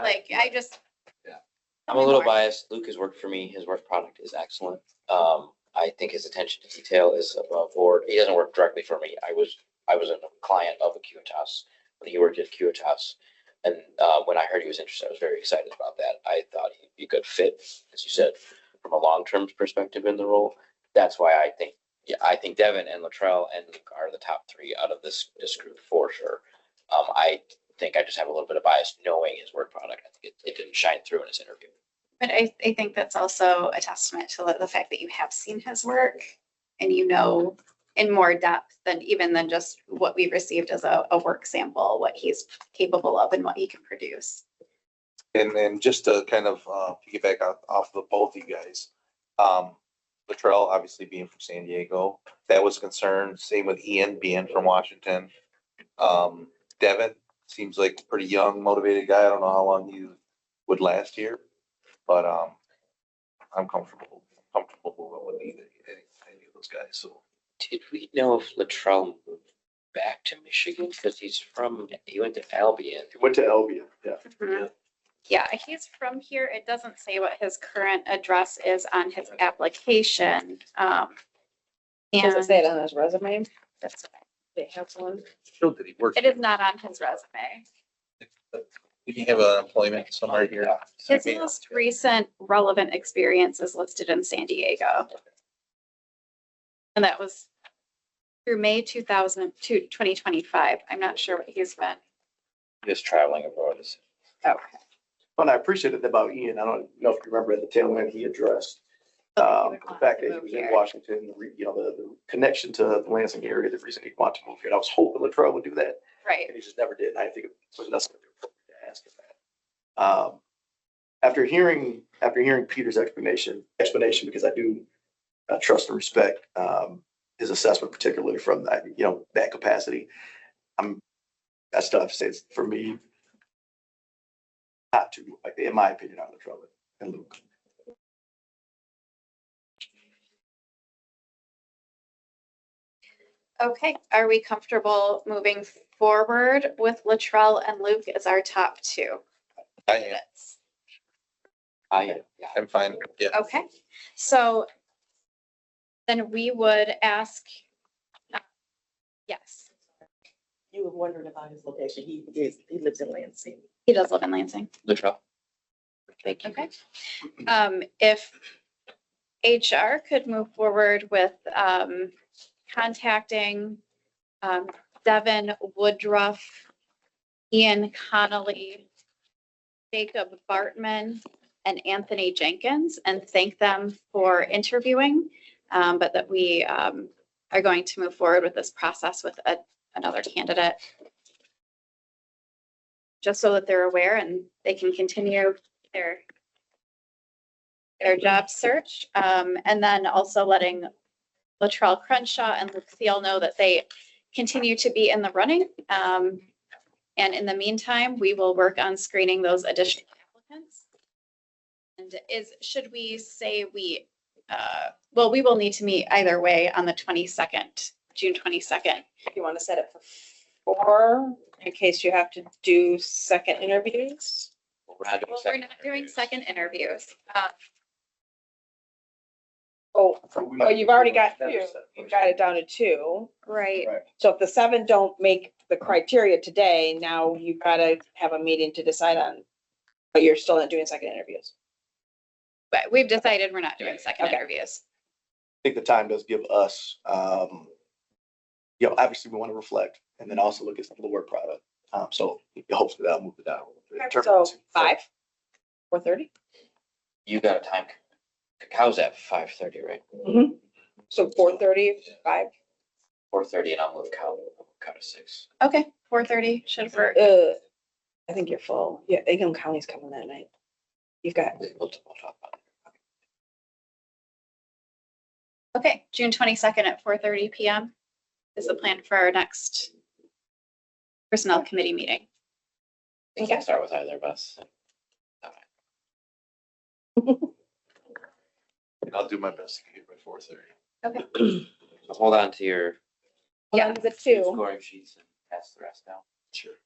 I'm a little biased. Luke has worked for me. His work product is excellent. I think his attention to detail is above board. He doesn't work directly for me. I was a client of Acuitas when he worked at Acuitas. And when I heard he was interested, I was very excited about that. I thought he'd be a good fit, as you said, from a long-term perspective in the role, that's why I think, yeah, I think Devin and Latrell and Luke are the top three out of this group for sure. I think I just have a little bit of bias knowing his work product. I think it didn't shine through in his interview. But I think that's also a testament to the fact that you have seen his work and you know in more depth than even than just what we've received as a work sample, what he's capable of and what he can produce. And just to kind of piggyback off of both of you guys, Latrell obviously being from San Diego, that was a concern. Same with Ian being from Washington. Devin seems like a pretty young, motivated guy. I don't know how long he would last here, but I'm comfortable with any of those guys. So, Did we know if Latrell moved back to Michigan? Because he went to Albion. He went to Albion, yeah. Mhm. Yeah, he's from here. It doesn't say what his current address is on his application. Does it say it on his resume? That's They have one. showed that he worked. It is not on his resume. We can have an employment somewhere here. His most recent relevant experience is listed in San Diego. And that was through May 2025. I'm not sure what he's been. Just traveling abroad. Okay. And I appreciate it about Ian. I don't know if you remember at the tail end, he addressed the fact that he was in Washington, the connection to the Lansing area, the reason he wanted to move here. And I was hoping Latrell would do that. Right. And he just never did. And I think it was necessarily appropriate to ask him that. After hearing Peter's explanation, because I do trust and respect his assessment, particularly from that, that capacity. That stuff says for me, not to, like, in my opinion, on Latrell and Luke. Okay, are we comfortable moving forward with Latrell and Luke as our top two? I am. I'm fine. Yeah. Okay, so then we would ask, yes, You were wondering about his location. He lives in Lansing. he does live in Lansing. Latrell. Thank you. Okay. If HR could move forward with contacting Devin Woodruff, Ian Connolly, Jacob Bartman, and Anthony Jenkins, and thank them for interviewing, but that we are going to move forward with this process with another candidate, just so that they're aware and they can continue their job search. And then also letting Latrell Crenshaw and Luke Thiel know that they continue to be in the running. And in the meantime, we will work on screening those additional applicants. And should we say we will need to meet either way on the 22nd, June 22nd. You want to set it for 4 in case you have to do second interviews? We're not doing Well, we're not doing second interviews. Oh, you've already got 2. You've got it down to 2. Right. So if the 7 don't make the criteria today, now you've got to have a meeting to decide on, but you're still not doing second interviews. But we've decided we're not doing second Okay. interviews. I think the time does give us, obviously we want to reflect and then also look at the work product. So hopefully that'll move it down. So 5, 4:30? You got a time. Cow's at 5:30, right? Mm-hmm. So 4:30, 5? 4:30 and I'll move Cow to 6. Okay, 4:30 should work. I think you're full. Yeah, Aiken County's coming that night. You've got. We'll talk about it. Okay, June 22nd at 4:30 PM is the plan for our next personnel committee meeting. We can start with either of us. I'll do my best to get here by 4:30. Okay. So hold on to your Yeah, the 2. scoring sheets and pass the rest down. Sure.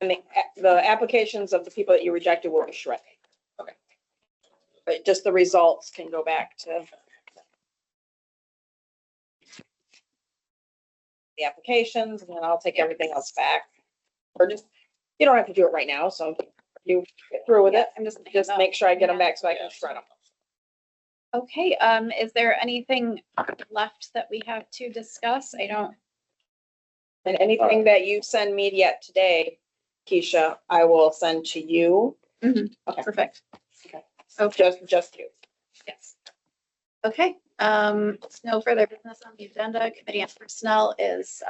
And the applications of the people that you rejected will be shredded. Okay. But just the results can go back to the applications, and then I'll take everything else back. Or just, you don't have to do it right now, so You through with it? I'm just. Just make sure I get them back so I can shred them. Okay, is there anything left that we have to discuss? I don't. And anything that you send me yet today, Keisha, I will send to you. Okay. Perfect. Okay. So Just you. yes. Okay, no further business on the agenda. Committee on Personnel is